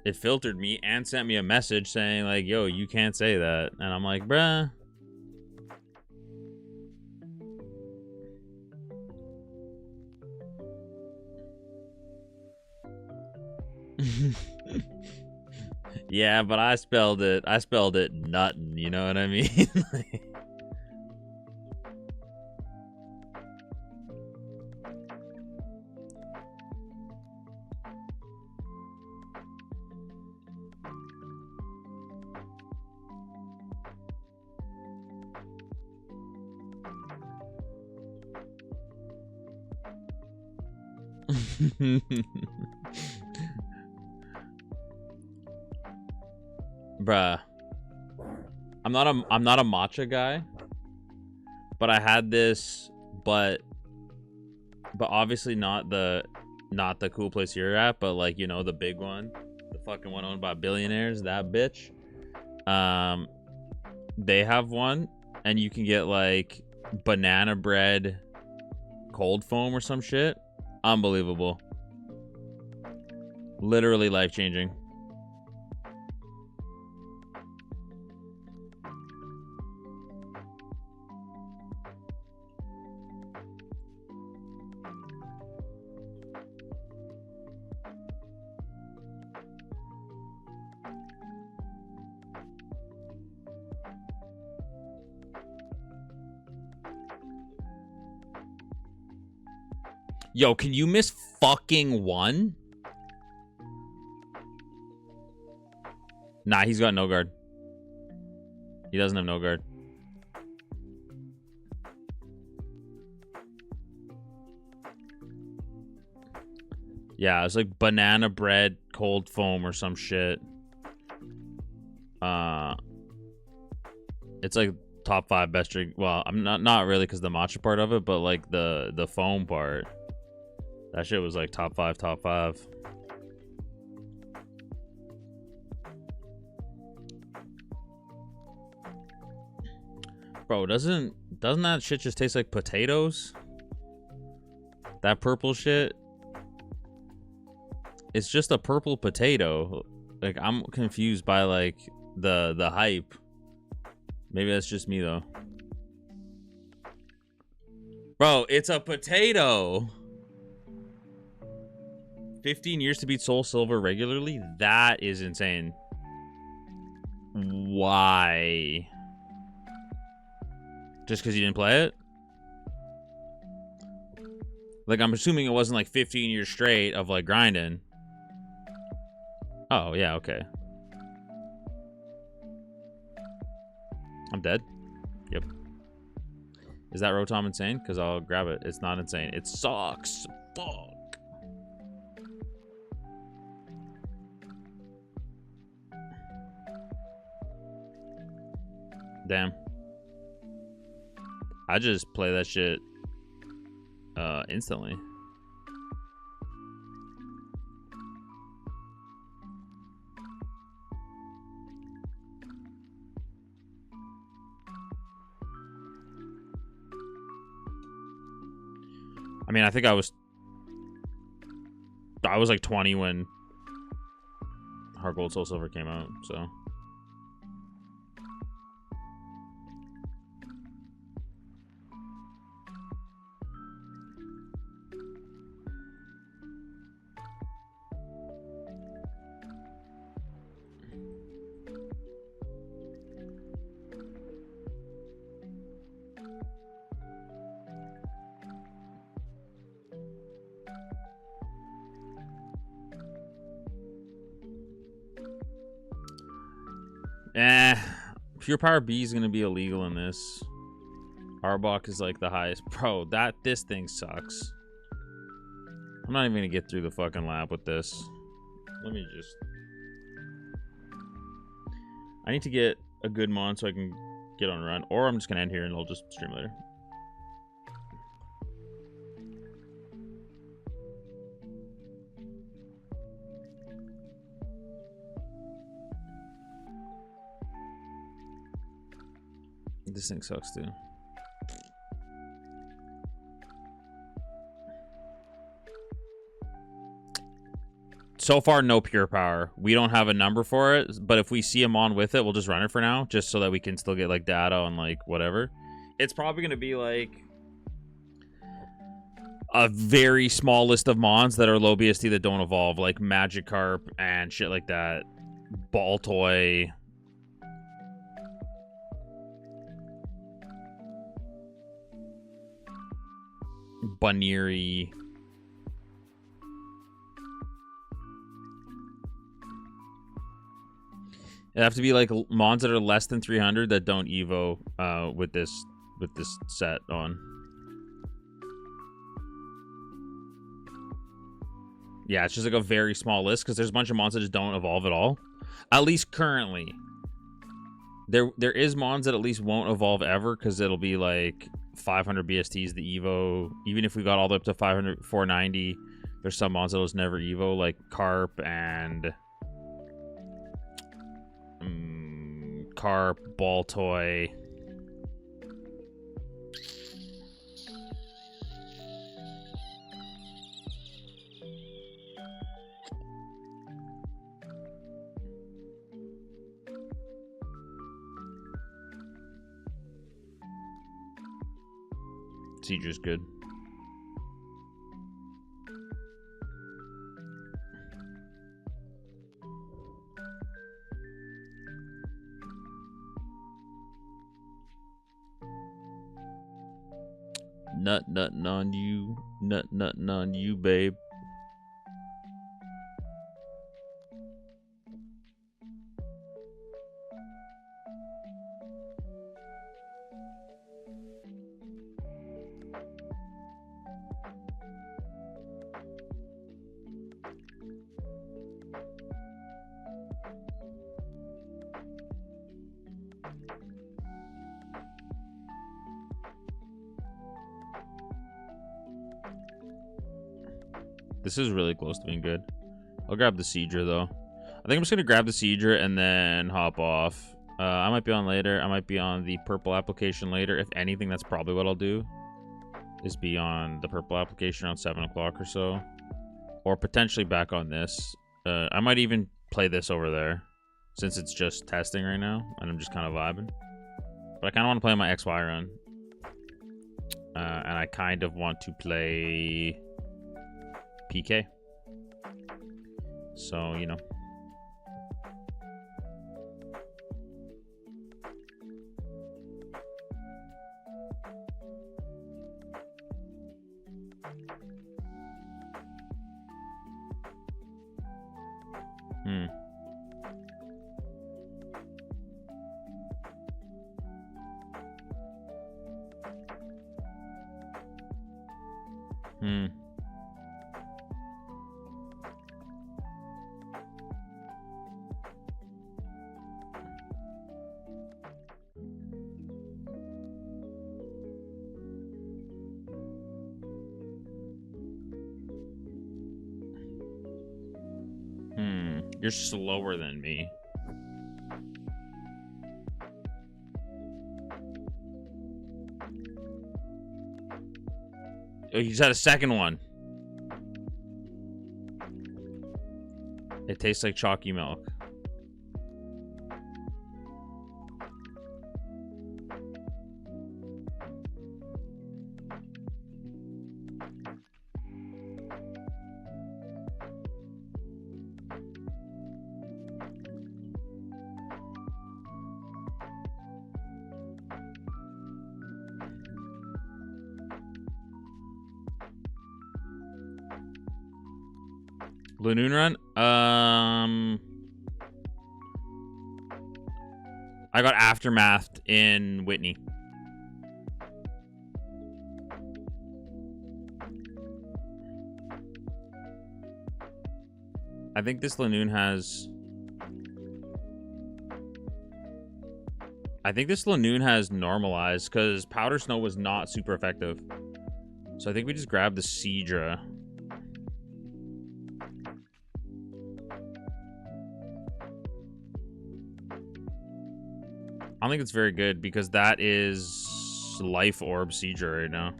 it filtered me and sent me a message saying, like, yo, you can't say that. And I'm like, bruh. Yeah, but I spelled it nuttin', you know what I mean? Bruh. I'm not a matcha guy, but I had this, but obviously not the cool place you're at, but like, you know, the big one, the fucking one owned by billionaires, that bitch. They have one, and you can get like banana bread cold foam or some shit. Unbelievable. Literally life-changing. Yo, can you miss fucking one? Nah, he's got no guard. He doesn't have no guard. Yeah, it's like banana bread cold foam or some shit. It's like top 5 best drink. Well, I'm not really because the matcha part of it, but like the foam part. That shit was like top 5. Bro, doesn't that shit just taste like potatoes? That purple shit? It's just a purple potato. Like, I'm confused by like the hype. Maybe that's just me though. Bro, it's a potato. 15 years to beat Soul Silver regularly? That is insane. Why? Just because you didn't play it? Like, I'm assuming it wasn't like 15 years straight of like grinding. Oh, yeah, okay. I'm dead. Yep. Is that Rotom insane? Because I'll grab it. It's not insane. It sucks. Fuck. Damn. I just play that shit instantly. I mean, I think I was like 20 when Heart Gold Soul Silver came out, so. Pure Power B is gonna be illegal in this. Arbok is like the highest. Bro, this thing sucks. I'm not even gonna get through the fucking lap with this. Let me just... I need to get a good mon so I can get on a run. Or I'm just gonna end here and I'll just stream later. This thing sucks too. So far, no pure power. We don't have a number for it, but if we see him on with it, we'll just run it for now, just so that we can still get like data on like whatever. It's probably gonna be like a very small list of mons that are low BST that don't evolve, like Magikarp and shit like that. Baltoy. Bunnery. It'd have to be like mons that are less than 300 that don't evo with this set on. Yeah, it's just like a very small list because there's a bunch of mons that just don't evolve at all. At least currently. There is mons that at least won't evolve ever because it'll be like 500 BSTs the evo. Even if we got all the way up to 500, 490, there's some mons that'll just never evo, like Carp and Carp, Baltoy. Sieger's good. Nuttin' on you. Nuttin' on you, babe. This is really close to being good. I'll grab the Seedra, though. I think I'm just going to grab the Seedra and then hop off. I might be on later. I might be on the purple application later. If anything, that's probably what I'll do. Is be on the purple application around 7 o'clock or so. Or potentially back on this. I might even play this over there. Since it's just testing right now. And I'm just kind of vibing. But I kind of want to play on my XY run. And I kind of want to play PK. So, you know. Hmm. Hmm. You're slower than me. Oh, you just had a second one. It tastes like chalky milk. Lanoon run? I got aftermathed in Whitney. I think this Lanoon has... I think this Lanoon has normalized, because Powder Snow was not super effective. So I think we just grabbed the Seadra. I don't think it's very good, because that is Life Orb Seadra right now.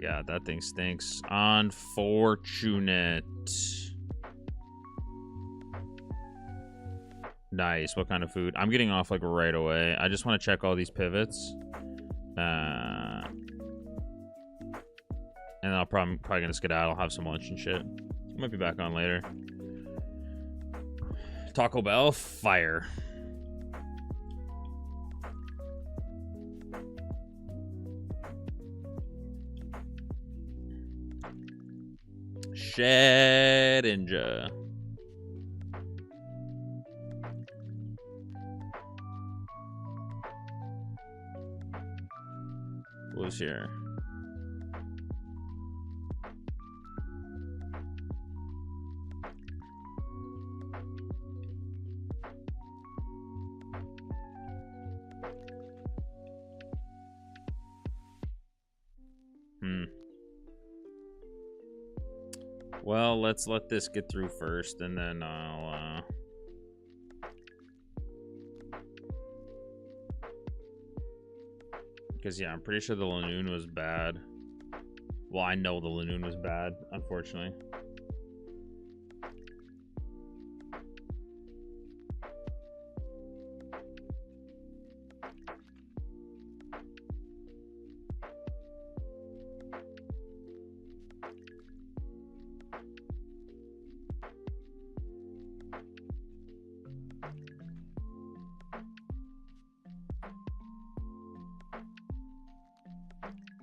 Yeah, that thing stinks. Unfortunate. Nice. What kind of food? I'm getting off like right away. I just want to check all these pivots. And I'm probably gonna skedaddle. I'll have some lunch and shit. I might be back on later. Taco Bell, fire. Shedinja. What was here? Well, let's let this get through first, and then I'll, because, yeah, I'm pretty sure the Lanoon was bad. Well, I know the Lanoon was bad, unfortunately.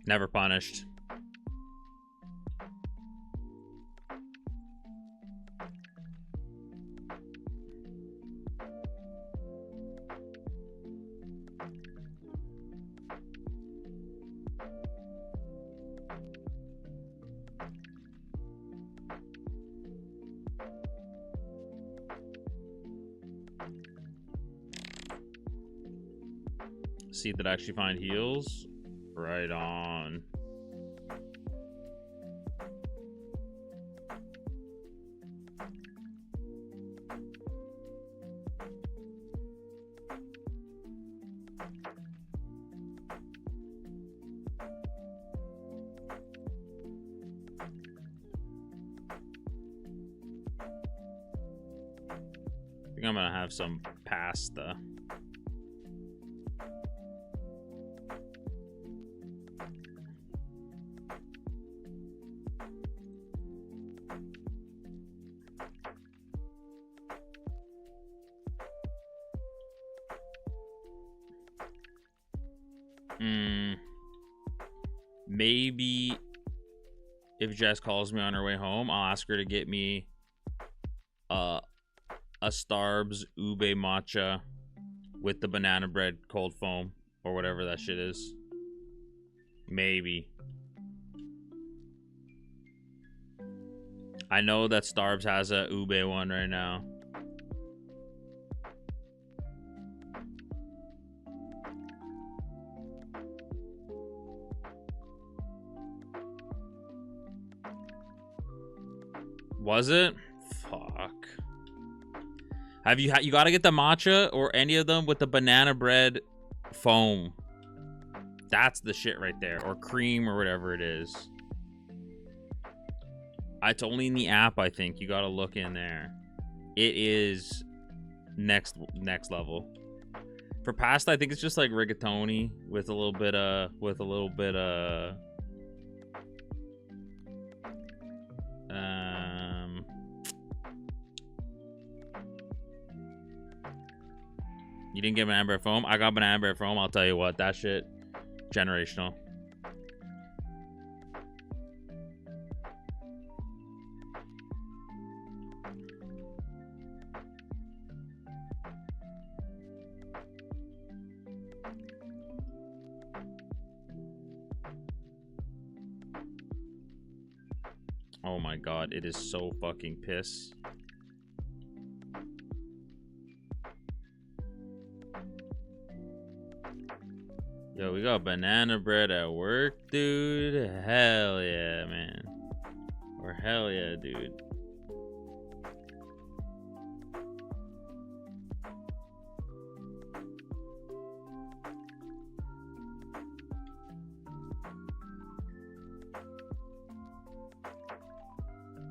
Never punished. See that actually find heals. Right on. think I'm gonna have some pasta. Maybe if Jess calls me on her way home, I'll ask her to get me a Starbs ube matcha with the banana bread cold foam or whatever that shit is. Maybe. I know that Starbs has a ube one right now. Was it? Fuck. Have you you got to get the matcha or any of them with the banana bread foam. That's the shit right there, or cream or whatever it is. It's only in the app, I think. You got to look in there. It is next level. For pasta, I think it's just like rigatoni with a little bit You didn't get banana bread foam? I got banana bread foam. I'll tell you what, that shit, generational. Oh my god, it is so fucking piss. Yo, we got banana bread at work, dude. Hell yeah, man. Or hell yeah, dude.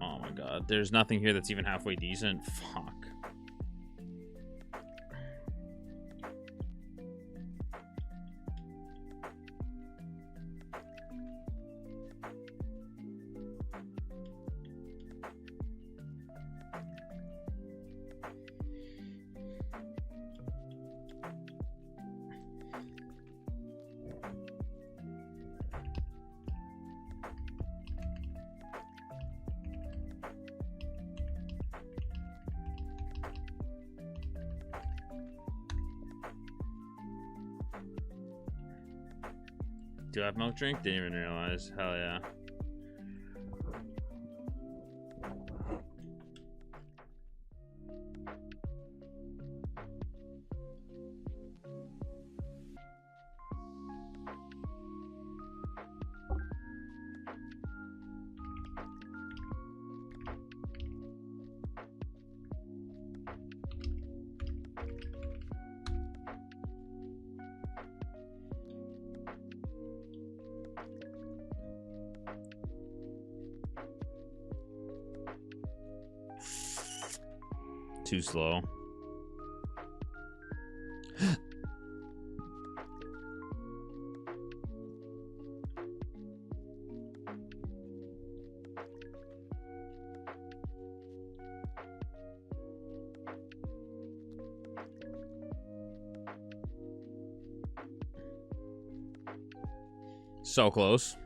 Oh my god, there's nothing here that's even halfway decent. Fuck. Do I have milk drink? Didn't even realize. Hell yeah. Too slow. So close.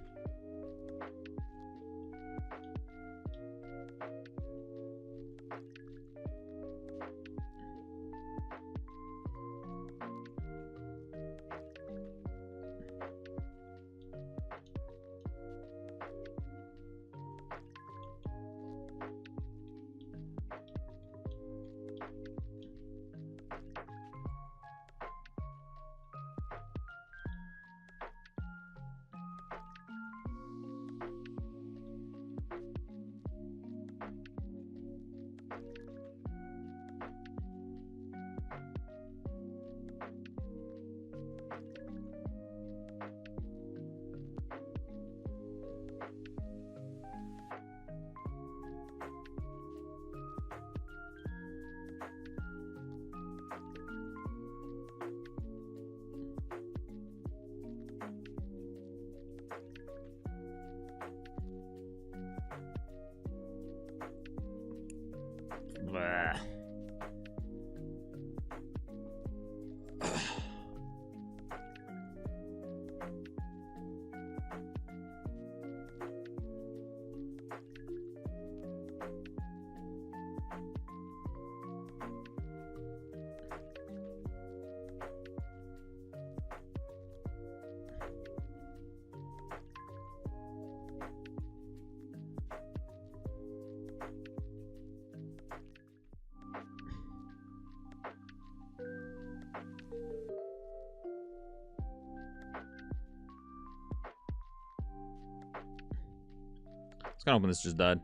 It's kind of hoping this just died.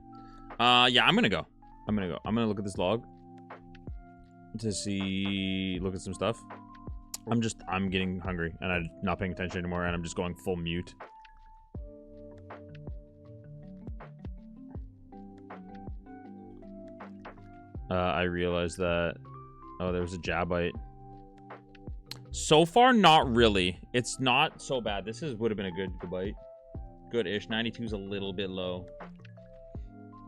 Yeah, I'm gonna go. I'm gonna look at this log to see, look at some stuff. I'm getting hungry and I'm not paying attention anymore, and I'm just going full mute. I realized that, oh, there was a jabite. So far, not really. It's not so bad. This would have been a good bite. Good-ish. 92 is a little bit low.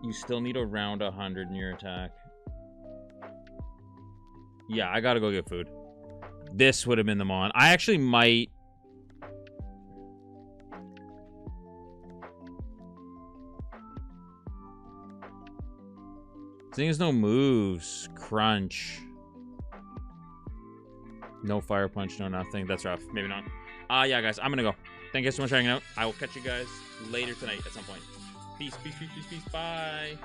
You still need around 100 in your attack. Yeah, I gotta go get food. This would have been the mon. I actually might... Seeing as no moves. Crunch. No fire punch, no nothing. That's rough. Maybe not. Yeah, guys, I'm gonna go. Thank you guys so much for hanging out. I will catch you guys later tonight at some point. Peace, peace, peace, peace, peace. Bye.